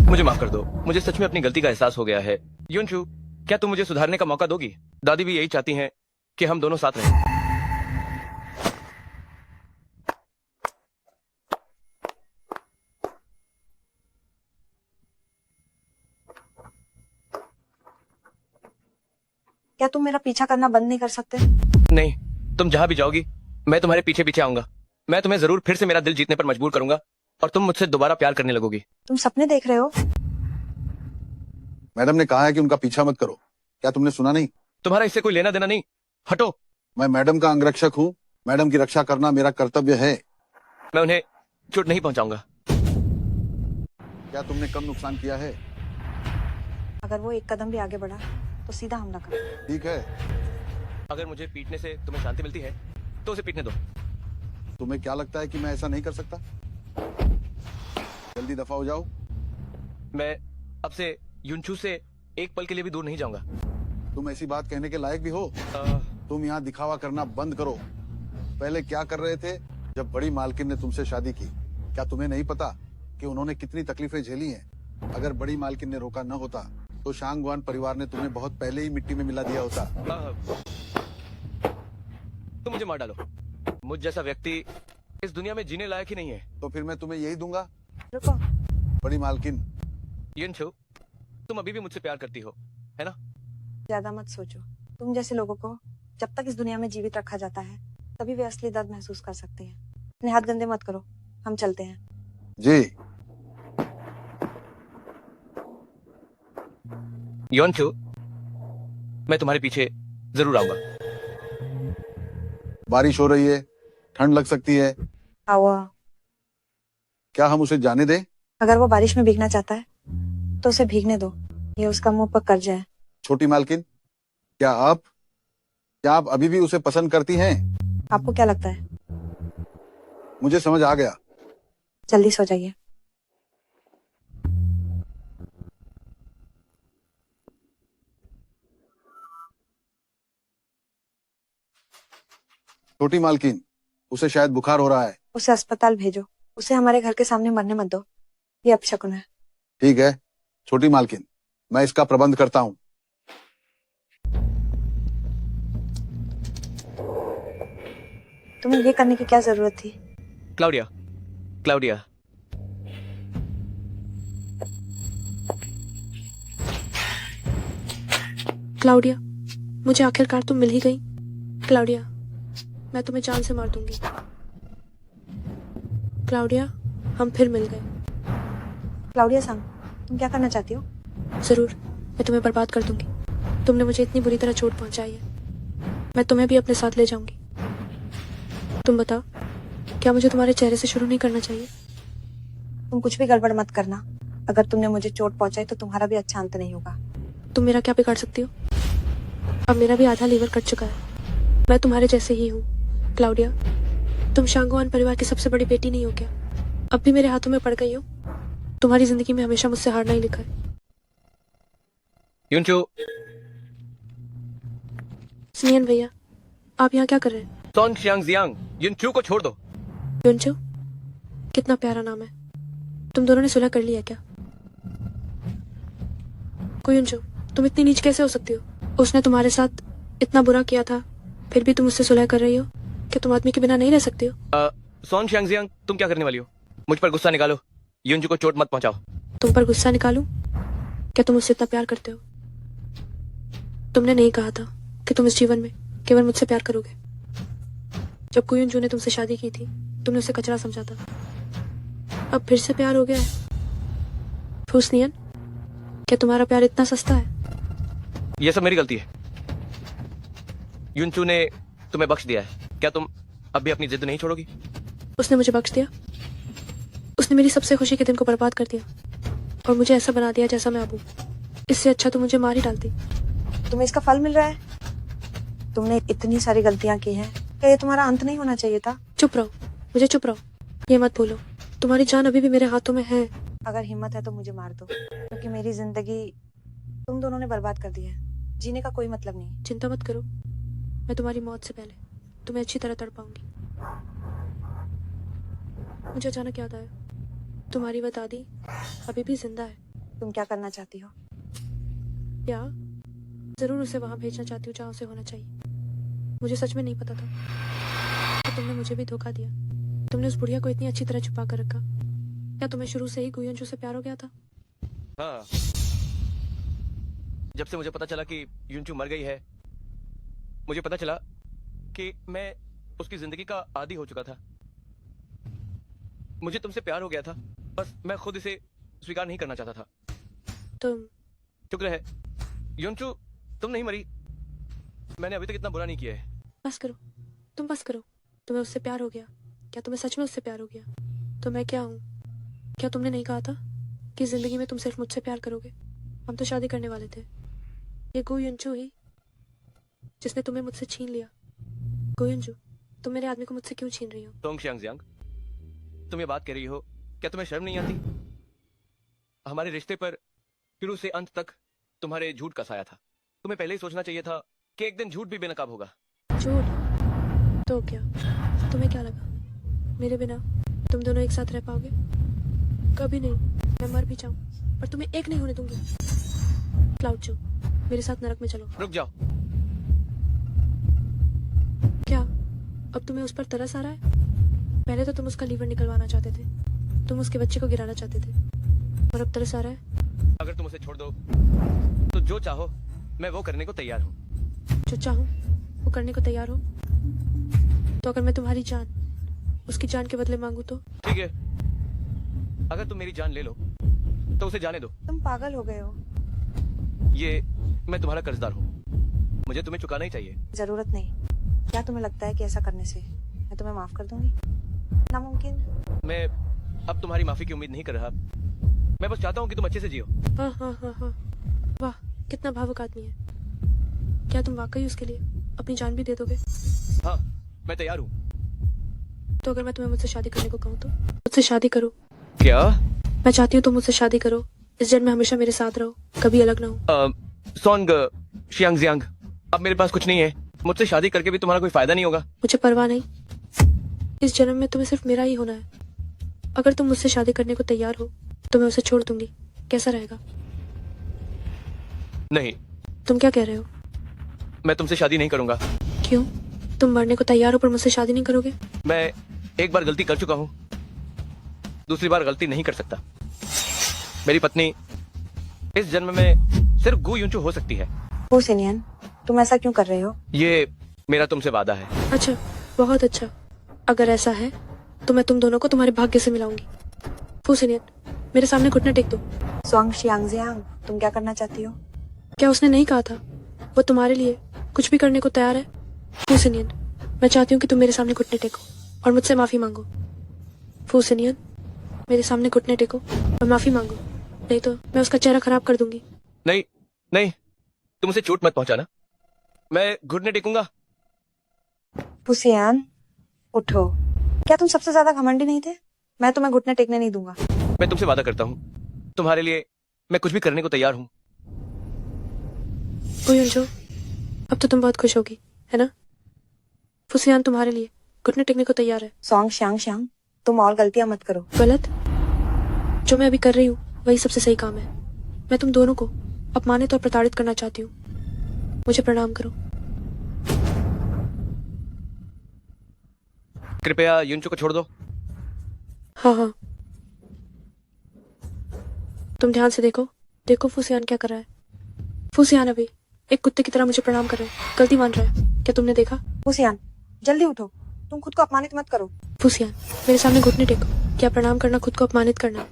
मुझे माफ कर दो। मुझे सच में अपनी गलती का एहसास हो गया है। यूनचू, क्या तुम मुझे सुधारने का मौका दोगी? दादी भी यही चाहती हैं कि हम दोनों साथ रहें। क्या तुम मेरा पीछा करना बंद नहीं कर सकते? नहीं, तुम जहां भी जाओगी मैं तुम्हारे पीछे पीछे आऊंगा। मैं तुम्हें जरूर फिर से मेरा दिल जीतने पर मजबूर करूंगा और तुम मुझसे दोबारा प्यार करने लगोगी। तुम सपने देख रहे हो? मैडम ने कहा है कि उनका पीछा मत करो। क्या तुमने सुना नहीं? तुम्हारा इससे कोई लेना देना नहीं। हटो। मैं मैडम का अंगरक्षक हूँ। मैडम की रक्षा करना मेरा कर्तव्य है। मैं उन्हें चोट नहीं पहुंचाऊंगा। क्या तुमने कम नुकसान किया है? अगर वो एक कदम भी आगे बढ़ा तो सीधा हमला कर। ठीक है। अगर मुझे पीटने से तुम्हें शांति मिलती है तो उसे पीटने दो। तुम्हें क्या लगता है कि मैं ऐसा नहीं कर सकता? जल्दी दफा हो जाओ। मैं अब से यूनचू से एक पल के लिए भी दूर नहीं जाऊंगा। तुम ऐसी बात कहने के लायक भी हो? तुम यहाँ दिखावा करना बंद करो। पहले क्या कर रहे थे जब बड़ी मालकिन ने तुमसे शादी की? क्या तुम्हें नहीं पता कि उन्होंने कितनी तकलीफें झेली हैं? अगर बड़ी मालकिन ने रोका न होता तो शांगवान परिवार ने तुम्हें बहुत पहले ही मिट्टी में मिला दिया होता। तुम मुझे मार डालो। मुझ जैसा व्यक्ति इस दुनिया में जीने लायक ही नहीं है। तो फिर मैं तुम्हें यही दूंगा। रुको। बड़ी मालकिन। यूनचू, तुम अभी भी मुझसे प्यार करती हो, है ना? ज्यादा मत सोचो। तुम जैसे लोगों को जब तक इस दुनिया में जीवित रखा जाता है तभी वे असली दर्द महसूस कर सकते हैं। अपने हाथ गंदे मत करो, हम चलते हैं। जी। यूनचू, मैं तुम्हारे पीछे जरूर आऊंगा। बारिश हो रही है, ठंड लग सकती है। आओ। क्या हम उसे जाने दें? अगर वो बारिश में भीगना चाहता है तो उसे भीगने दो। ये उसका मुंह पर कर्जा है। छोटी मालकिन, क्या आप अभी भी उसे पसंद करती हैं? आपको क्या लगता है? मुझे समझ आ गया। जल्दी सो जाइए। छोटी मालकिन, उसे शायद बुखार हो रहा है। उसे अस्पताल भेजो। उसे हमारे घर के सामने मरने मत दो। ये अपशकुन है। ठीक है छोटी मालकिन, मैं इसका प्रबंध करता हूँ। तुम्हें ये करने की क्या जरूरत थी? क्लाउडिया, क्लाउडिया, क्लाउडिया, मुझे आखिरकार तुम मिल ही गई। क्लाउडिया, मैं तुम्हें जान से मार दूंगी। क्लाउडिया, हम फिर मिल गए। क्लाउडिया सांग, तुम क्या करना चाहती हो? जरूर, मैं तुम्हें बर्बाद कर दूंगी। तुमने मुझे इतनी बुरी तरह चोट पहुंचाई है, मैं तुम्हें भी अपने साथ ले जाऊंगी। तुम बताओ, क्या मुझे तुम्हारे चेहरे से शुरू नहीं करना चाहिए? तुम कुछ भी गड़बड़ मत करना। अगर तुमने मुझे चोट पहुंचाई तो तुम्हारा भी अच्छा अंत नहीं होगा। तुम मेरा क्या बिगाड़ सकती हो? अब मेरा भी आधा लीवर कट चुका है। मैं तुम्हारे जैसे ही हूँ। क्लाउडिया, तुम शांगवान परिवार की सबसे बड़ी बेटी नहीं हो क्या? अब भी मेरे हाथों में पड़ गई हो। तुम्हारी जिंदगी में हमेशा मुझसे हारना ही लिखा है। युनचू, स्नियन भैया, आप यहाँ क्या कर रहे हैं? सोन शियांगजियांग, युनचू को छोड़ दो। युनचू, कितना प्यारा नाम है। तुम दोनों ने सुलह कर लिया क्या? युनचू, तुम इतनी नीच कैसे हो सकती हो? उसने तुम्हारे साथ इतना बुरा किया था, फिर भी तुम उससे सुलह कर रही हो? क्या तुम आदमी के बिना नहीं रह सकती हो? सोन शियांगजियांग, तुम क्या करने वाली हो? मुझ पर गुस्सा निकालो, युनचू को चोट मत पहुंचाओ। तुम पर गुस्सा निकालूं? क्या तुम मुझसे इतना प्यार करते हो? तुमने नहीं कहा था कि तुम इस जीवन में केवल मुझसे प्यार करोगे। जब युनचू ने तुमसे शादी की थी, तुमने उसे कचरा समझा था। अब फिर से प्यार हो गया है। फूसनियन, क्या तुम्हारा प्यार इतना सस्ता है? ये सब मेरी गलती है। युनचू ने तुम्हें बख्श दिया है, क्या तुम अब भी अपनी जिद नहीं छोड़ोगी? उसने मुझे बख्श दिया? उसने मेरी सबसे खुशी के दिन को बर्बाद कर दिया और मुझे ऐसा बना दिया जैसा मैं अब हूं। इससे अच्छा तो मुझे मार ही डालती। तुम्हें इसका फल मिल रहा है। तुमने इतनी सारी गलतियां की हैं, क्या ये तुम्हारा अंत नहीं होना चाहिए था? चुप रहो, मुझे चुप रहो। ये मत बोलो, तुम्हारी जान अभी भी मेरे हाथों में है। अगर हिम्मत है तो मुझे मार दो, क्योंकि मेरी जिंदगी तुम दोनों ने बर्बाद कर दी है। जीने का कोई मतलब नहीं। चिंता मत करो, मैं तुम्हारी मौत से पहले तुम्हें अच्छी तरह तड़पाऊंगी। मुझे अचानक याद आया, तुम्हारी वो दादी अभी भी जिंदा है। तुम क्या करना चाहती हो? क्या जरूर उसे वहां भेजना चाहती हूँ जहाँ उसे होना चाहिए। मुझे सच में नहीं पता था कि तुमने मुझे भी धोखा दिया। तुमने उस बुढ़िया को इतनी अच्छी तरह छुपा कर रखा। क्या तुम्हें शुरू से ही युनचू से प्यार हो गया था? हाँ, जब से मुझे पता चला कि युनचू मर गई है, मुझे पता चला कि मैं उसकी जिंदगी का आदी हो चुका था। मुझे तुमसे प्यार हो गया था, बस मैं खुद इसे स्वीकार नहीं करना चाहता था। तुम शुक्र है युनचू, तुम नहीं मरी। मैंने अभी तक इतना बुरा नहीं किया है। बस करो, तुम बस करो। तुम्हें उससे प्यार हो गया? क्या तुम्हें सच में उससे प्यार हो गया? तो मैं क्या हूँ? क्या तुमने नहीं कहा था कि जिंदगी में तुम सिर्फ मुझसे प्यार करोगे? हम तो शादी करने वाले थे। ये युनचू ही जिसने तुम्हें मुझसे छीन लिया। युनचू, तुम मेरे आदमी को मुझसे क्यों छीन रही हो? सोंग शियांगजियांग, तुम ये बात कह रही हो, क्या तुम्हें शर्म नहीं आती? हमारे रिश्ते पर शुरू से अंत तक तुम्हारे झूठ का साया था। तुम्हें पहले ही सोचना चाहिए था कि एक दिन झूठ भी बेनकाब होगा। झूठ? तो क्या तुम्हें क्या लगा मेरे बिना तुम दोनों एक साथ रह पाओगे? कभी नहीं। मैं मर भी जाऊं पर तुम्हें एक नहीं होने दूंगी। क्लाउड, मेरे साथ नरक में चलो। रुक जाओ। क्या अब तुम्हें उस पर तरस आ रहा है? पहले तो तुम उसका लीवर निकलवाना चाहते थे, तुम उसके बच्चे को गिराना चाहते थे, और अब तरस आ रहा है? अगर तुम उसे छोड़ दो तो जो चाहो मैं वो करने को तैयार हूँ। जो चाहूं वो करने को तैयार हो? तो अगर मैं तुम्हारी जान उसकी जान के बदले मांगू तो? ठीक है, अगर तुम मेरी जान ले लो तो उसे जाने दो। तुम पागल हो गए हो। ये मैं तुम्हारा कर्जदार हूँ, मुझे तुम्हें चुकाना ही चाहिए। जरूरत नहीं। क्या तुम्हें लगता है कि ऐसा करने से मैं तुम्हें माफ कर दूंगी? नामुमकिन। मैं अब तुम्हारी माफी की उम्मीद नहीं कर रहा। मैं बस चाहता हूँ कि तुम अच्छे से जियो। हाँ हाँ हाँ हाँ, वाह कितना भावुक आदमी है। क्या तुम वाकई उसके लिए अपनी जान भी दे दोगे? हाँ, मैं तैयार हूँ। तो अगर मैं तुम्हें मुझसे शादी करने को कहूँ तो? मुझसे शादी करो। क्या? मैं चाहती हूँ तुम मुझसे शादी करो, इस जन्म में हमेशा मेरे साथ रहो, कभी अलग ना हो। सोंग शियांगजियांग, अब मेरे पास कुछ नहीं है। मुझसे शादी करके भी तुम्हारा कोई फायदा नहीं होगा। मुझे परवाह नहीं, इस जन्म में तुम्हें सिर्फ मेरा ही होना है। अगर तुम मुझसे शादी करने को तैयार हो तो मैं उसे छोड़ दूंगी। कैसा रहेगा? नहीं। तुम क्या कह रहे हो? मैं तुमसे शादी नहीं करूंगा। क्यों? तुम मरने को तैयार हो पर मुझसे शादी नहीं करोगे? मैं एक बार गलती कर चुका हूँ, दूसरी बार गलती नहीं कर सकता। मेरी पत्नी इस जन्म में सिर्फ गु युनचू हो सकती है। सिनियन, तुम ऐसा क्यों कर रहे हो? ये मेरा तुमसे वादा है। अच्छा, बहुत अच्छा। अगर ऐसा है तो मैं तुम दोनों को तुम्हारे भाग्य से मिलाऊंगी। फू सिनियन, मेरे सामने घुटने टेक दो। स्वांग शियांगजियांग, तुम क्या करना चाहती हो? क्या उसने नहीं कहा था वो तुम्हारे लिए कुछ भी करने को तैयार है? फू सिनियन, मैं चाहती हूँ कि तुम मेरे सामने घुटने टेको और मुझसे माफी मांगो। फू सिनियन, मेरे सामने घुटने टेको और माफी मांगो, नहीं तो मैं उसका चेहरा खराब कर दूंगी। नहीं नहीं, तुम उसे चोट मत पहुंचाना। मैं घुटने टेकूंगा। फुसियान, उठो। क्या तुम सबसे ज्यादा घमंडी नहीं थे? मैं तुम्हें घुटने टेकने नहीं दूंगा। मैं तुमसे वादा करता हूँ, तुम्हारे लिए मैं कुछ भी करने को तैयार हूँ। गुयुनचो, अब तो तुम बहुत खुश होगी, है ना? फुसियान तुम्हारे लिए घुटने टेकने को तैयार है। स्वांग श्यांग श्यांग, तुम और गलतियां मत करो। गलत? जो मैं अभी कर रही हूँ वही सबसे सही काम है। मैं तुम दोनों को अपमानित और प्रताड़ित करना चाहती हूँ। मुझे प्रणाम करो। कृपया युनचो को छोड़ दो। हाँ हाँ, तुम ध्यान से देखो। देखो फुसियान क्या कर रहा है। फुसियान अभी एक कुत्ते की तरह मुझे प्रणाम कर रहा है, गलती मान रहा है। क्या तुमने देखा? फुसियान, जल्दी उठो। तुम खुद को अपमानित मत करो। फुसियान, मेरे सामने घुटने टेको। क्या प्रणाम करना खुद को अपमानित करना है?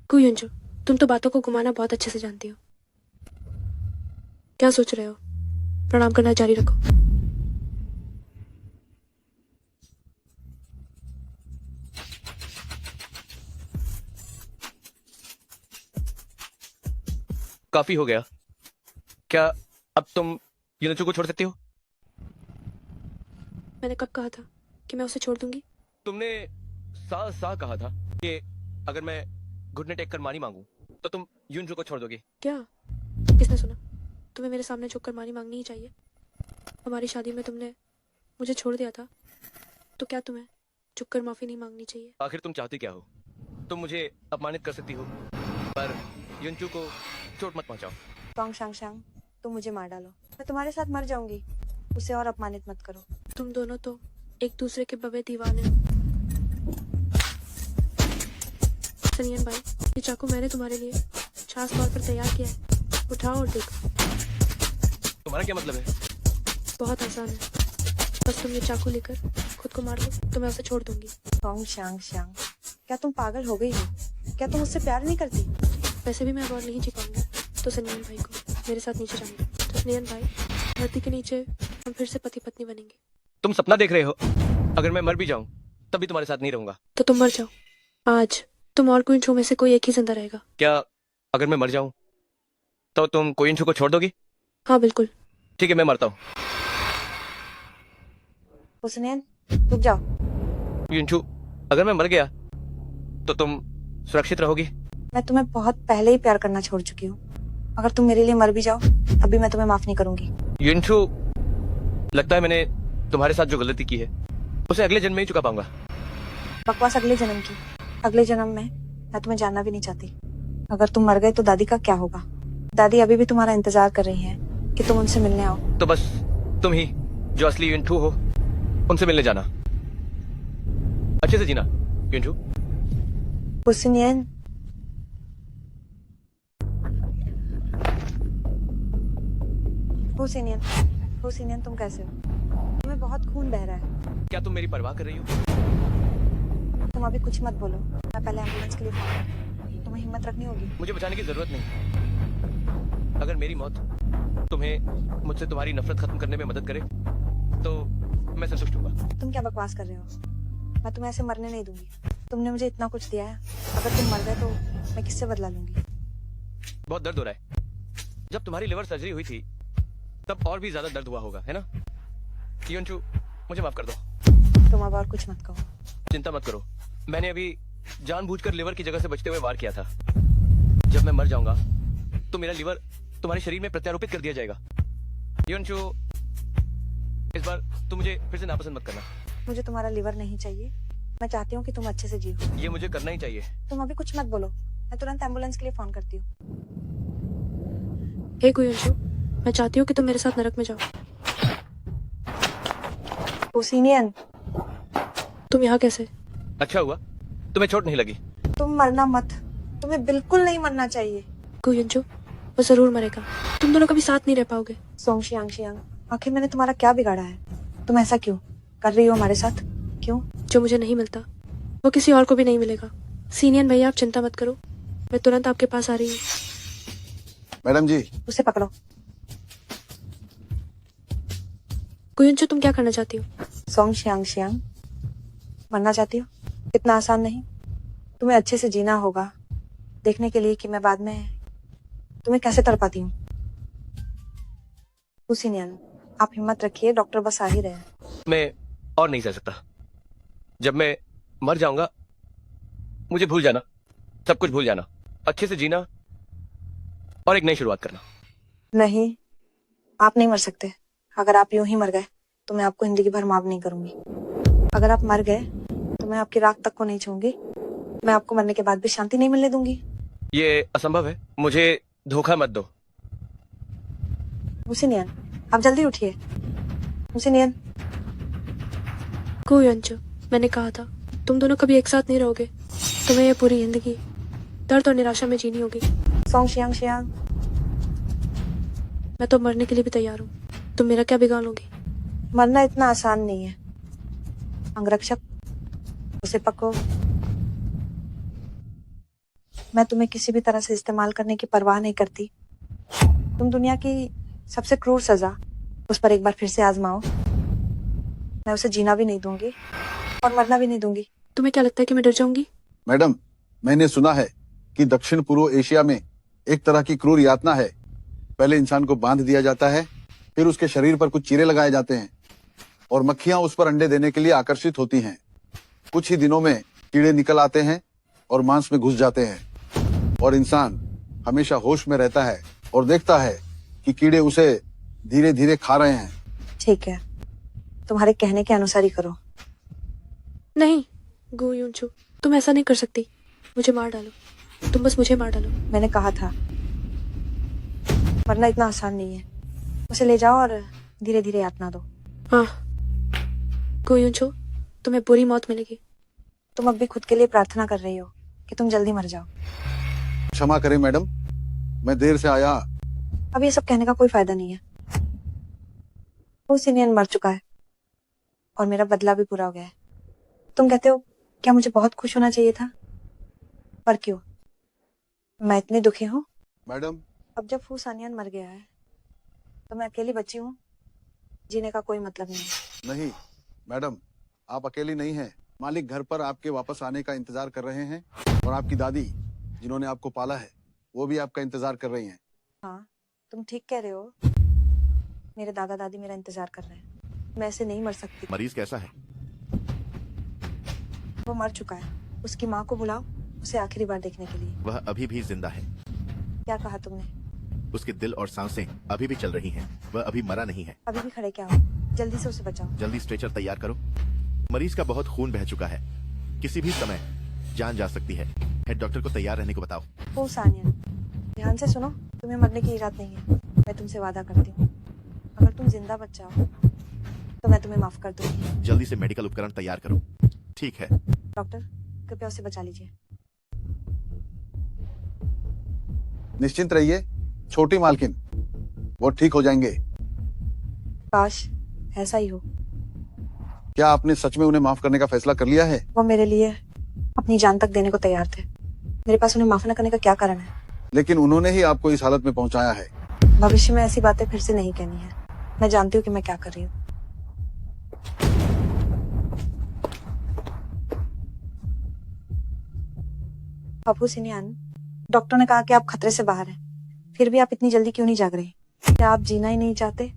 गुयुनचो, तुम तो बातों को घुमाना बहुत अच्छे से जानती हो। क्या सोच रहे हो? प्रणाम करना जारी रखो। काफी हो गया। क्या अब तुम युनचो को छोड़ सकती हो? मैंने कब कहा था कि मैं उसे छोड़ दूंगी? तुमने सा कहा था कि अगर मैं घुटने टेक कर मानी मांगू तो तुम युनचो को छोड़ दोगे। क्या? किसने सुना? तुम्हें मेरे सामने झुककर मानी मांगनी ही चाहिए। हमारी शादी में तुमने मुझे छोड़ दिया था, तो क्या तुम्हें झुककर माफी नहीं मांगनी चाहिए? आखिर तुम चाहती क्या हो? तुम मुझे अपमानित कर सकती हो, पर युनचो को चोट मत पहुंचाओ। स्वांग श्यांग श्यांग, तुम मुझे मार डालो, मैं तुम्हारे साथ मर जाऊंगी। उसे और अपमानित मत करो। तुम दोनों तो एक दूसरे के बबे दीवाने हो। सनियन भाई, ये चाकू मैंने तुम्हारे लिए खास तौर पर तैयार किया है। उठाओ और देखो। तुम्हारा क्या मतलब है? बहुत आसान है, बस तुम ये चाकू लेकर खुद को मार लो तो मैं उसे छोड़ दूंगी। स्वांग श्यांग श्यांग, क्या तुम पागल हो गई हो? क्या तुम मुझसे प्यार नहीं करती? वैसे भी मैं अब और नहीं जी पाऊंगी, तो सनियन भाई को मेरे साथ नीचे जाऊंगी। तो सनियन भाई, धरती के नीचे हम फिर से पति पत्नी बनेंगे। तुम सपना देख रहे हो? अगर मैं मर भी जाऊं तब भी तुम्हारे साथ नहीं रहूंगा। तो तुम मर जाओ आज। तुम और गुयुनचो में से कोई एक ही जिंदा रहेगा। क्या अगर मैं मर जाऊं तो तुम कोयुनचो को छोड़ दोगी? हाँ बिल्कुल। ठीक है, मैं मरता हूँ। फुसियान, रुक जाओ। युनचो, अगर मैं मर गया तो तुम सुरक्षित रहोगी? मैं तुम्हें बहुत पहले ही प्यार करना छोड़ चुकी हूँ। अगर तुम मेरे लिए मर भी जाओ अभी मैं तुम्हें माफ नहीं करूंगी। युनचो, लगता है मैंने तुम्हारे साथ जो गलती की है उसे अगले जन्म में ही चुका पाऊंगा। बकवास अगले जन्म की। अगले जन्म में मैं तुम्हें जानना भी नहीं चाहती। अगर तुम मर गए तो दादी का क्या होगा? दादी अभी भी तुम्हारा इंतजार कर रही है कि तुम उनसे मिलने आओ। तो बस तुम ही जो असली युनचो हो, उनसे मिलने जाना। अच्छे से जीना युनचो। फुसियान, फुसियान, तुम कैसे हो? तुम्हें बहुत खून बह रहा है। क्या तुम मेरी परवाह कर रही हो? तुम अभी कुछ मत बोलो, मैं पहले एम्बुलेंस के लिए फोन करती हूँ। तुम्हें हिम्मत रखनी होगी। मुझे बचाने की जरूरत नहीं। अगर मेरी मौत तुम्हें मुझसे तुम्हारी नफरत खत्म करने में मदद करे तो मैं संतुष्ट हूँगा। तुम क्या बकवास कर रहे हो? मैं तुम्हें ऐसे मरने नहीं दूंगी। तुमने मुझे इतना कुछ दिया है, अगर तुम मर गए तो मैं किससे बदला लूंगी? बहुत दर्द हो रहा है। जब तुम्हारी लिवर सर्जरी हुई थी तब और भी ज्यादा दर्द हुआ होगा, है ना? युनचो, मुझे माफ कर दो। तुम अब और कुछ मत कहो। चिंता मत करो, मैंने अभी जानबूझकर लिवर की जगह से बचते हुए वार किया था। जब मैं मर जाऊंगा तो मेरा लिवर तुम्हारे शरीर में प्रत्यारोपित कर दिया जाएगा। युनचो, इस बार तुम मुझे फिर से नापसंद मत करना। मुझे तुम्हारा लिवर नहीं चाहिए। मैं चाहती हूँ कि तुम अच्छे से जियो। ये मुझे करना ही चाहिए। तुम अभी कुछ मत बोलो, मैं तुरंत एम्बुलेंस के लिए फोन करती हूँ। हे गुयुनचो, मैं चाहती हूँ कि तुम मेरे साथ नरक में जाओ। फुसियान, तुम यहाँ कैसे? अच्छा हुआ तुम्हें चोट नहीं लगी। तुम मरना मत। तुम्हें बिल्कुल नहीं मरना चाहिए। गुयुनचो, वो जरूर मरेगा। तुम दोनों कभी साथ नहीं रह पाओगे। स्वांग श्यांग श्यांग, आखिर मैंने तुम्हारा क्या बिगाड़ा है? तुम ऐसा क्यों? कर रही हो हमारे साथ? क्यों? जो मुझे नहीं मिलता वो किसी और को भी नहीं मिलेगा। सीनियन भैया, आप चिंता मत करो, मैं तुरंत आपके पास आ रही हूँ। मैडम जी, उसे पकड़ो। गुयुनचू, तुम क्या करना चाहती हो? सोंग शियांग शियांग, मरना चाहती हो? इतना आसान नहीं। तुम्हें अच्छे से जीना होगा, देखने के लिए कि मैं बाद में तुम्हें कैसे तड़पाती हूँ। हुसैनियन, आप हिम्मत रखिए, डॉक्टर बस आ ही रहे हैं। मैं और नहीं सह सकता। जब मैं मर जाऊंगा मुझे भूल जाना, सब कुछ भूल जाना, अच्छे से जीना और एक नई शुरुआत करना। नहीं, आप नहीं मर सकते। अगर आप यूं ही मर गए तो मैं आपको जिंदगी भर माफ नहीं करूंगी। अगर आप मर गए तो मैं आपकी राख तक को नहीं छूंगी। मैं आपको मरने के बाद भी शांति नहीं मिलने दूंगी। ये असंभव है, मुझे धोखा मत दो। हुसैनियन, आप जल्दी उठिए। हुसैनियन, गुयुनचू, मैंने कहा था तुम दोनों कभी एक साथ नहीं रहोगे। तुम्हें ये पूरी जिंदगी दर्द और निराशा में जीनी होगी। सोंग शियांग शियांग, मैं तो मरने के लिए भी तैयार हूँ, तुम मेरा क्या बिगाड़ लोगी? मरना इतना आसान नहीं है। अंगरक्षक, उसे पकड़ो। मैं तुम्हें किसी भी तरह से इस्तेमाल करने की परवाह नहीं करती। तुम दुनिया की सबसे क्रूर सजा उस पर एक बार फिर से आजमाओ। मैं उसे जीना भी नहीं दूंगी और मरना भी नहीं दूंगी। तुम्हें क्या लगता है कि मैं डर जाऊंगी? मैडम, मैंने सुना है कि दक्षिण पूर्व एशिया में एक तरह की क्रूर यातना है। पहले इंसान को बांध दिया जाता है, फिर उसके शरीर पर कुछ चीरे लगाए जाते हैं और मक्खियां उस पर अंडे देने के लिए आकर्षित होती हैं। कुछ ही दिनों में कीड़े निकल आते हैं और मांस में घुस जाते हैं और इंसान हमेशा होश में रहता है और देखता है कि कीड़े उसे धीरे धीरे खा रहे हैं। ठीक है, तुम्हारे कहने के अनुसार ही करो। नहीं गुयुनचू, तुम ऐसा नहीं कर सकती। मुझे मार डालो, तुम बस मुझे मार डालो। मैंने कहा था मरना इतना आसान नहीं है। उसे ले जाओ और धीरे धीरे यातना दो। हाँ गुयुनचू, तुम्हें बुरी मौत मिलेगी। तुम अब भी खुद के लिए प्रार्थना कर रही हो कि तुम जल्दी मर जाओ। क्षमा करें मैडम, मैं देर से आया। अब ये सब कहने का कोई फायदा नहीं है। वो सीनियन मर चुका है और मेरा बदला भी पूरा हो गया है। तुम कहते हो क्या मुझे बहुत खुश होना चाहिए था, पर क्यों? मैं इतनी दुखी हूँ। मैडम, अब जब फू सानियन मर गया है तो मैं अकेली बची हूँ। जीने का कोई मतलब नहीं। नहीं मैडम, आप अकेली नहीं हैं। मालिक घर पर आपके वापस आने का इंतजार कर रहे हैं और आपकी दादी जिन्होंने आपको पाला है वो भी आपका इंतजार कर रही हैं। हाँ, तुम ठीक कह रहे हो। मेरे दादा दादी मेरा इंतजार कर रहे हैं। मैं ऐसे नहीं मर सकती। मरीज कैसा है? वो मर चुका है। उसकी माँ को बुलाओ, उसे आखिरी बार देखने के लिए। वह अभी भी जिंदा है। क्या कहा तुमने? उसके दिल और सांसें अभी भी चल रही हैं। वह अभी मरा नहीं है। अभी भी खड़े क्या हो? जल्दी से उसे बचाओ। जल्दी स्ट्रेचर तैयार करो। मरीज का बहुत खून बह चुका है, किसी भी समय जान जा सकती है। हेड डॉक्टर को तैयार रहने को बताओ। ओ सानियन, ध्यान से सुनो। तुम्हें मरने की इरादा नहीं है। मैं तुमसे वादा करती हूँ, अगर तुम जिंदा बच जाओ तो मैं तुम्हें माफ कर दूंगी। जल्दी से मेडिकल उपकरण तैयार करो। ठीक है डॉक्टर, कृपया उसे बचा लीजिए। निश्चिंत रहिए छोटी मालकिन, वो ठीक हो जाएंगे। काश ऐसा ही हो। क्या आपने सच में उन्हें माफ करने का फैसला कर लिया है? वो मेरे लिए अपनी जान तक देने को तैयार थे। मेरे पास उन्हें माफ न करने का क्या कारण है? लेकिन उन्होंने ही आपको इस हालत में पहुंचाया है। भविष्य में ऐसी बातें फिर से नहीं कहनी है। मैं जानती हूँ कि मैं क्या कर रही हूँ। पप्पू सिनियान, डॉक्टर ने कहा कि आप खतरे से बाहर हैं। फिर भी आप इतनी जल्दी क्यों नहीं जाग रही? क्या आप जीना ही नहीं चाहते?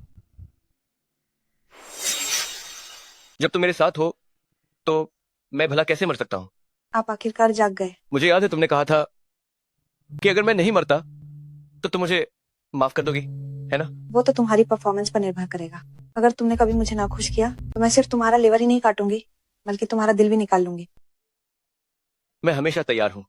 जब तुम मेरे साथ हो तो मैं भला कैसे मर सकता हूँ? आप आखिरकार जाग गए। मुझे याद है तुमने कहा था कि अगर मैं नहीं मरता तो तुम मुझे माफ कर दोगी, है ना? वो तो तुम्हारी परफॉर्मेंस पर निर्भर करेगा। अगर तुमने कभी मुझे ना खुश किया तो मैं सिर्फ तुम्हारा लिवर ही नहीं काटूंगी बल्कि तुम्हारा दिल भी निकाल लूंगी। मैं हमेशा तैयार हूँ